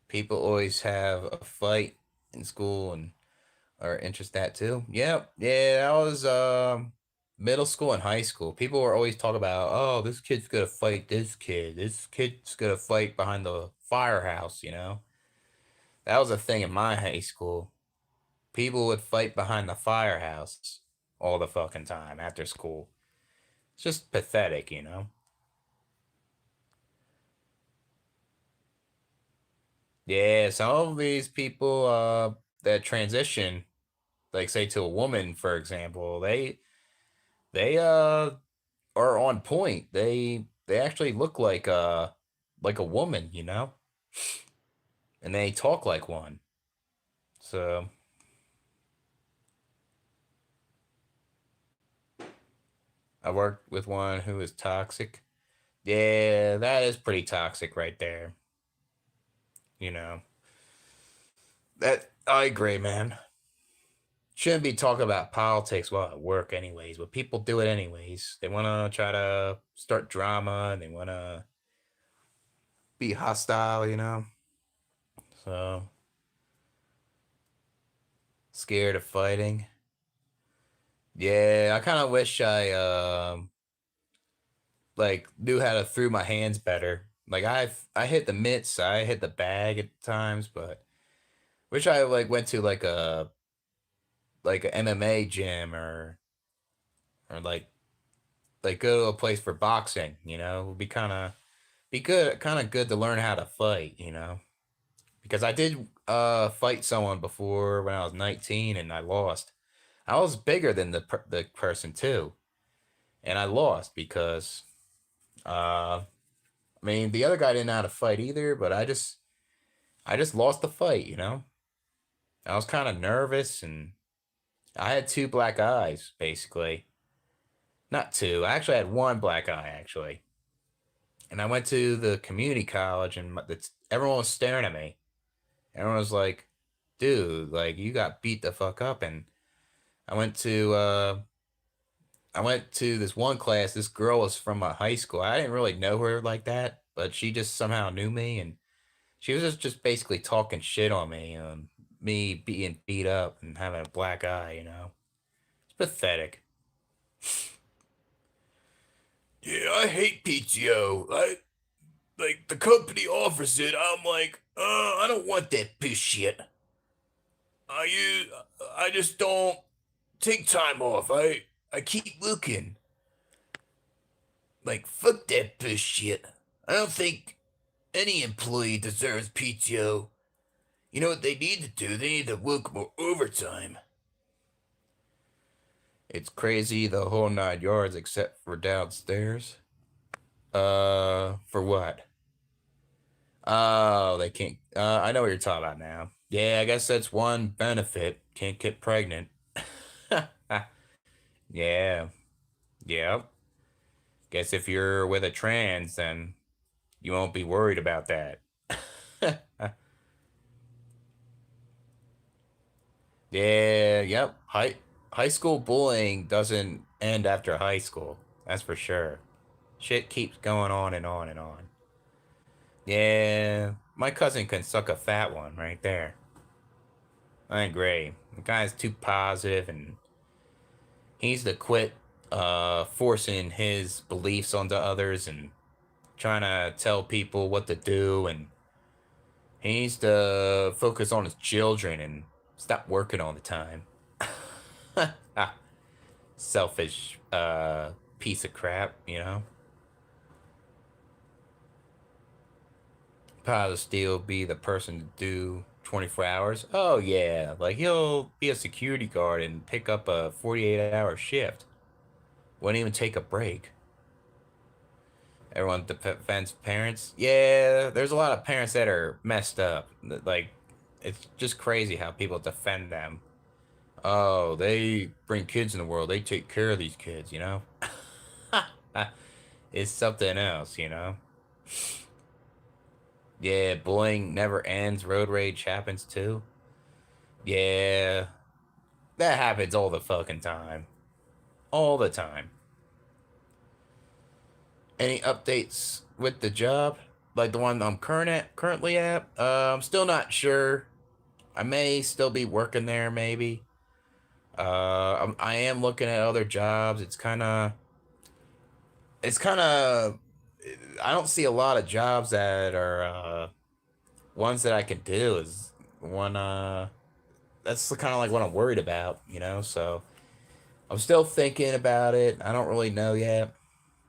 People always have a fight in school and are interested in that too. Yep. Yeah, that was middle school and high school. People were always talking about, oh, this kid's gonna fight this kid. This kid's gonna fight behind the firehouse. That was a thing in my high school. People would fight behind the firehouse all the fucking time after school. It's just pathetic. Yeah, some of these people that transition, like say to a woman, for example, they are on point. They actually look like a woman, and they talk like one. So I worked with one who is toxic. Yeah, that is pretty toxic right there. You know that I agree, man. Shouldn't be talking about politics while at work, anyways. But people do it anyways. They want to try to start drama and they want to be hostile. So scared of fighting. Yeah, I kind of wish I like knew how to throw my hands better. Like I hit the mitts, I hit the bag at times, but wish I like went to like a MMA gym or like go to a place for boxing. Would be kind of good to learn how to fight. Because I did fight someone before when I was 19 and I lost. I was bigger than the person too, and I lost because I mean, the other guy didn't know how to fight either, but I just lost the fight. I was kind of nervous and I had two black eyes, basically. Not two. I actually had one black eye, actually. And I went to the community college and everyone was staring at me. Everyone was like, dude, like you got beat the fuck up. And I went to uh I went to this one class. This girl was from my high school. I didn't really know her like that, but she just somehow knew me and she was just basically talking shit on me, me being beat up and having a black eye. It's pathetic. Yeah, I hate PTO. I like the company offers it. I'm like, I don't want that piss shit. I just don't take time off. I keep looking. Like, fuck that piss shit. I don't think any employee deserves PTO. You know what they need to do? They need to work more overtime. It's crazy the whole 9 yards except for downstairs. For what? Oh, they can't. I know what you're talking about now. Yeah, I guess that's one benefit. Can't get pregnant. Yeah, yeah. Guess if you're with a trans, then you won't be worried about that. Yeah, yep. High school bullying doesn't end after high school. That's for sure. Shit keeps going on and on and on. Yeah, my cousin can suck a fat one right there. I agree. The guy's too positive and he needs to quit forcing his beliefs onto others and trying to tell people what to do, and he needs to focus on his children and stop working all the time. Selfish piece of crap, you know? Probably still be the person to do 24 hours. Oh, yeah. Like, he'll be a security guard and pick up a 48-hour shift. Wouldn't even take a break. Everyone defends parents. Yeah, there's a lot of parents that are messed up. Like, it's just crazy how people defend them. Oh, they bring kids in the world. They take care of these kids, you know? It's something else, you know? Yeah, bullying never ends. Road rage happens too. Yeah, that happens all the fucking time. All the time. Any updates with the job? Like the one I'm currently at? I'm still not sure. I may still be working there, maybe. I am looking at other jobs. It's kind of. I don't see a lot of jobs that are ones that I can do. Is one. That's kind of like what I'm worried about, you know. So I'm still thinking about it. I don't really know yet.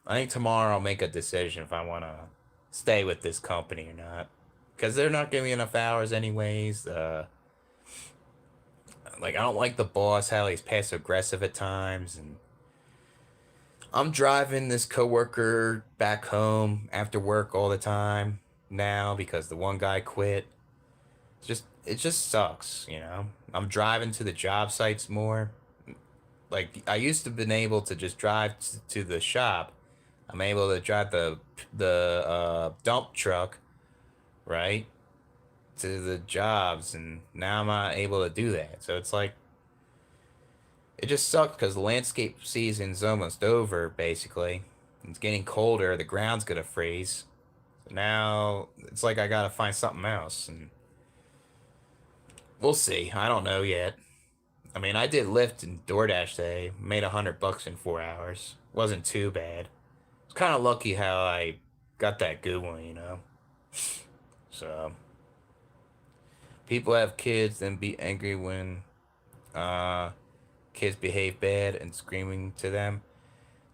I think tomorrow I'll make a decision if I want to stay with this company or not. Because they're not giving me enough hours, anyways. Like, I don't like the boss, how he's passive aggressive at times. And I'm driving this coworker back home after work all the time now because the one guy quit. It just sucks, you know. I'm driving to the job sites more. Like, I used to been able to just drive to the shop. I'm able to drive the dump truck, right, to the jobs, and now I'm not able to do that. So it's like it just sucks because the landscape season's almost over. Basically, it's getting colder. The ground's gonna freeze. So now it's like I gotta find something else, and we'll see. I don't know yet. I mean, I did Lyft and DoorDash today. Made $100 in 4 hours. Wasn't too bad. It's kind of lucky how I got that good one, you know. So people have kids and be angry when uh kids behave bad and screaming to them.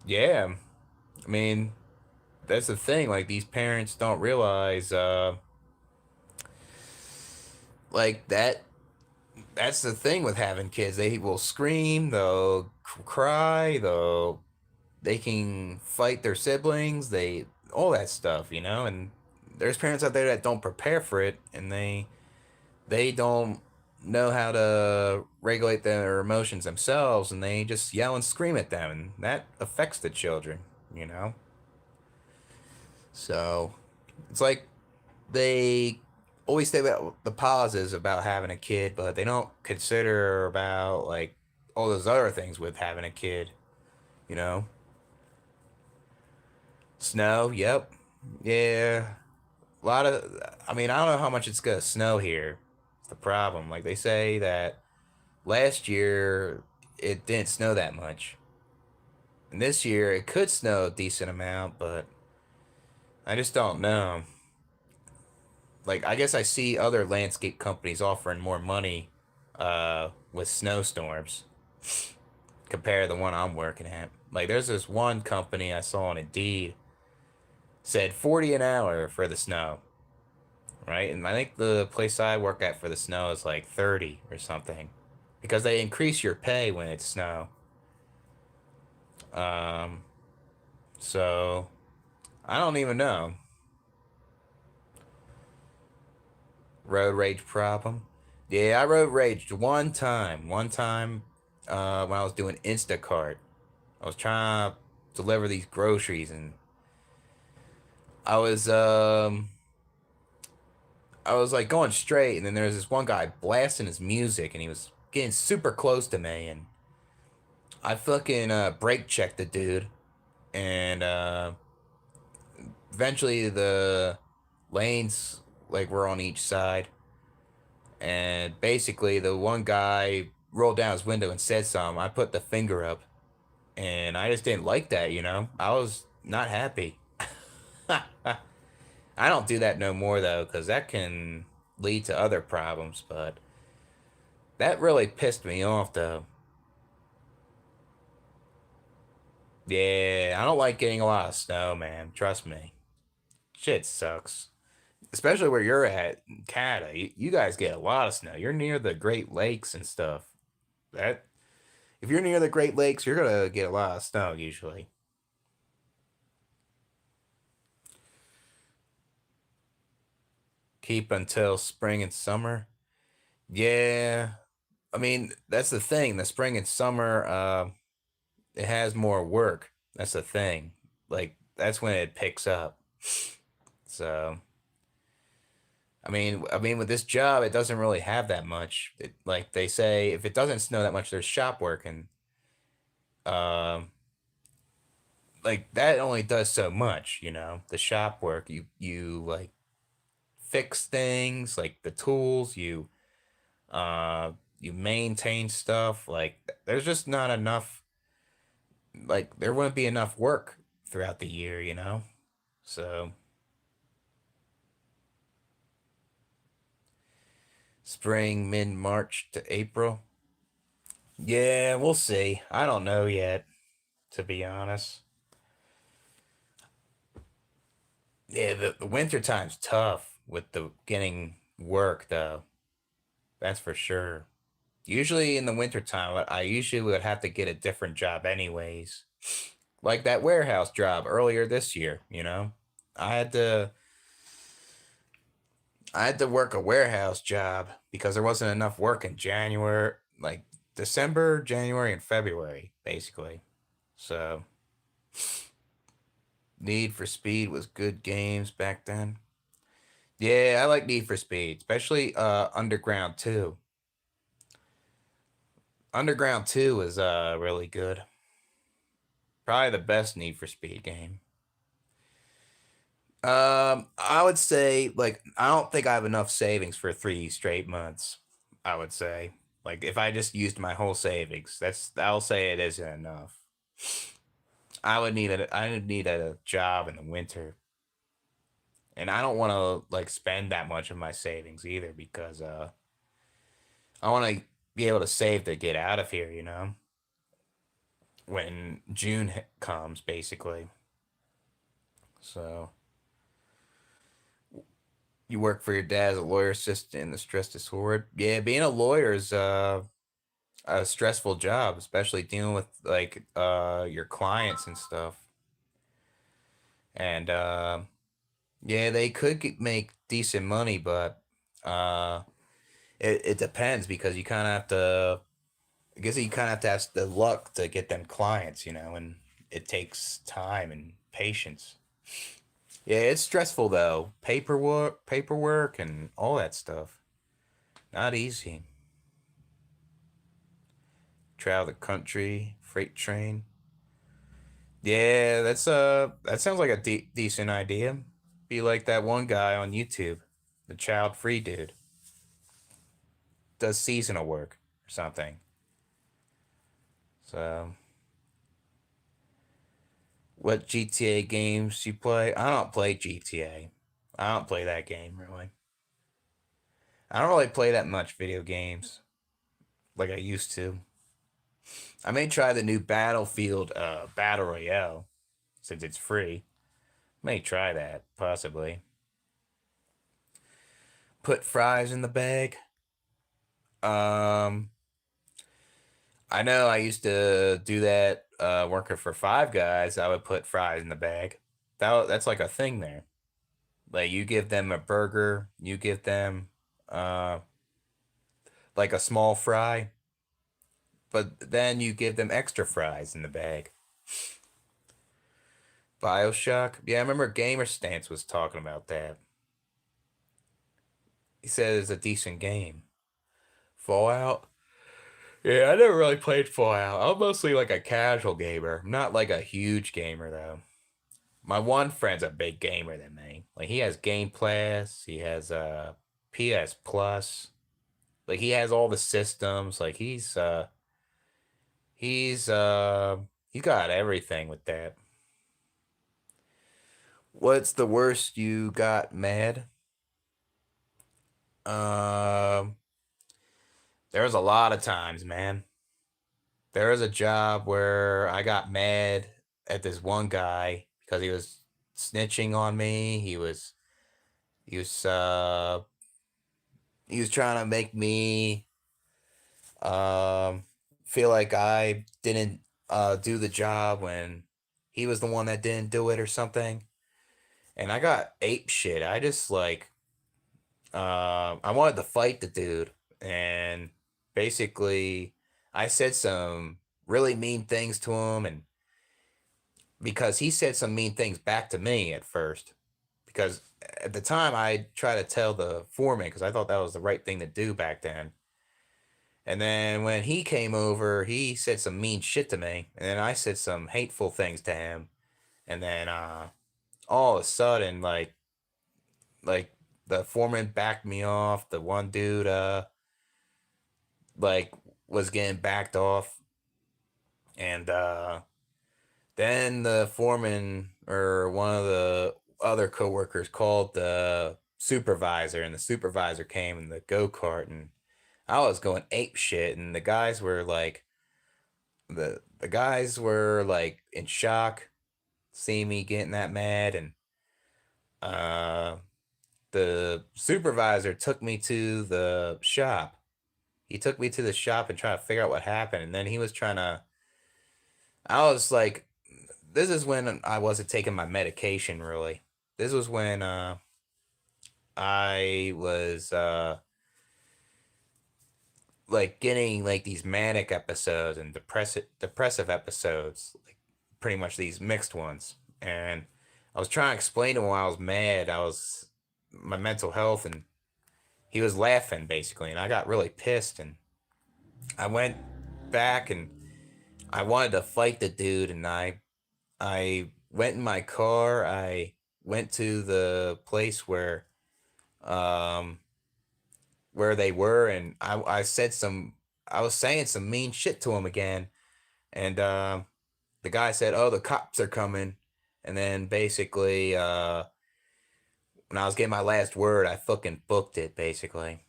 Yeah, I mean that's the thing. Like these parents don't realize, like that. That's the thing with having kids. They will scream, they'll cry, they can fight their siblings, they all that stuff, you know. And there's parents out there that don't prepare for it, and they don't know how to regulate their emotions themselves, and they just yell and scream at them, and that affects the children, you know. So it's like they always say about the positives about having a kid, but they don't consider about like all those other things with having a kid, you know. Snow, yep. Yeah, a lot of, I mean, I don't know how much it's gonna snow here. It's the problem. Like they say that last year it didn't snow that much, and this year it could snow a decent amount, but I just don't know. Like I guess I see other landscape companies offering more money with snowstorms compared to the one I'm working at. Like there's this one company I saw on Indeed said 40 an hour for the snow, right? And I think the place I work at for the snow is like 30 or something because they increase your pay when it's snow. Um, so I don't even know. Road rage problem. Yeah, I road raged one time. One time when I was doing Instacart. I was trying to deliver these groceries and I was um I was like going straight and then there was this one guy blasting his music and he was getting super close to me, and I fucking brake checked the dude, and eventually the lanes like were on each side, and basically the one guy rolled down his window and said something. I put the finger up, and I just didn't like that. I was not happy. I don't do that no more though, because that can lead to other problems. But that really pissed me off though. Yeah, I don't like getting a lot of snow, man. Trust me. Shit sucks. Especially where you're at in Canada. You guys get a lot of snow. You're near the Great Lakes and stuff. That If you're near the Great Lakes, you're gonna get a lot of snow usually. Keep until spring and summer. Yeah. I mean, that's the thing. The spring and summer, it has more work. That's the thing. Like that's when it picks up. So I mean, with this job, it doesn't really have that much. Like they say, if it doesn't snow that much, there's shop work, and um, like that only does so much. The shop work, you like fix things, like the tools, you maintain stuff. Like there's just not enough. Like there wouldn't be enough work throughout the year. So spring, mid March to April. Yeah, we'll see. I don't know yet, to be honest. Yeah, the winter time's tough with the getting work though. That's for sure. Usually in the winter time, I usually would have to get a different job anyways. Like that warehouse job earlier this year. I had to I had to work a warehouse job because there wasn't enough work in January, like December, January, and February, basically. So, Need for Speed was good games back then. Yeah, I like Need for Speed, especially Underground 2. Underground 2 is really good. Probably the best Need for Speed game. I would say like I don't think I have enough savings for 3 straight months. I would say like if I just used my whole savings, I'll say it isn't enough. I would need a job in the winter, and I don't want to like spend that much of my savings either because I want to be able to save to get out of here. When June comes, basically. So you work for your dad as a lawyer assistant in the stress disorder. Yeah, being a lawyer is a stressful job, especially dealing with like your clients and stuff. And yeah, they could make decent money, but uh, it depends because you kind of have to. I guess you kind of have to have the luck to get them clients, and it takes time and patience. Yeah, it's stressful though. Paperwork, and all that stuff. Not easy. Travel the country, freight train. Yeah, that sounds like a decent idea. Be like that one guy on YouTube, the child free dude, does seasonal work or something. So, what GTA games you play? I don't play GTA. I don't play that game really. I don't really play that much video games like I used to. I may try the new Battlefield Battle Royale since it's free. May try that possibly. Put fries in the bag. Um, I know I used to do that working for Five Guys. I would put fries in the bag. That's like a thing there. Like you give them a burger, you give them uh like a small fry, but then you give them extra fries in the bag. BioShock. Yeah, I remember Gamer Stance was talking about that. He said it's a decent game. Fallout. Yeah, I never really played Fallout. I'm mostly like a casual gamer, not like a huge gamer though. My one friend's a big gamer than me. Like he has Game Pass, he has PS Plus. Like he has all the systems. Like he's he got everything with that. What's the worst you got mad? Um there was a lot of times, man. There was a job where I got mad at this one guy because he was snitching on me. He was uh he was trying to make me um feel like I didn't do the job when he was the one that didn't do it or something. And I got ape shit. I just like I wanted to fight the dude, and basically I said some really mean things to him, and because he said some mean things back to me at first. Because at the time I tried to tell the foreman because I thought that was the right thing to do back then. And then when he came over, he said some mean shit to me, and then I said some hateful things to him. And then all of a sudden, like the foreman backed me off. The one dude like was getting backed off, and then the foreman or one of the other coworkers called the supervisor, and the supervisor came in the go kart, and I was going ape shit, and the guys were like in shock, seeing me getting that mad, and uh, the supervisor took me to the shop. He took me to the shop and tried to figure out what happened, and then he was trying to. I was like, this is when I wasn't taking my medication really. This was when I was like getting like these manic episodes and depressive episodes, like pretty much these mixed ones. And I was trying to explain to him why I was mad. I was my mental health, and he was laughing basically, and I got really pissed, and I went back and I wanted to fight the dude, and I went in my car. I went to the place um where they were, and I said some I was saying some mean shit to him again, and the guy said, "Oh, the cops are coming," and then basically when I was getting my last word, I fucking booked it basically.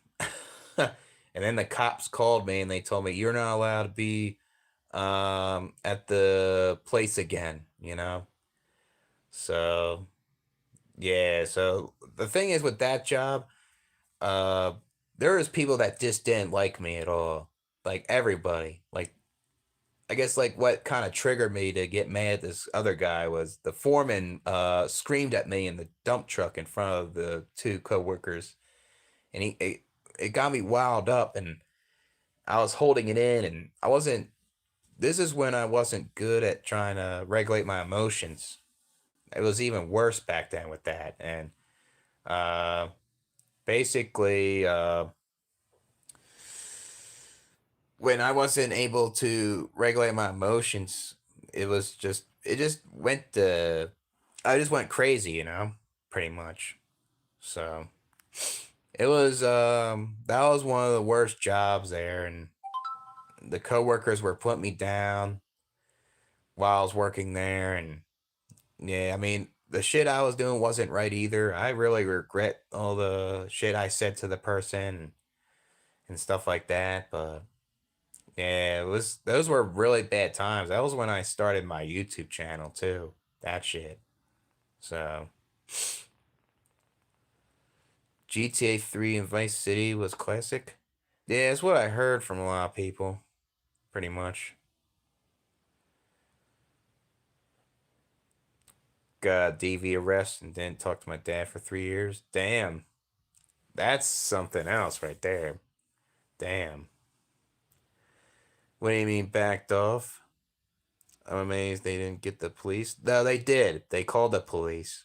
And then the cops called me and they told me you're not allowed to be at the place again, you know? So, yeah, so the thing is with that job, uh there was people that just didn't like me at all. Like everybody. Like I guess like what kind of triggered me to get mad at this other guy was the foreman screamed at me in the dump truck in front of the two coworkers, and it got me wound up, and I was holding it in, and I wasn't this is when I wasn't good at trying to regulate my emotions. It was even worse back then with that. And uh basically when I wasn't able to regulate my emotions, it just went to I just went crazy, you know, pretty much. So it was that was one of the worst jobs there, and the coworkers were putting me down while I was working there, and yeah, I mean the shit I was doing wasn't right either. I really regret all the shit I said to the person and stuff like that, but yeah, it was those were really bad times. That was when I started my YouTube channel too. That shit. So GTA 3 and Vice City was classic. Yeah, it's what I heard from a lot of people, pretty much. Got a DV arrest and didn't talk to my dad for 3 years. Damn. That's something else right there. Damn. What do you mean backed off? I'm amazed they didn't get the police. No, they did. They called the police.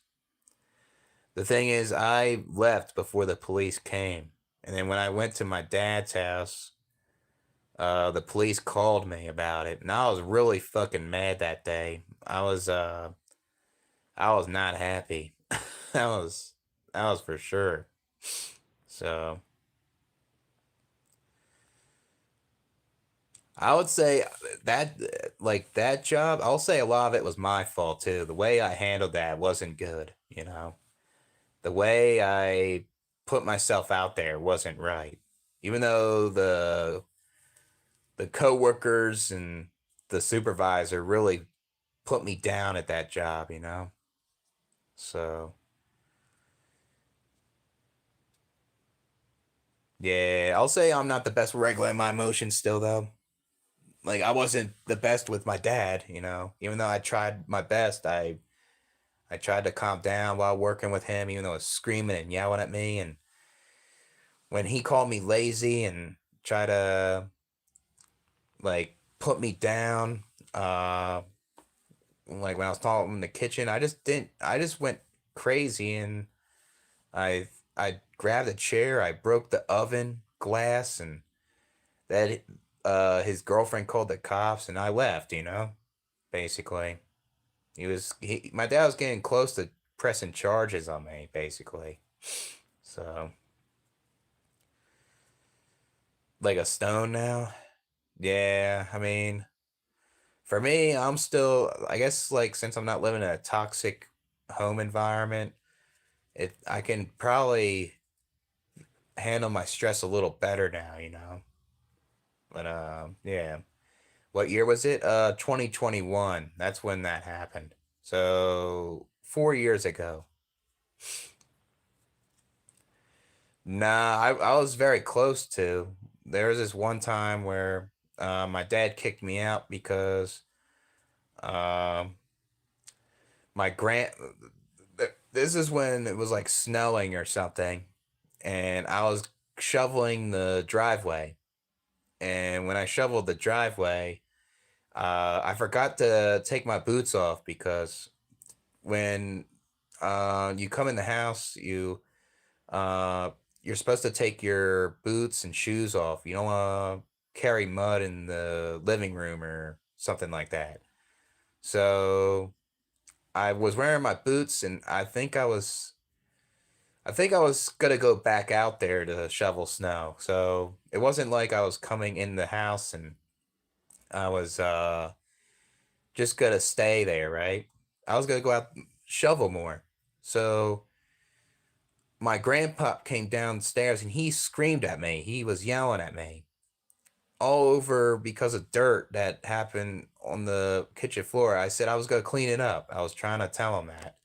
The thing is, I left before the police came. And then when I went to my dad's house, The police called me about it, and I was really fucking mad that day. I was not happy. that was that was for sure. So I would say that like that job, I'll say a lot of it was my fault too. The way I handled that wasn't good, you know. The way I put myself out there wasn't right. Even though the coworkers and the supervisor really put me down at that job, you know. So yeah, I'll say I'm not the best regulating my emotions still though. Like I wasn't the best with my dad, you know. Even though I tried my best, I tried to calm down while working with him, even though he was screaming and yelling at me. And when he called me lazy and tried to like put me down, like when I was talking in the kitchen, I just didn't. I just went crazy and I grabbed a chair, I broke the oven glass, and that his girlfriend called the cops, and I left. You know, basically, my dad was getting close to pressing charges on me, basically. So like a stone now. Yeah, I mean, for me, I'm still, I guess, like, since I'm not living in a toxic home environment, I can probably handle my stress a little better now, you know. But yeah. What year was it? 2021. That's when that happened. So 4 years ago. Nah, I was very close to. There was this one time where my dad kicked me out because um my grand this is when it was like snowing or something, and I was shoveling the driveway. And when I shoveled the driveway, I forgot to take my boots off because when you come in the house, uh, you're supposed to take your boots and shoes off. You don't want to carry mud in the living room or something like that. So I was wearing my boots, and I think I was gonna go back out there to shovel snow. So it wasn't like I was coming in the house and I was just gonna stay there, right? I was gonna go out and shovel more. So my grandpa came downstairs and he screamed at me. He was yelling at me all over because of dirt that happened on the kitchen floor. I said I was gonna clean it up. I was trying to tell him that.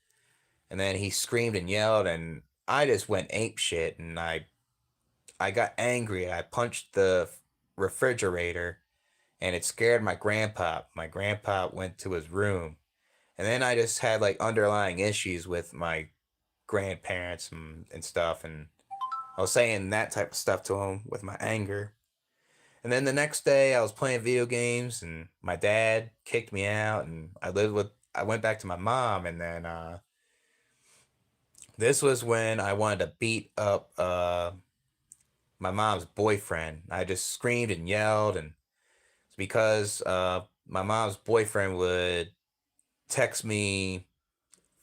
And then he screamed and yelled, and I just went ape shit, and I got angry. I punched the refrigerator, and it scared my grandpa. My grandpa went to his room. And then I just had like underlying issues with my grandparents and stuff. And I was saying that type of stuff to him with my anger. And then the next day I was playing video games and my dad kicked me out, and I went back to my mom. And then this was when I wanted to beat up my mom's boyfriend. I just screamed and yelled, and it's because my mom's boyfriend would text me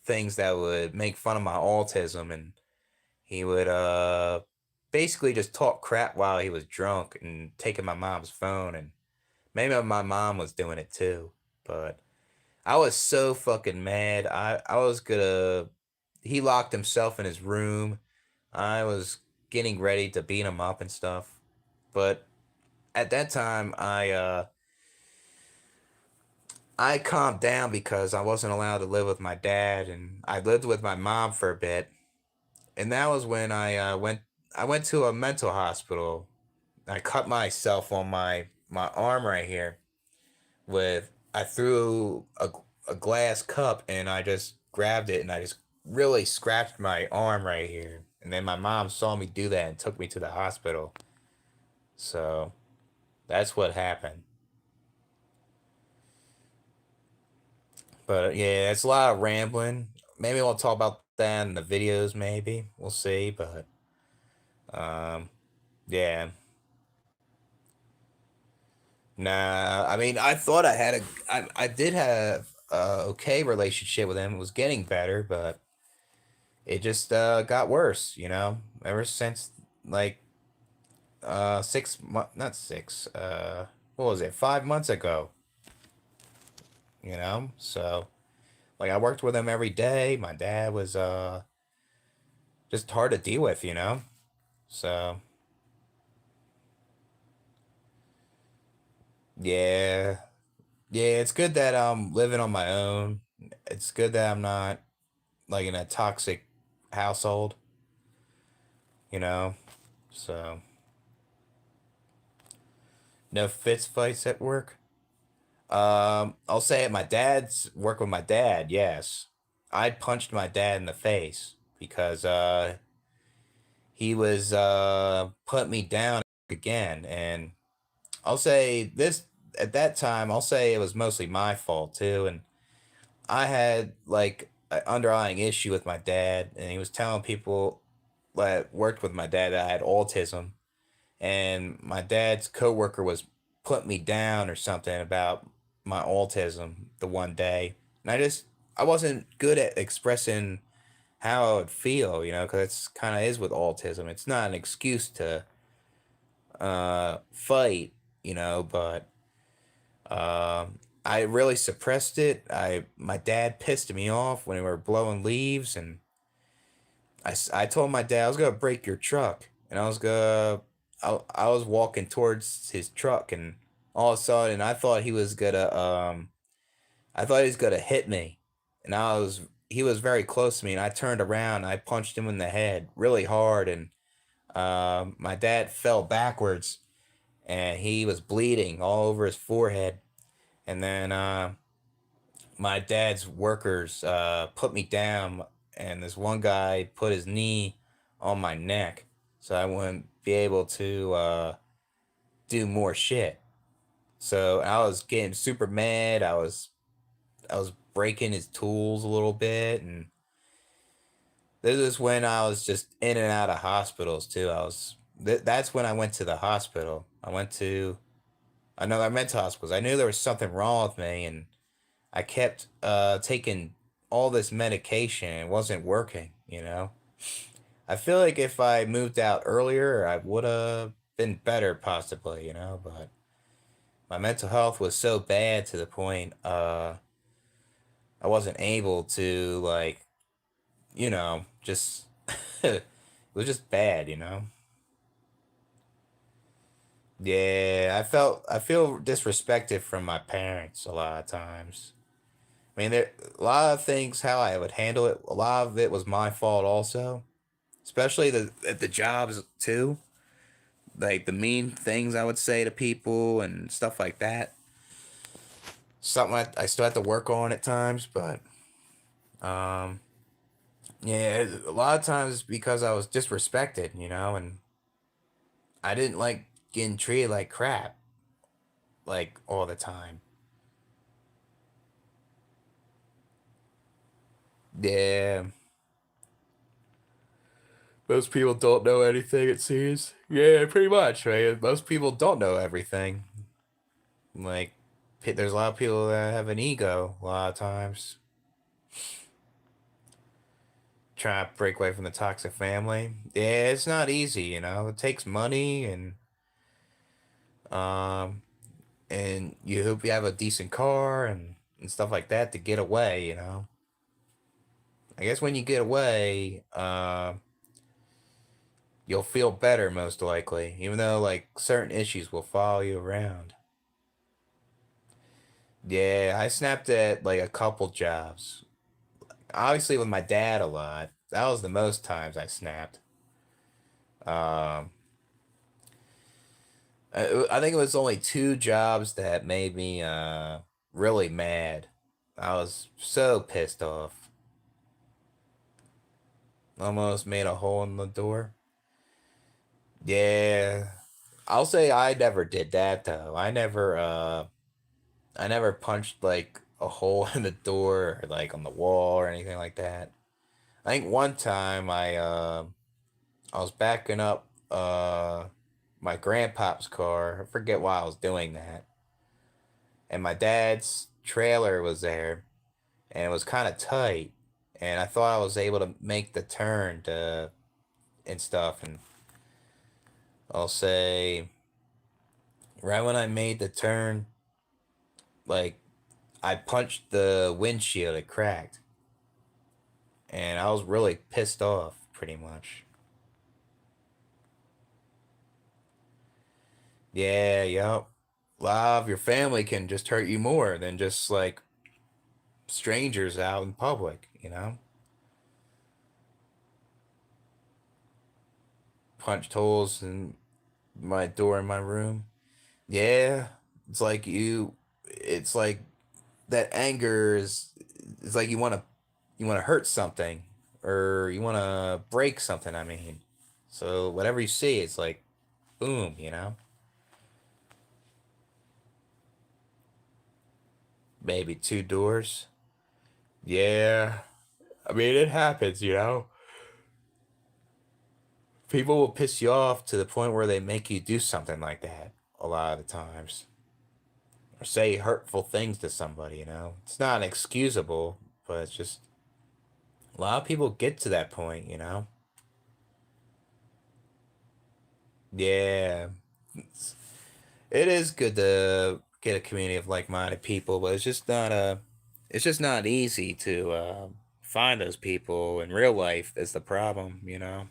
things that would make fun of my autism, and he would basically just talk crap while he was drunk and taking my mom's phone, and maybe my mom was doing it too. But I was so fucking mad. I was gonna he locked himself in his room. I was getting ready to beat him up and stuff. But at that time I calmed down because I wasn't allowed to live with my dad, and I lived with my mom for a bit. And that was when I went to a mental hospital. I cut myself on my arm right here with I threw a glass cup, and I just grabbed it and I just really scratched my arm right here. And then my mom saw me do that and took me to the hospital. So that's what happened. But yeah, it's a lot of rambling. Maybe we'll talk about that in the videos. Maybe we'll see. But um, yeah. Nah, I mean, I thought I did have a okay relationship with him. It was getting better, but it just got worse, ever since like 6 months, not six, what was it, 5 months ago, So like I worked with him every day. My dad was just hard to deal with, So yeah. Yeah, it's good that I'm living on my own. It's good that I'm not like in a toxic household, you know. So no fist fights at work. I'll say at my dad's work with my dad, yes. I punched my dad in the face because he was putting me down again. And I'll say this at that time, I'll say it was mostly my fault too. And I had like an underlying issue with my dad, and he was telling people that worked with my dad that I had autism, and my dad's coworker was putting me down or something about my autism the one day, and I wasn't good at expressing how I would feel, because it's kind of is with autism. It's not an excuse to fight, but I really suppressed it. My dad pissed me off when we were blowing leaves, and I told my dad I was gonna break your truck, and I was walking towards his truck, and all of a sudden I thought he was gonna hit me, and he was very close to me, and I turned around, and I punched him in the head really hard, and my dad fell backwards, and he was bleeding all over his forehead, and then my dad's workers put me down, and this one guy put his knee on my neck so I wouldn't be able to do more shit. So I was getting super mad. I was breaking his tools a little bit, and this is when I was just in and out of hospitals too. That's when I went to the hospital. I went to another mental hospitals. I knew there was something wrong with me, and I kept taking all this medication and it wasn't working. I feel like if I moved out earlier, I would have been better possibly, but my mental health was so bad to the point I wasn't able to just it was just bad. Yeah, I feel disrespected from my parents a lot of times. I mean, there a lot of things how I would handle it. A lot of it was my fault also, especially the at the jobs too. Like the mean things I would say to people and stuff like that. Something I still have to work on at times, but um, yeah, a lot of times because I was disrespected, and I didn't like getting treated like crap like all the time. Yeah, most people don't know anything, it seems. Yeah, pretty much, right? Most people don't know everything. Like, there's a lot of people that have an ego a lot of times. Trying to break away from the toxic family. Yeah, it's not easy. It takes money um and you hope you have a decent car and stuff like that to get away. I guess when you get away, you'll feel better most likely, even though like certain issues will follow you around. Yeah, I snapped at like a couple jobs. Obviously with my dad a lot. That was the most times I snapped. Um, I think it was only two jobs that made me really mad. I was so pissed off. Almost made a hole in the door. Yeah. I'll say I never did that though. I never punched like a hole in the door or like on the wall or anything like that. I think one time I was backing up my grandpa's car. I forget why I was doing that. and my dad's trailer was there, and it was kind of tight, and I thought I was able to make the turn to and stuff, and I'll say right when I made the turn, like I punched the windshield, it cracked, and I was really pissed off, pretty much. Yeah, yup. A lot of your family can just hurt you more than just like strangers out in public, you know? Punched holes in my door in my room. Yeah, it's like it's like that anger is, it's like you want to hurt something or you want to break something, I mean. So whatever you see, it's like boom, you know? Maybe two doors. Yeah. I mean, it happens, you know? People will piss you off to the point where they make you do something like that a lot of the times. Or say hurtful things to somebody, you know? It's not excusable, but it's just a lot of people get to that point, you know? Yeah. It is good to get a community of like-minded people, but it's just not easy to find those people in real life. Is the problem, you know?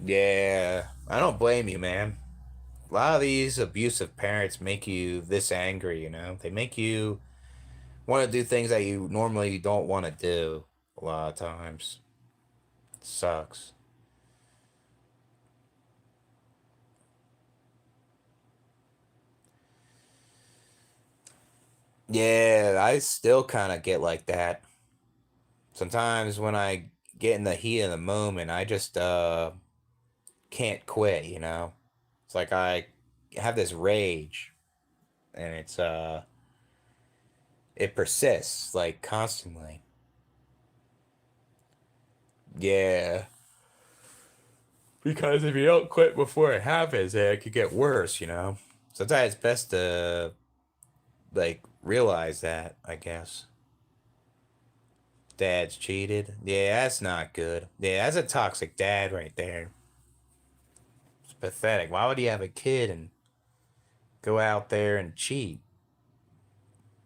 Yeah, I don't blame you, man. A lot of these abusive parents make you this angry, you know? They make you want to do things that you normally don't want to do a lot of times. It sucks. Yeah, I still kind of get like that. Sometimes when I get in the heat of the moment, I just can't quit, you know? It's like I have this rage and it persists like constantly. Yeah. Because if you don't quit before it happens, it could get worse, you know? Sometimes it's best to like realize that, I guess. Dad's cheated. Yeah, that's not good. Yeah, that's a toxic dad right there. It's pathetic. Why would he have a kid and go out there and cheat?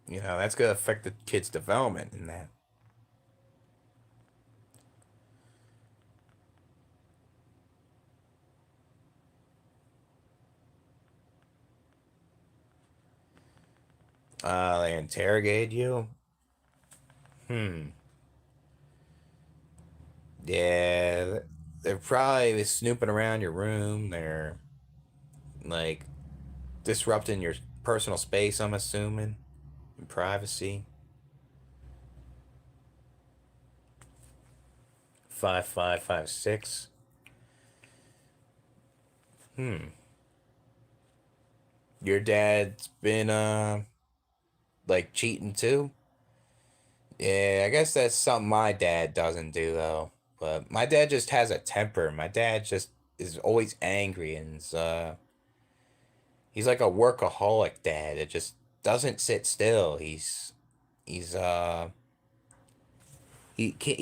You know, that's gonna affect the kid's development in that. They interrogate you? Hmm. Yeah, they're probably snooping around your room. They're like disrupting your personal space, I'm assuming, and privacy. 5556. Hmm. Your dad's been like cheating too? Yeah, I guess that's something my dad doesn't do though. But my dad just has a temper. My dad just is always angry and he's like a workaholic dad. It just doesn't sit still. He's he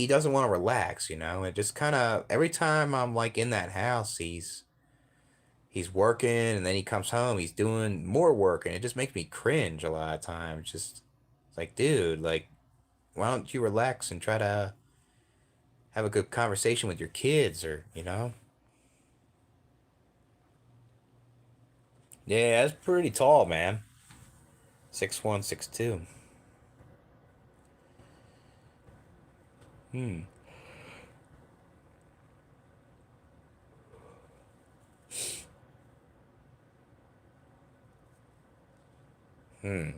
doesn't want to relax, you know. It just kind of every time I'm like in that house, he's working and then he comes home, he's doing more work and it just makes me cringe a lot of times. Just it's like, dude, like why don't you relax and try to have a good conversation with your kids or, you know? Yeah, that's pretty tall, man. 6'1", 6'2". Hmm. Hmm.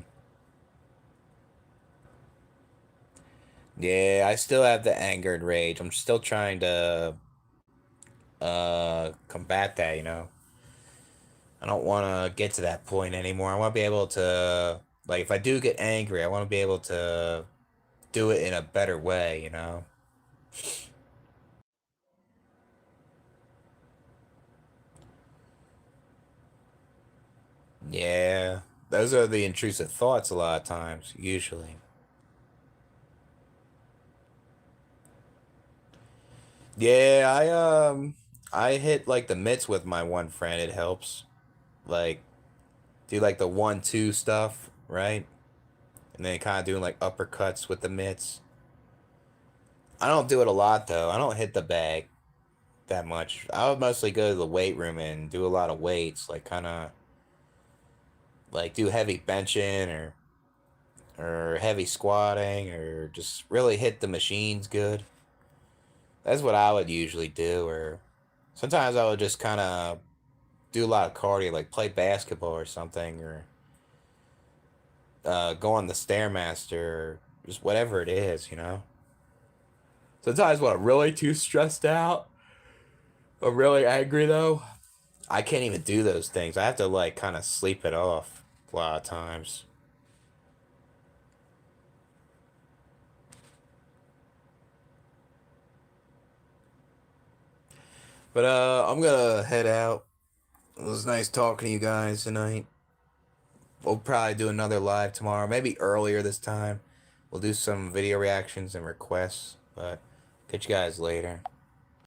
Yeah, I still have the anger and rage. I'm still trying to combat that, you know. I don't want to get to that point anymore. I want to be able to like if I do get angry, I want to be able to do it in a better way, you know. Yeah, those are the intrusive thoughts a lot of times, usually. Yeah, I hit like the mitts with my one friend. It helps. Like do like the 1-2 stuff, right? And then kind of doing like uppercuts with the mitts. I don't do it a lot though. I don't hit the bag that much. I would mostly go to the weight room and do a lot of weights, like kind of like do heavy benching or heavy squatting or just really hit the machines good. That's what I would usually do. Or sometimes I would just kind of do a lot of cardio, like play basketball or something, or go on the stairmaster, or just whatever it is, you know. Sometimes when I'm really too stressed out or really angry though, I can't even do those things. I have to like kind of sleep it off a lot of times. But I'm gonna head out. It was nice talking to you guys tonight. We'll probably do another live tomorrow, maybe earlier this time. We'll do some video reactions and requests, but catch you guys later.